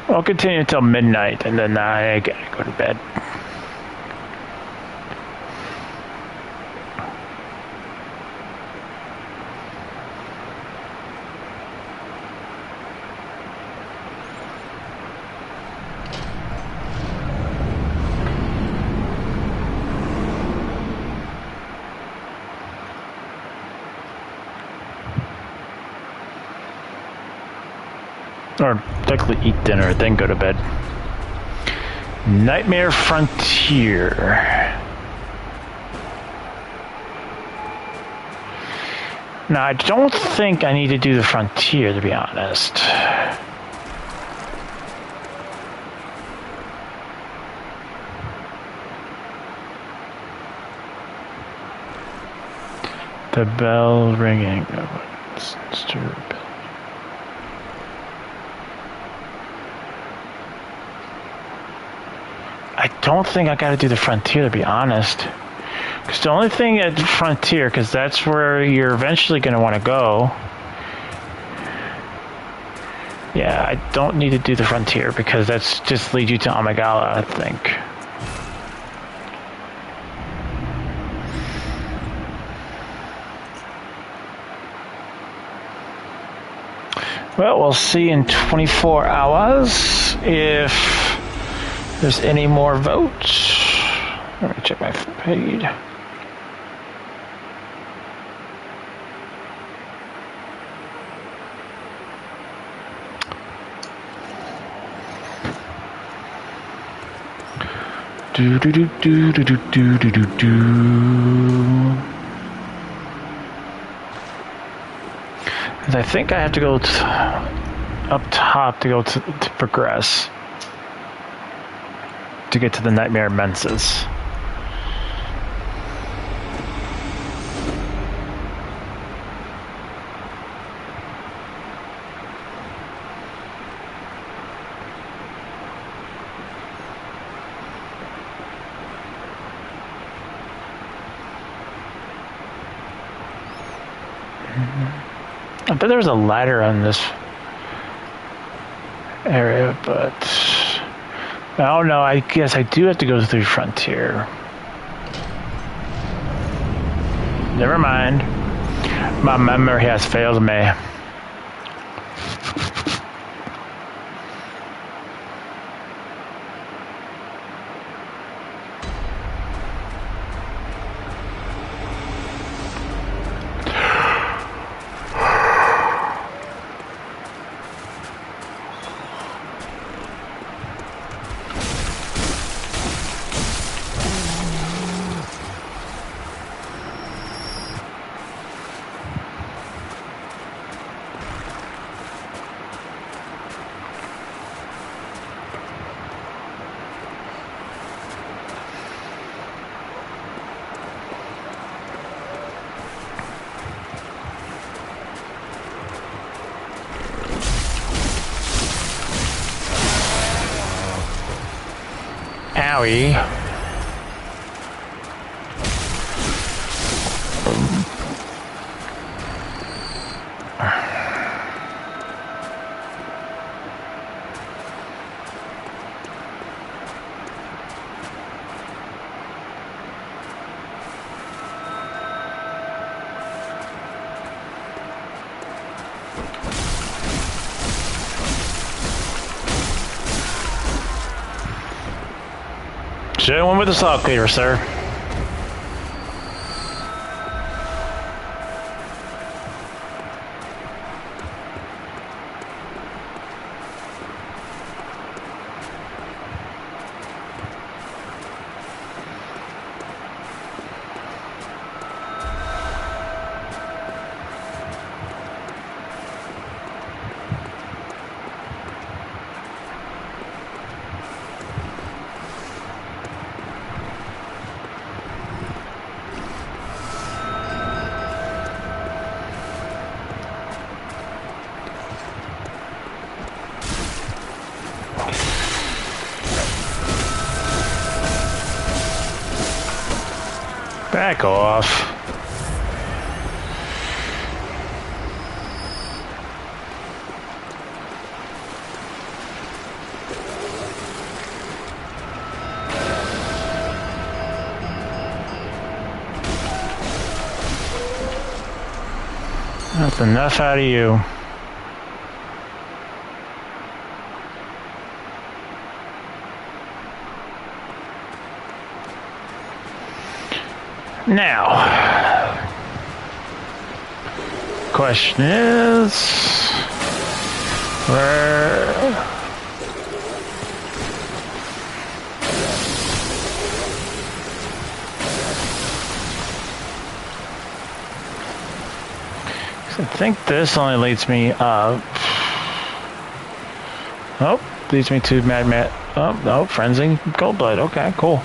I'll continue until midnight, and then I gotta go to bed. Or technically eat dinner, then go to bed. Nightmare Frontier. Now, I don't think I need to do the Frontier, to be honest. The bell ringing. I don't think I gotta do the Frontier, to be honest. Because the only thing at Frontier, because that's where you're eventually gonna want to go. Yeah, I don't need to do the Frontier, because that's just leads you to Amygdala, I think. Well, we'll see in 24 hours if there's any more votes. Let me check my feed. Do do do do do do do do do do. I think I have to go up top to go to progress. To get to the Nightmare Menses. I bet there's a ladder on this area, but I don't know. I guess I do have to go through Frontier. Never mind. My memory has failed me. Owie. Should have went with the salt cleaver, sir. Back off. That's enough out of you. Now, question is, where? I think this only leads me up. Oh, leads me to Mad. Oh, no, Frenzy Goldblood. Okay, cool.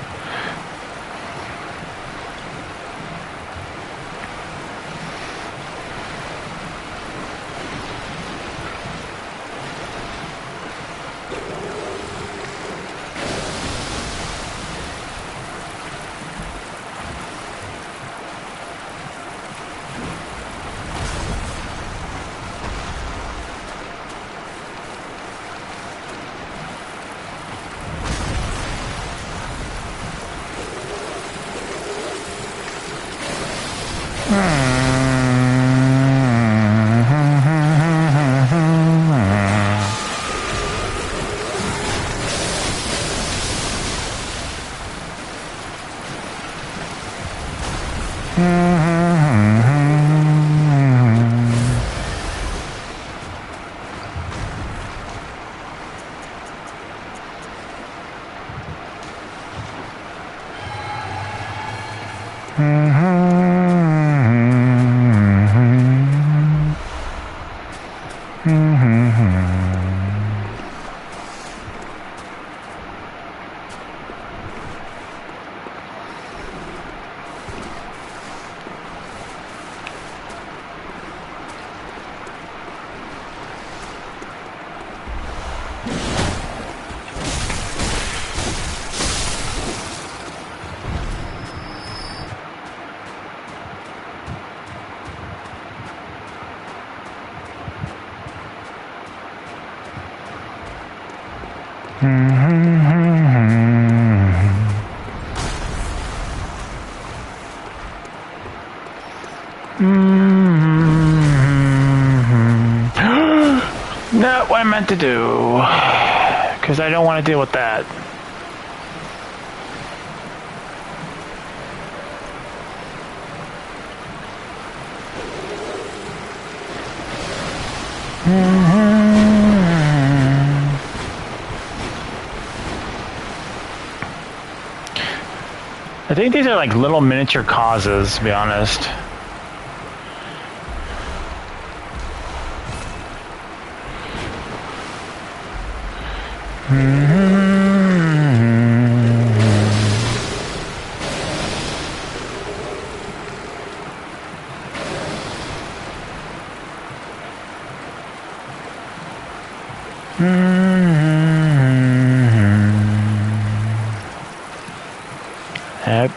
Not what I meant to do, because I don't want to deal with that. I think these are like little miniature causes, to be honest.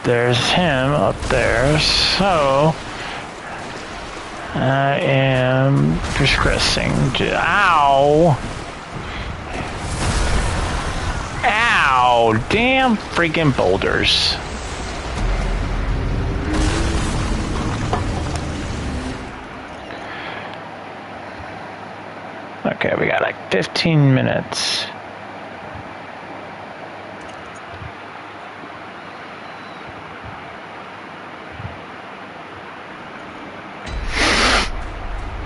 There's him up there, so I am progressing. Ow! Ow! Damn freaking boulders. Okay, we got like 15 minutes.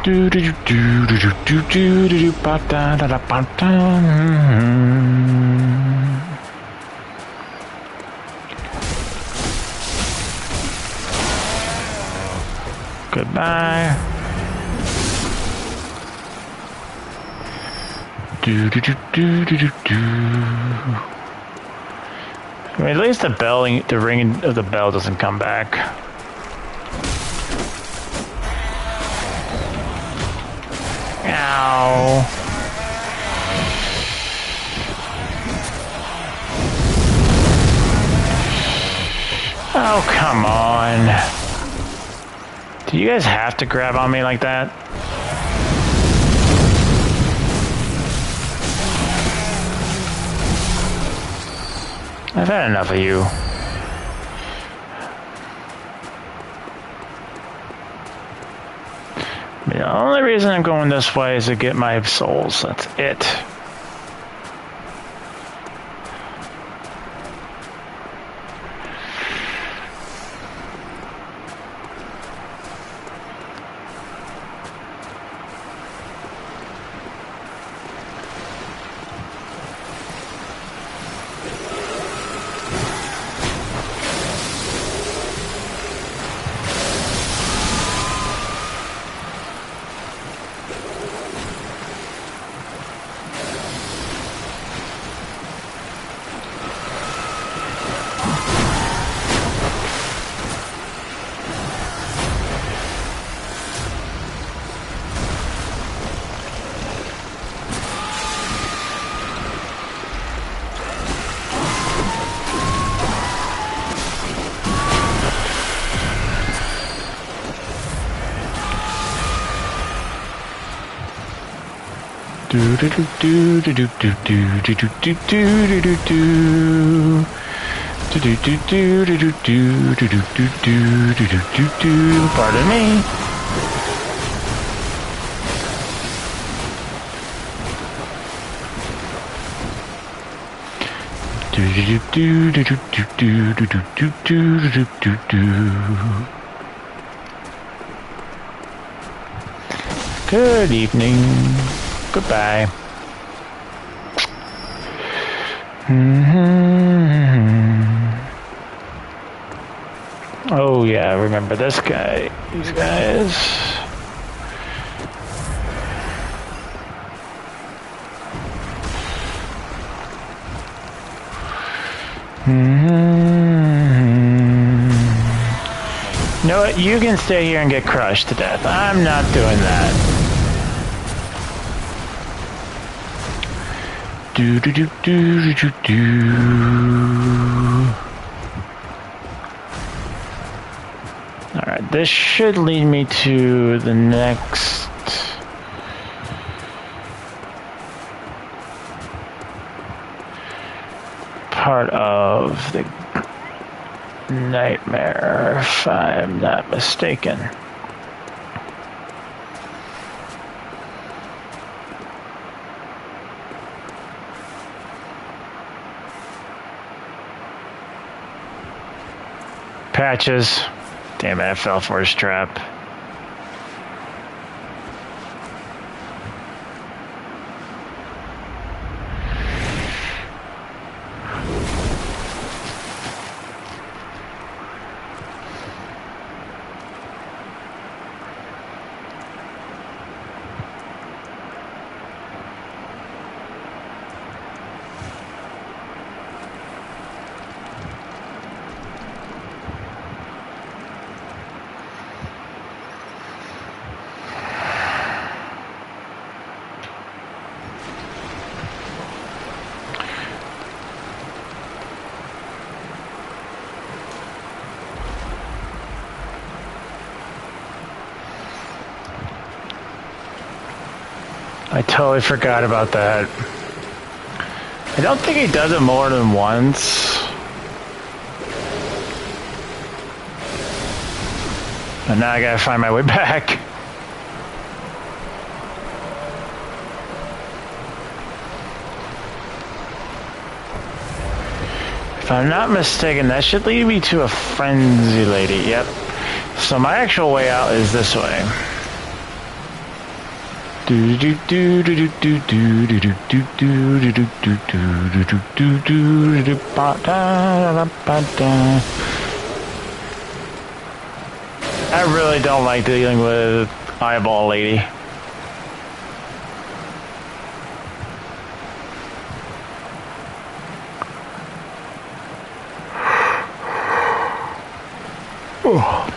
Do do do do do do do do ba da da da ba da. Goodbye. Do do do do do do do. I mean, at least the bell, the ringing of the bell doesn't come back. Ow. Oh, come on. Do you guys have to grab on me like that? I've had enough of you. The only reason I'm going this way is to get my souls. That's it. Do do do do do do do do do do do do do do. Do do do do do do do do do do do do do do. Pardon me. Do do do do do do do do do do do do do. Good evening. Goodbye. Oh yeah, I remember this guy. These guys. You know what? You can stay here and get crushed to death. I'm not doing that. Do do do do do do. All right, this should lead me to the next part of the nightmare, if I'm not mistaken. Patches. Damn it, I fell for his trap. I totally forgot about that. I don't think he does it more than once. But now I gotta find my way back. If I'm not mistaken, that should lead me to a frenzy lady. Yep. So my actual way out is this way. I really don't like dealing with Eyeball Lady. Oh.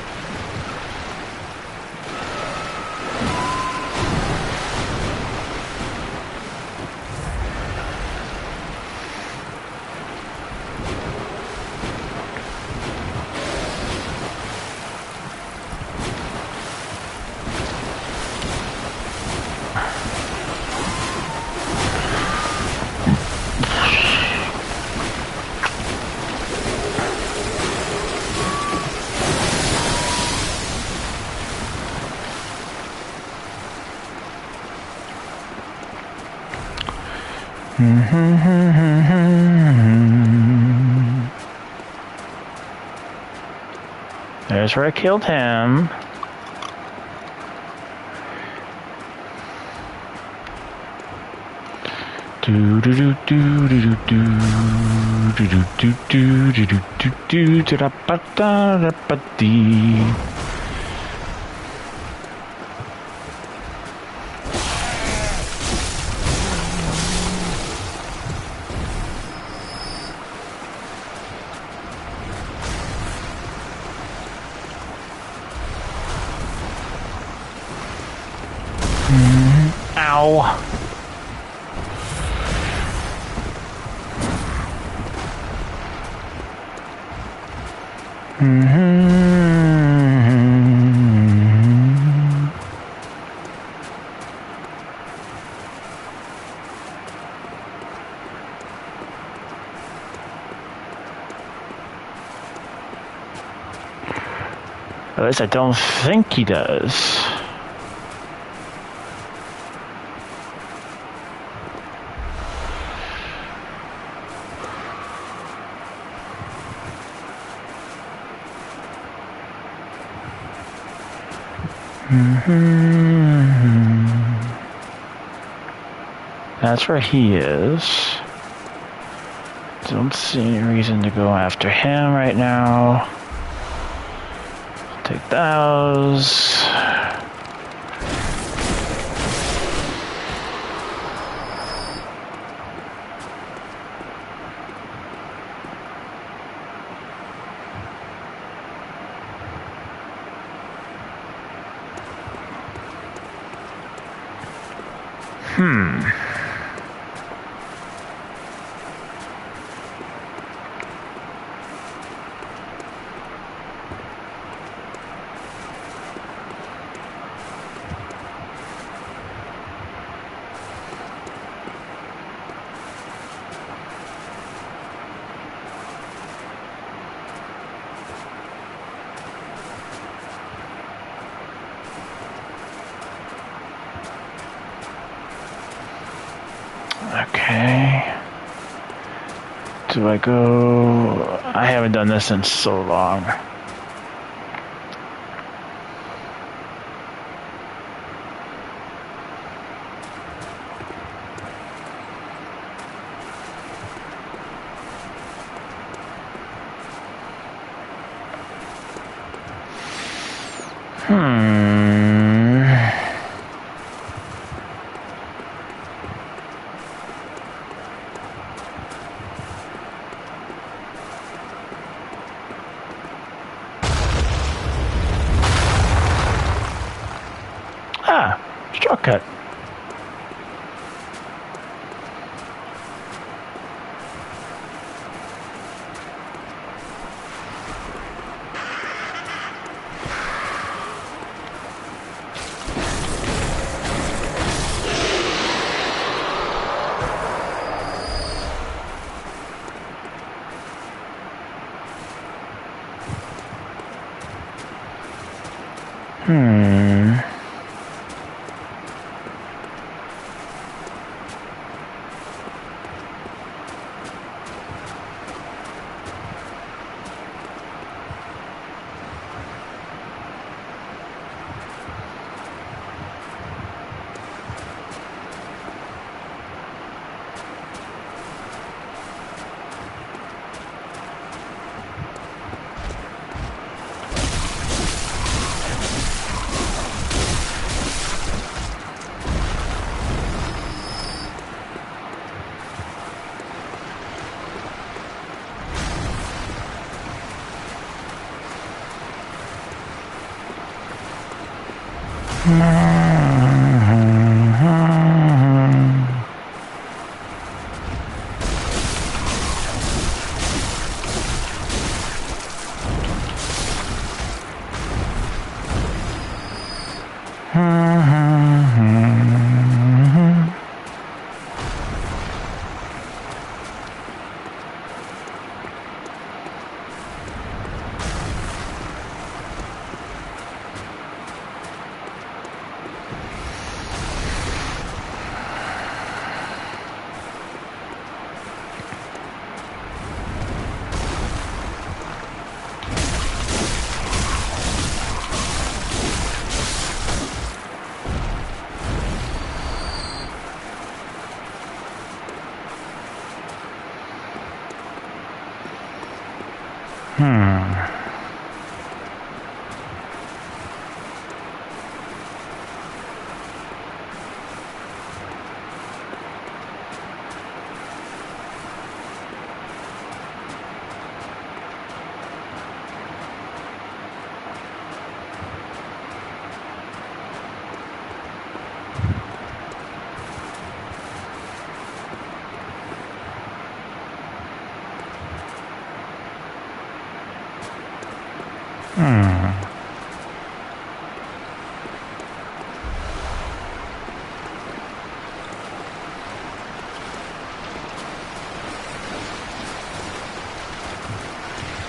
There's where I killed him. Do do do do do do do do do do do do do do da ba da ba dee. Ow. At least I don't think he does. That's where he is. Don't see any reason to go after him right now. Take those. Okay. Do I go? I haven't done this in so long. Shortcut.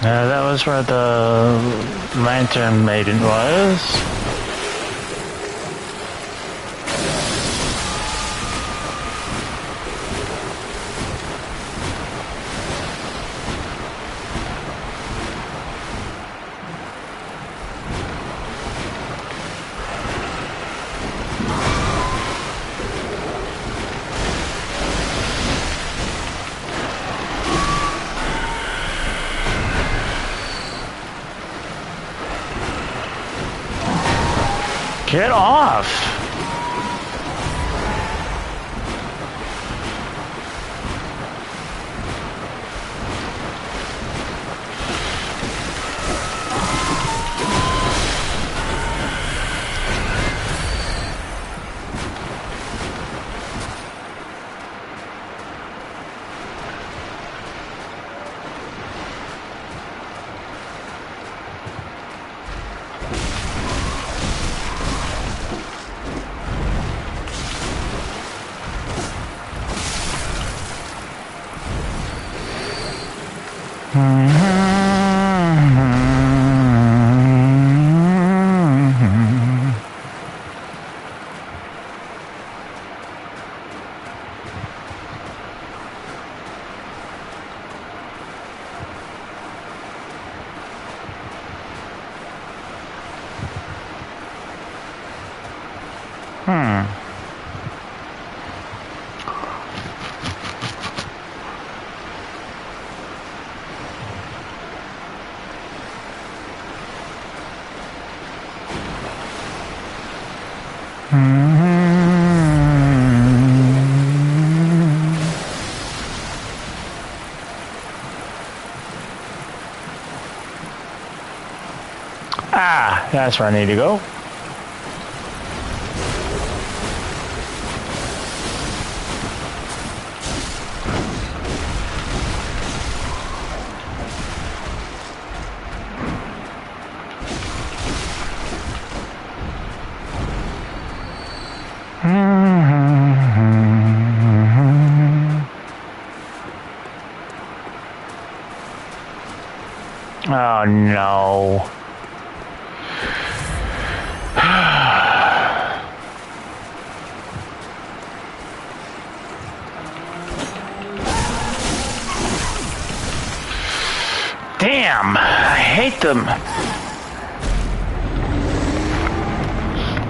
That was where the lantern maiden was. Get off! Ah, that's where I need to go. Oh no. Damn! I hate them.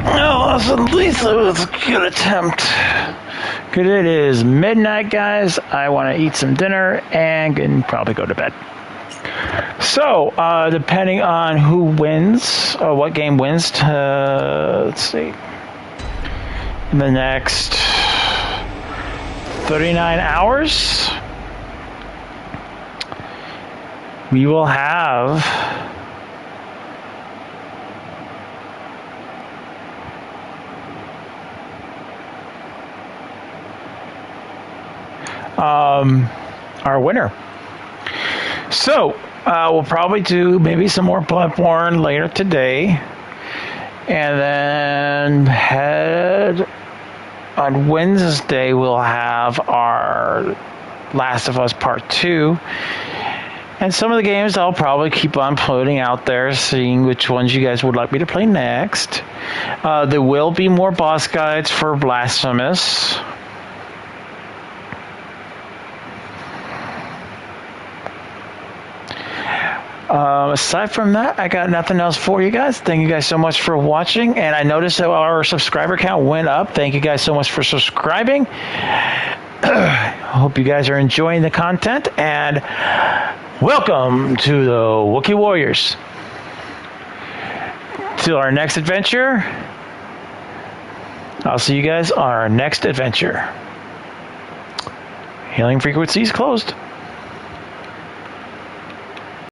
No, at least it was a good attempt. Because it is midnight, guys. I want to eat some dinner and probably go to bed. So, depending on who wins, or what game wins, let's see, in the next 39 hours, we will have our winner. So, we'll probably do maybe some more Bloodborne later today. And then head on Wednesday, we'll have our Last of Us Part 2. And some of the games I'll probably keep on putting out there, seeing which ones you guys would like me to play next. There will be more boss guides for Blasphemous. Aside from that, I got nothing else for you guys. Thank you guys so much for watching. And I noticed that our subscriber count went up. Thank you guys so much for subscribing. Hope you guys are enjoying the content. And welcome to the Wookiee Warriors. Till our next adventure. I'll see you guys on our next adventure. Healing frequencies closed.